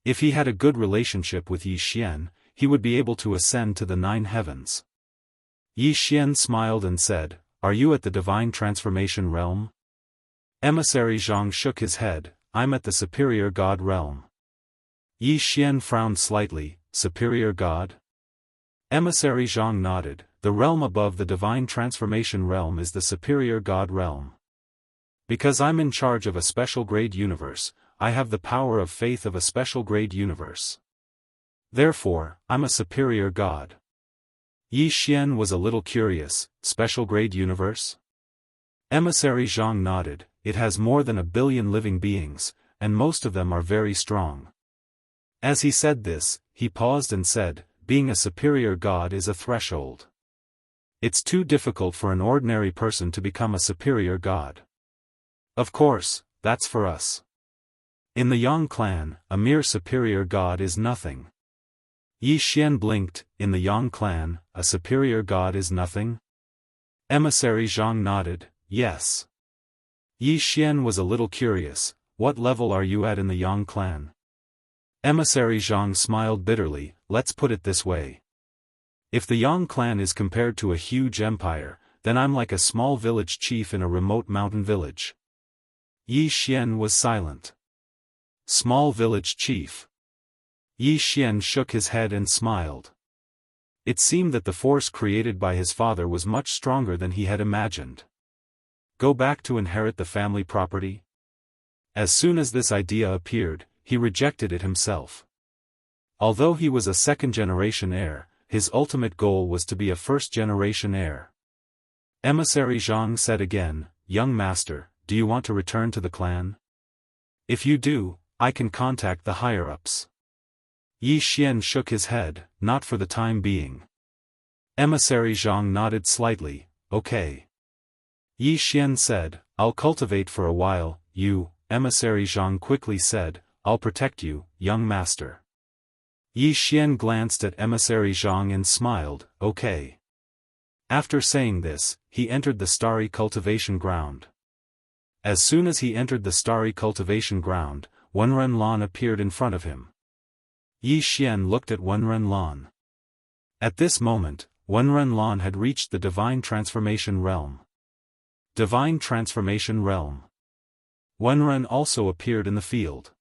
[SPEAKER 1] If he had a good relationship with Yi Xian, he would be able to ascend to the 9 heavens. Yi Xian smiled and said, "Are you at the Divine Transformation Realm?" Emissary Zhang shook his head, "I'm at the Superior God Realm." Yi Xian frowned slightly, "Superior God?" Emissary Zhang nodded, "The realm above the Divine Transformation Realm is the Superior God Realm. Because I'm in charge of a special grade universe, I have the power of faith of a special grade universe. Therefore, I'm a superior god." Yi Xian was a little curious, "Special grade universe?" Emissary Zhang nodded, "It has more than 1 billion living beings, and most of them are very strong." As he said this, he paused and said, "Being a superior god is a threshold. It's too difficult for an ordinary person to become a superior god. Of course, that's for us. In the Yang clan, a mere superior god is nothing." Yi Xian blinked, "In the Yang clan, a superior god is nothing?" Emissary Zhang nodded, "Yes." Yi Xian was a little curious, "What level are you at in the Yang clan?" Emissary Zhang smiled bitterly, "Let's put it this way. If the Yang clan is compared to a huge empire, then I'm like a small village chief in a remote mountain village." Yi Xian was silent. Small village chief. Yi Xian shook his head and smiled. It seemed that the force created by his father was much stronger than he had imagined. Go back to inherit the family property? As soon as this idea appeared, he rejected it himself. Although he was a second-generation heir, his ultimate goal was to be a first-generation heir. Emissary Zhang said again, "Young master, do you want to return to the clan? If you do, I can contact the higher-ups." Yi Xian shook his head, "Not for the time being." Emissary Zhang nodded slightly, "Okay." Yi Xian said, "I'll cultivate for a while, you." Emissary Zhang quickly said, "I'll protect you, young master." Yi Xian glanced at Emissary Zhang and smiled, "Okay." After saying this, he entered the starry cultivation ground. As soon as he entered the starry cultivation ground, Wenren Lan appeared in front of him. Yi Xian looked at Wenren Lan. At this moment, Wenren Lan had reached the Divine Transformation Realm. Divine Transformation Realm. Wenren also appeared in the field.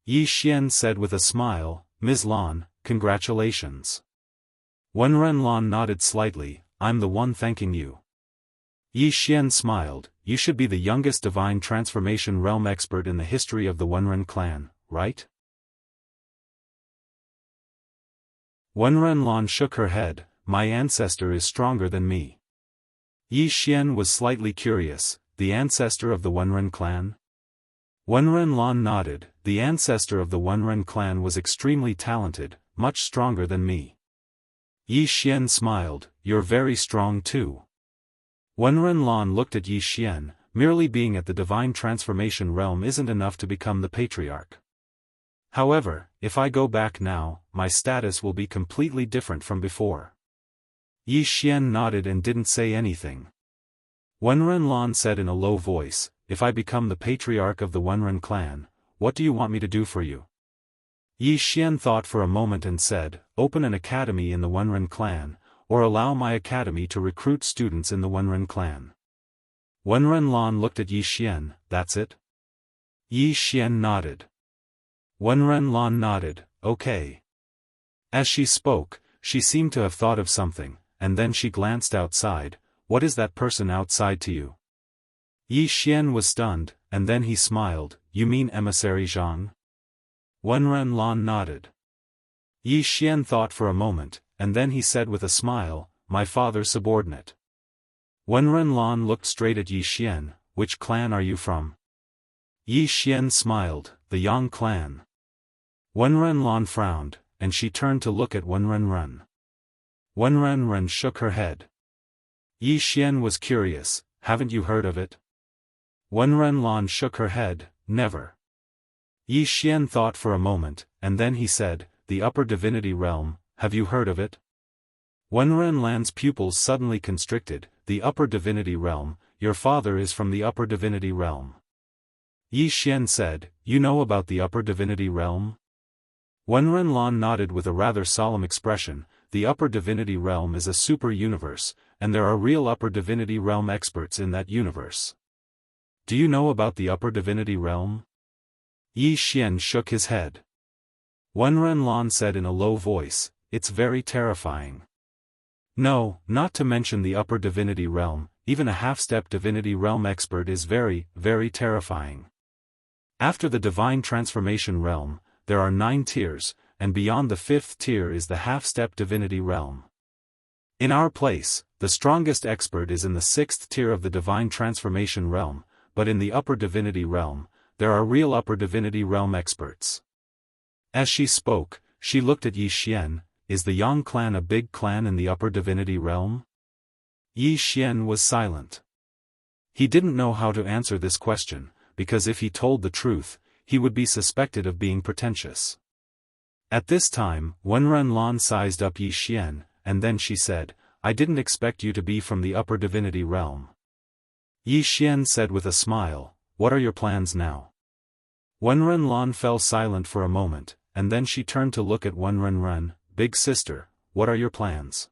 [SPEAKER 1] Yi Xian said with a smile, "Ms. Lan, congratulations." Wenren Lan nodded slightly, "I'm the one thanking you." Yi Xian smiled, "You should be the youngest Divine Transformation Realm expert in the history of the Wenren clan, right?" Wen Renlan shook her head, my ancestor is stronger than me. Yi Xian was slightly curious, the ancestor of the Wenren clan? Wen Renlan nodded, the ancestor of the Wenren clan was extremely talented, much stronger than me. Yi Xian smiled, you're very strong too. Wen Renlan looked at Yi Xian, merely being at the divine transformation realm isn't enough to become the patriarch. However, if I go back now, my status will be completely different from before. Yi Xian nodded and didn't say anything. Wen Renlan said in a low voice, if I become the patriarch of the Wenren clan, what do you want me to do for you? Yi Xian thought for a moment and said, open an academy in the Wenren clan, or allow my academy to recruit students in the Wenren clan. Wen Renlan looked at Yi Xian, that's it? Yi Xian nodded. Wen Renlan nodded, okay. As she spoke, she seemed to have thought of something, and then she glanced outside, what is that person outside to you? Yi Xian was stunned, and then he smiled, you mean Emissary Zhang? Wen Renlan nodded. Yi Xian thought for a moment, and then he said with a smile, my father's subordinate. Wen Renlan looked straight at Yi Xian, which clan are you from? Yi Xian smiled, the Yang clan. Wen Renlan frowned, and she turned to look at Wen Renren. Wen Renren shook her head. Yi Xian was curious, haven't you heard of it? Wen Renlan shook her head, never. Yi Xian thought for a moment, and then he said, the Upper Divinity Realm, have you heard of it? Wen Renlan's pupils suddenly constricted, the Upper Divinity Realm, your father is from the Upper Divinity Realm. Yi Xian said, you know about the Upper Divinity Realm? Wen Renlan nodded with a rather solemn expression, the Upper Divinity Realm is a super universe, and there are real Upper Divinity Realm experts in that universe. Do you know about the Upper Divinity Realm? Yi Xian shook his head. Wen Renlan said in a low voice, it's very terrifying. No, not to mention the Upper Divinity Realm, even a half-step Divinity Realm expert is very, very terrifying. After the Divine Transformation Realm, there are 9 tiers, and beyond the 5th tier is the half-step Divinity Realm. In our place, the strongest expert is in the 6th tier of the Divine Transformation Realm, but in the Upper Divinity Realm, there are real Upper Divinity Realm experts. As she spoke, she looked at Yi Xian, is the Yang clan a big clan in the Upper Divinity Realm? Yi Xian was silent. He didn't know how to answer this question, because if he told the truth, he would be suspected of being pretentious. At this time, Wen Renlan sized up Yi Xian, and then she said, I didn't expect you to be from the Upper Divinity Realm. Yi Xian said with a smile, what are your plans now? Wen Renlan fell silent for a moment, and then she turned to look at Wen Renren, big sister, what are your plans?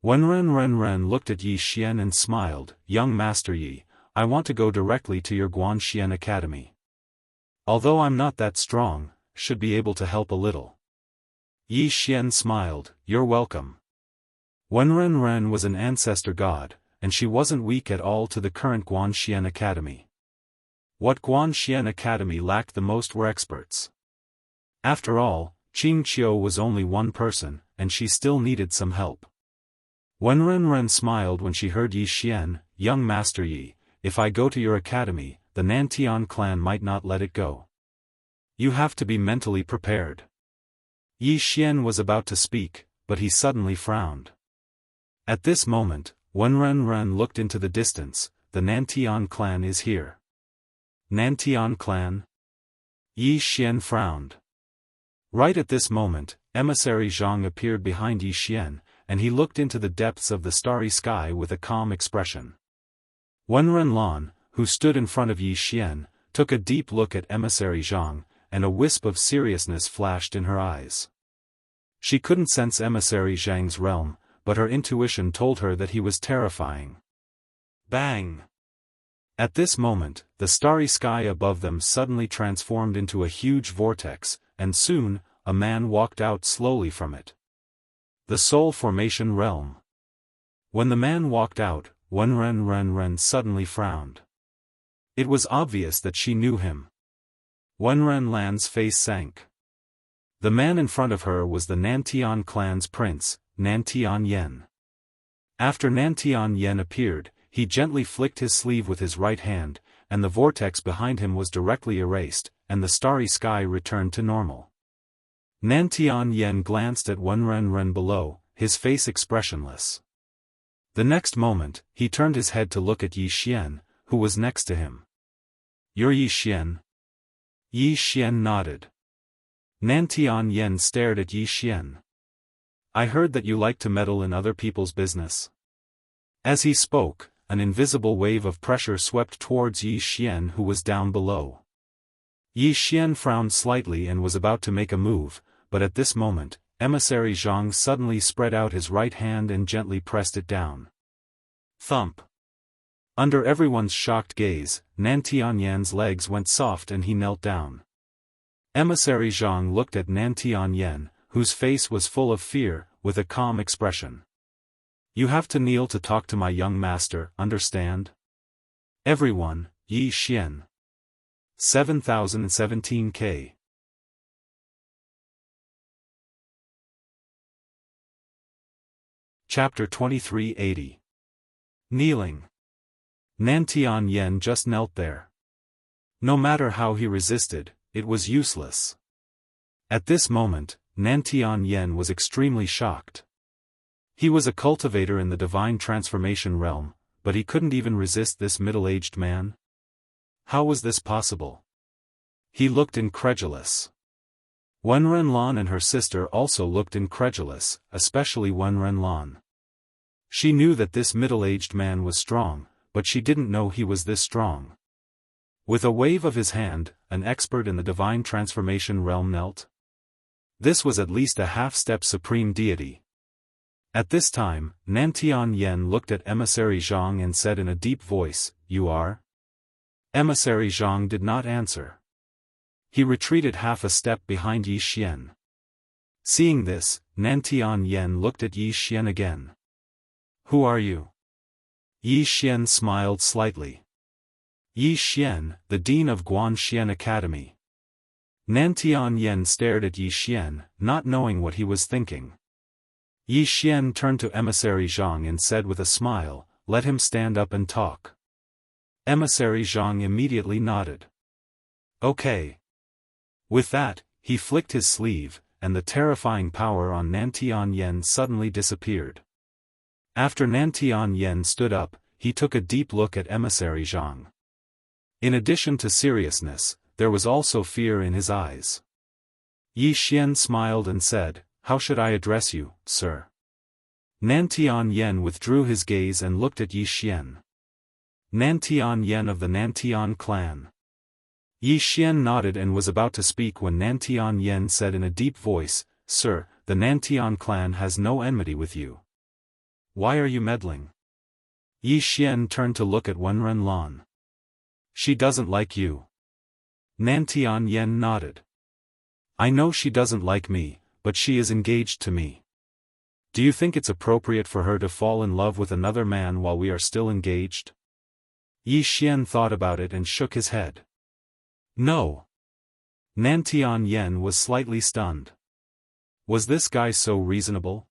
[SPEAKER 1] Wen Renren looked at Yi Xian and smiled, young Master Yi, I want to go directly to your Guanxian Academy. Although I'm not that strong, should be able to help a little. Yi Xian smiled, you're welcome. Wen Renren was an ancestor god, and she wasn't weak at all to the current Guanxian Academy. What Guanxian Academy lacked the most were experts. After all, Qing Qiu was only one person, and she still needed some help. Wen Renren smiled when she heard Yi Xian, young Master Yi, if I go to your academy, the Nantian clan might not let it go. You have to be mentally prepared. Yi Xian was about to speak, but he suddenly frowned. At this moment, Wen Renren looked into the distance, the Nantian clan is here. Nantian clan? Yi Xian frowned. Right at this moment, Emissary Zhang appeared behind Yi Xian, and he looked into the depths of the starry sky with a calm expression. Wen Renlan, who stood in front of Yi Xian, took a deep look at Emissary Zhang, and a wisp of seriousness flashed in her eyes. She couldn't sense Emissary Zhang's realm, but her intuition told her that he was terrifying. Bang! At this moment, the starry sky above them suddenly transformed into a huge vortex, and soon, a man walked out slowly from it. The Soul Formation Realm. When the man walked out, Wen Renren suddenly frowned. It was obvious that she knew him. Wen Renlan's face sank. The man in front of her was the Nantian clan's prince, Nantian Yen. After Nantian Yen appeared, he gently flicked his sleeve with his right hand, and the vortex behind him was directly erased, and the starry sky returned to normal. Nantian Yen glanced at Wenren below, his face expressionless. The next moment, he turned his head to look at Yi Xian, who was next to him. "You're Yi Xian?" Yi Xian nodded. Nantian Yen stared at Yi Xian. "I heard that you like to meddle in other people's business." As he spoke, an invisible wave of pressure swept towards Yi Xian, who was down below. Yi Xian frowned slightly and was about to make a move, but at this moment, Emissary Zhang suddenly spread out his right hand and gently pressed it down. Thump! Under everyone's shocked gaze, Nantian Yen's legs went soft and he knelt down. Emissary Zhang looked at Nantian Yen, whose face was full of fear, with a calm expression. "You have to kneel to talk to my young master, understand?" Everyone, Yi Xian. 7017K. Chapter 2380. Kneeling. Nantian Yen just knelt there. No matter how he resisted, it was useless. At this moment, Nantian Yen was extremely shocked. He was a cultivator in the divine transformation realm, but he couldn't even resist this middle-aged man. How was this possible? He looked incredulous. Wenren and her sister also looked incredulous, especially Wenren. She knew that this middle-aged man was strong, but she didn't know he was this strong. With a wave of his hand, an expert in the divine transformation realm knelt. This was at least a half-step supreme deity. At this time, Nantian Yen looked at Emissary Zhang and said in a deep voice, "You are?" Emissary Zhang did not answer. He retreated half a step behind Yi Xian. Seeing this, Nantian Yen looked at Yi Xian again. "Who are you?" Yi Xian smiled slightly. "Yi Xian, the dean of Guanxian Academy." Nantian Yen stared at Yi Xian, not knowing what he was thinking. Yi Xian turned to Emissary Zhang and said with a smile, "Let him stand up and talk." Emissary Zhang immediately nodded. "Okay." With that, he flicked his sleeve, and the terrifying power on Nantian Yen suddenly disappeared. After Nantian Yen stood up, he took a deep look at Emissary Zhang. In addition to seriousness, there was also fear in his eyes. Yi Xian smiled and said, "How should I address you, sir?" Nantian Yen withdrew his gaze and looked at Yi Xian. "Nantian Yen of the Nantian clan." Yi Xian nodded and was about to speak when Nantian Yen said in a deep voice, "Sir, the Nantian clan has no enmity with you. Why are you meddling?" Yi Xian turned to look at Wenren. "She doesn't like you." Nantian Yen nodded. "I know she doesn't like me, but she is engaged to me. Do you think it's appropriate for her to fall in love with another man while we are still engaged?" Yi Xian thought about it and shook his head. "No." Nantian Yen was slightly stunned. Was this guy so reasonable?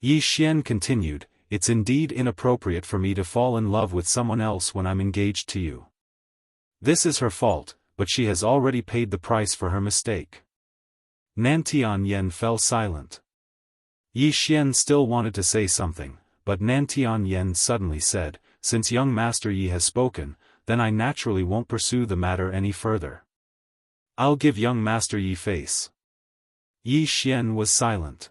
[SPEAKER 1] Yi Xian continued, "It's indeed inappropriate for me to fall in love with someone else when I'm engaged to you. This is her fault, but she has already paid the price for her mistake." Nantian Yen fell silent. Yi Xian still wanted to say something, but Nantian Yen suddenly said, "Since young Master Yi has spoken, then I naturally won't pursue the matter any further. I'll give young Master Yi face." Yi Xian was silent.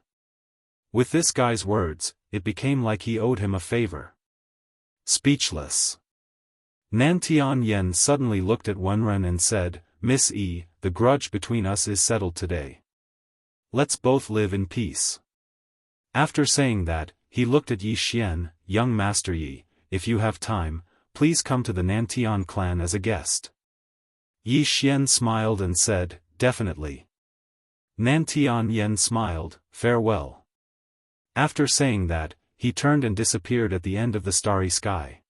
[SPEAKER 1] With this guy's words, it became like he owed him a favor. Speechless. Nantian Yen suddenly looked at Wenren and said, "Miss Yi, the grudge between us is settled today. Let's both live in peace." After saying that, he looked at Yi Xian, "Young Master Yi, if you have time, please come to the Nantian clan as a guest." Yi Xian smiled and said, "Definitely." Nantian Yen smiled, "Farewell." After saying that, he turned and disappeared at the end of the starry sky.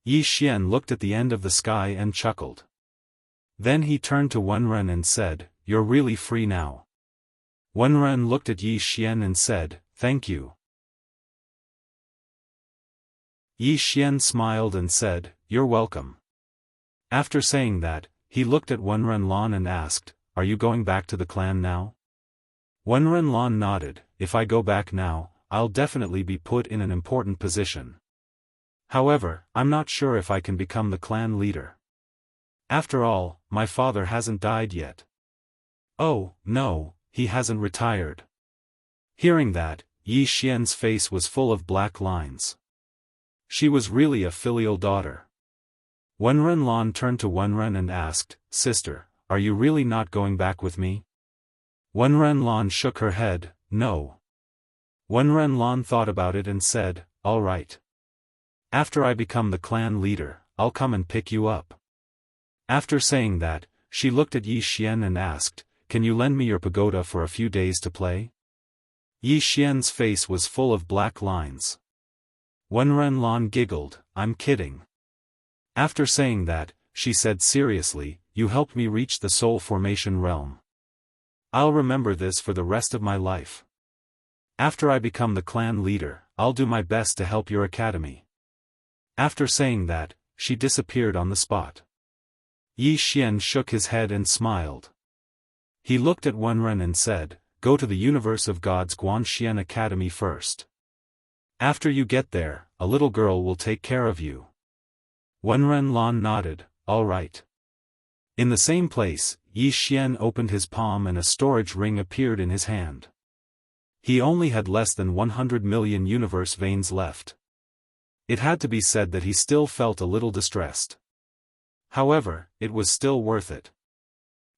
[SPEAKER 1] Yi Xian looked at the end of the sky and chuckled. Then he turned to Wenren and said, "You're really free now. Wenren looked at Yi Xian and said, "Thank you." Yi Xian smiled and said, "You're welcome." After saying that, he looked at Wenren Lan and asked, "Are you going back to the clan now?" Wenren Lan nodded, "If I go back now, I'll definitely be put in an important position. However, I'm not sure if I can become the clan leader. After all, my father hasn't died yet." "Oh, no, he hasn't retired." Hearing that, Yi Xian's face was full of black lines. She was really a filial daughter. Wenren Lan turned to Wenren and asked, "Sister, are you really not going back with me?" Wenren Lan shook her head, "No." Wenren Lan thought about it and said, "All right. After I become the clan leader, I'll come and pick you up." After saying that, she looked at Yi Xian and asked, "Can you lend me your pagoda for a few days to play?" Yi Xian's face was full of black lines. Wenren Lan giggled, "I'm kidding." After saying that, she said seriously, "You helped me reach the soul formation realm. I'll remember this for the rest of my life. After I become the clan leader, I'll do my best to help your academy." After saying that, she disappeared on the spot. Yi Xian shook his head and smiled. He looked at Wenren and said, "Go to the Universe of Gods Guanxian Academy first. After you get there, a little girl will take care of you." Wenren Lan nodded, "All right." In the same place, Yi Xian opened his palm and a storage ring appeared in his hand. He only had less than 100 million universe veins left. It had to be said that he still felt a little distressed. However, it was still worth it.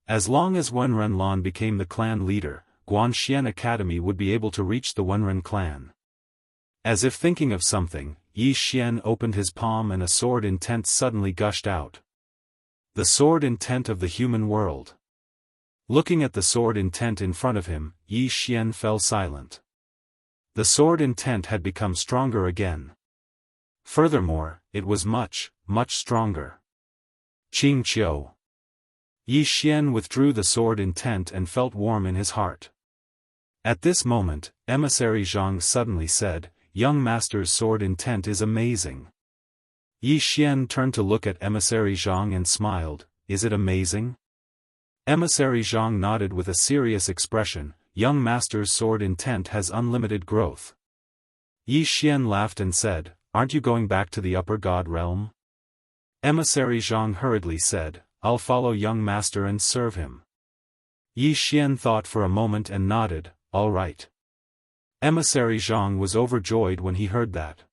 [SPEAKER 1] As long as Wenren Lan became the clan leader, Guanxian Academy would be able to reach the Wenren clan. As if thinking of something, Yi Xian opened his palm and a sword intent suddenly gushed out. The sword intent of the human world. Looking at the sword intent in front of him, Yi Xian fell silent. The sword intent had become stronger again. Furthermore, it was much, much stronger. Qing Qiu. Yi Xian withdrew the sword intent and felt warm in his heart. At this moment, Emissary Zhang suddenly said, "Young Master's sword intent is amazing." Yi Xian turned to look at Emissary Zhang and smiled, "Is it amazing?" Emissary Zhang nodded with a serious expression, "Young Master's sword intent has unlimited growth." Yi Xian laughed and said, "Aren't you going back to the upper god realm?" Emissary Zhang hurriedly said, "I'll follow young master and serve him." Yi Xian thought for a moment and nodded, "All right." Emissary Zhang was overjoyed when he heard that.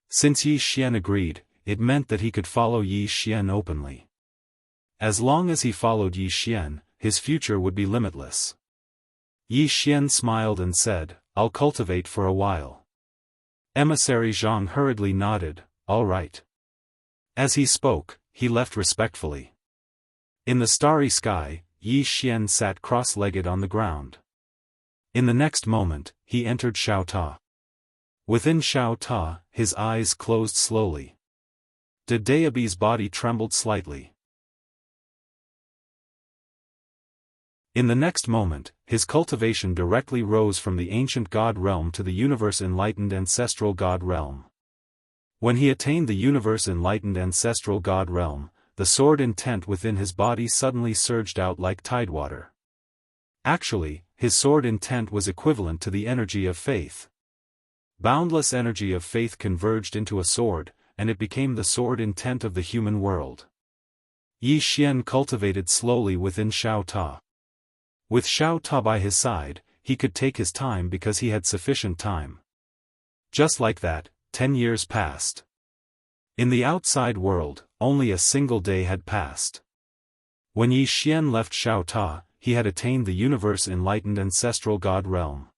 [SPEAKER 1] Since Yi Xian agreed, it meant that he could follow Yi Xian openly. As long as he followed Yi Xian, his future would be limitless. Yi Xian smiled and said, "I'll cultivate for a while." Emissary Zhang hurriedly nodded, "All right." As he spoke, he left respectfully. In the starry sky, Yi Xian sat cross-legged on the ground. In the next moment, he entered Xiao Ta. Within Xiao Ta, his eyes closed slowly. Dayabi's body trembled slightly. In the next moment, his cultivation directly rose from the ancient god realm to the universe-enlightened ancestral god realm. When he attained the universe-enlightened ancestral god realm, the sword intent within his body suddenly surged out like tidewater. Actually, his sword intent was equivalent to the energy of faith. Boundless energy of faith converged into a sword, and it became the sword intent of the human world. Yi Xian cultivated slowly within Xiao Ta. With Xiao Ta by his side, he could take his time because he had sufficient time. Just like that, 10 years passed. In the outside world, only a single day had passed. When Yi Xian left Xiao Ta, he had attained the universe-enlightened ancestral god realm.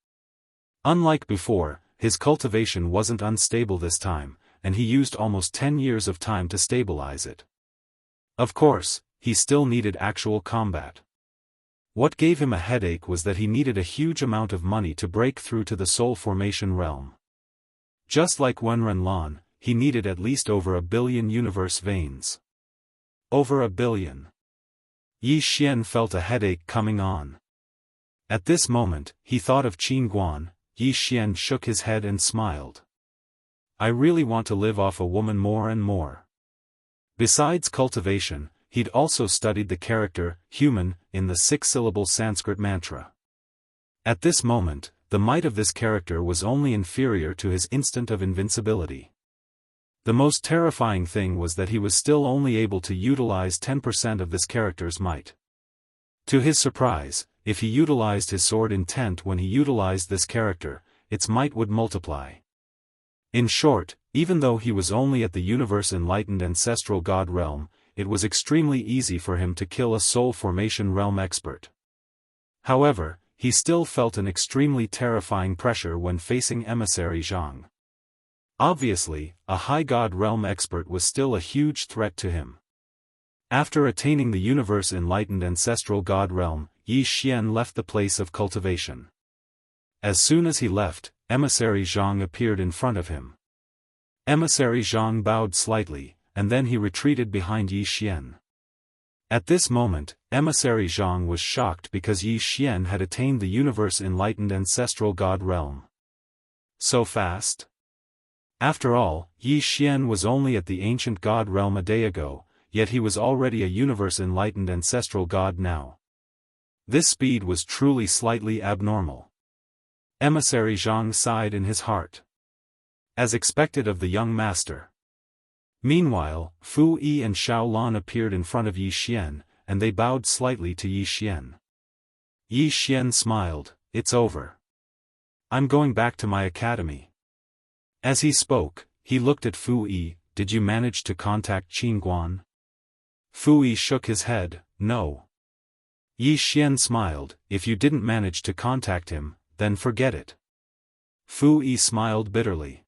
[SPEAKER 1] Unlike before, his cultivation wasn't unstable this time, and he used almost 10 years of time to stabilize it. Of course, he still needed actual combat. What gave him a headache was that he needed a huge amount of money to break through to the soul formation realm. Just like Wenren Lan, he needed at least over 1 billion universe veins. Over 1 billion. Yi Xian felt a headache coming on. At this moment, he thought of Qin Guan. Yi Xian shook his head and smiled. I really want to live off a woman more and more. Besides cultivation, he'd also studied the character, human, in the 6-syllable Sanskrit mantra. At this moment, the might of this character was only inferior to his instant of invincibility. The most terrifying thing was that he was still only able to utilize 10% of this character's might. To his surprise, if he utilized his sword intent when he utilized this character, its might would multiply. In short, even though he was only at the universe-enlightened ancestral god realm, it was extremely easy for him to kill a soul formation realm expert. However, he still felt an extremely terrifying pressure when facing emissary Zhang. Obviously, a high god realm expert was still a huge threat to him. After attaining the universe-enlightened ancestral god realm, Yi Xian left the place of cultivation. As soon as he left, emissary Zhang appeared in front of him. Emissary Zhang bowed slightly, and then he retreated behind Yi Xian. At this moment, emissary Zhang was shocked because Yi Xian had attained the universe-enlightened ancestral god realm. So fast? After all, Yi Xian was only at the ancient god realm a day ago, yet he was already a universe-enlightened ancestral god now. This speed was truly slightly abnormal. Emissary Zhang sighed in his heart. As expected of the young master. Meanwhile, Fu Yi and Xiaolan appeared in front of Yi Xian, and they bowed slightly to Yi Xian. Yi Xian smiled, it's over. I'm going back to my academy. As he spoke, he looked at Fu Yi. Did you manage to contact Qin Guan? Fu Yi shook his head, no. Yi Xian smiled, if you didn't manage to contact him, then forget it. Fu Yi smiled bitterly.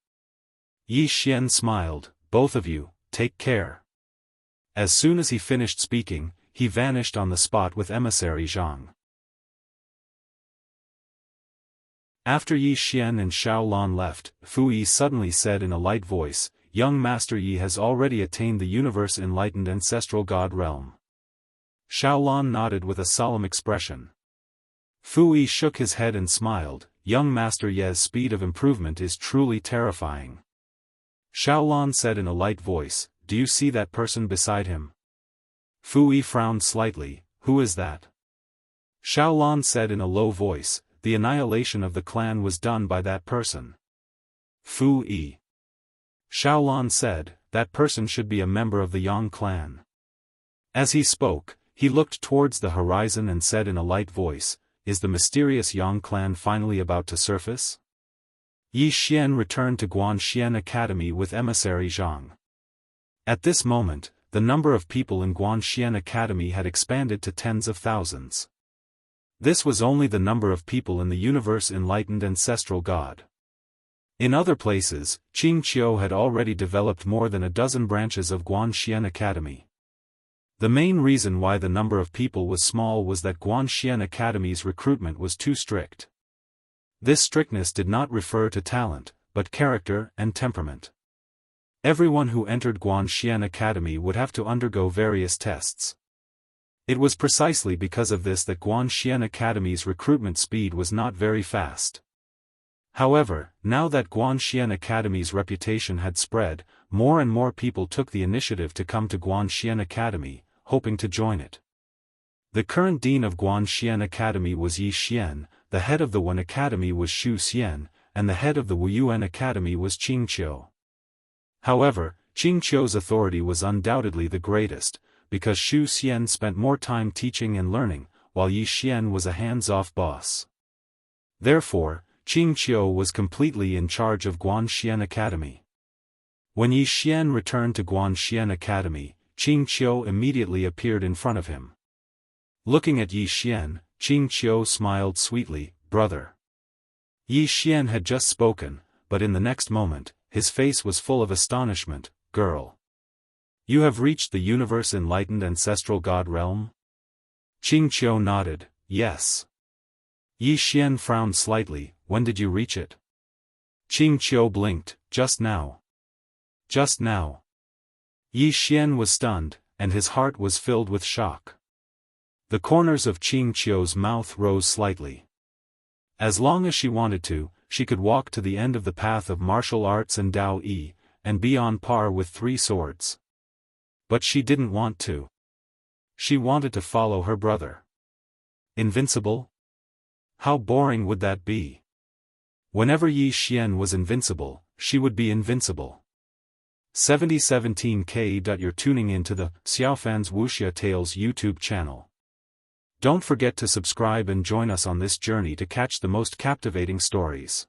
[SPEAKER 1] Yi Xian smiled, both of you, take care. As soon as he finished speaking, he vanished on the spot with emissary Zhang. After Yi Xian and Xiaolan left, Fu Yi suddenly said in a light voice, young Master Yi has already attained the universe-enlightened ancestral god realm. Xiaolan nodded with a solemn expression. Fu Yi shook his head and smiled, young Master Yi's speed of improvement is truly terrifying. Xiaolan said in a light voice, do you see that person beside him? Fu Yi frowned slightly, who is that? Xiaolan said in a low voice, the annihilation of the clan was done by that person. Fu Yi. Xiaolan said, that person should be a member of the Yang clan. As he spoke, he looked towards the horizon and said in a light voice, is the mysterious Yang clan finally about to surface? Yi Xian returned to Guanxian Academy with emissary Zhang. At this moment, the number of people in Guanxian Academy had expanded to tens of thousands. This was only the number of people in the universe-enlightened ancestral god. In other places, Qingqiu had already developed more than a dozen branches of Guanxian Academy. The main reason why the number of people was small was that Guanxian Academy's recruitment was too strict. This strictness did not refer to talent, but character and temperament. Everyone who entered Guanxian Academy would have to undergo various tests. It was precisely because of this that Guanxian Academy's recruitment speed was not very fast. However, now that Guanxian Academy's reputation had spread, more and more people took the initiative to come to Guanxian Academy, hoping to join it. The current dean of Guanxian Academy was Yi Xian, the head of the Wen Academy was Xu Xian, and the head of the Wuyuan Academy was Qingqiu. However, Qingqiu's authority was undoubtedly the greatest, because Xu Xian spent more time teaching and learning, while Yi Xian was a hands-off boss. Therefore, Qingqiu was completely in charge of Guanxian Academy. When Yi Xian returned to Guanxian Academy, Qingqiu immediately appeared in front of him. Looking at Yi Xian, Qingqiu smiled sweetly, brother. Yi Xian had just spoken, but in the next moment, his face was full of astonishment, girl. You have reached the universe-enlightened ancestral god realm? Qingqiu nodded, yes. Yi Xian frowned slightly, when did you reach it? Qingqiu blinked, just now. Just now. Yi Xian was stunned, and his heart was filled with shock. The corners of Qingqiu's mouth rose slightly. As long as she wanted to, she could walk to the end of the path of martial arts and Tao Yi, and be on par with 3 swords. But she didn't want to. She wanted to follow her brother. Invincible? How boring would that be? Whenever Yi Xian was invincible, she would be invincible. 7017K. You're tuning in to the Xiaofan's Wuxia Tales YouTube channel. Don't forget to subscribe and join us on this journey to catch the most captivating stories.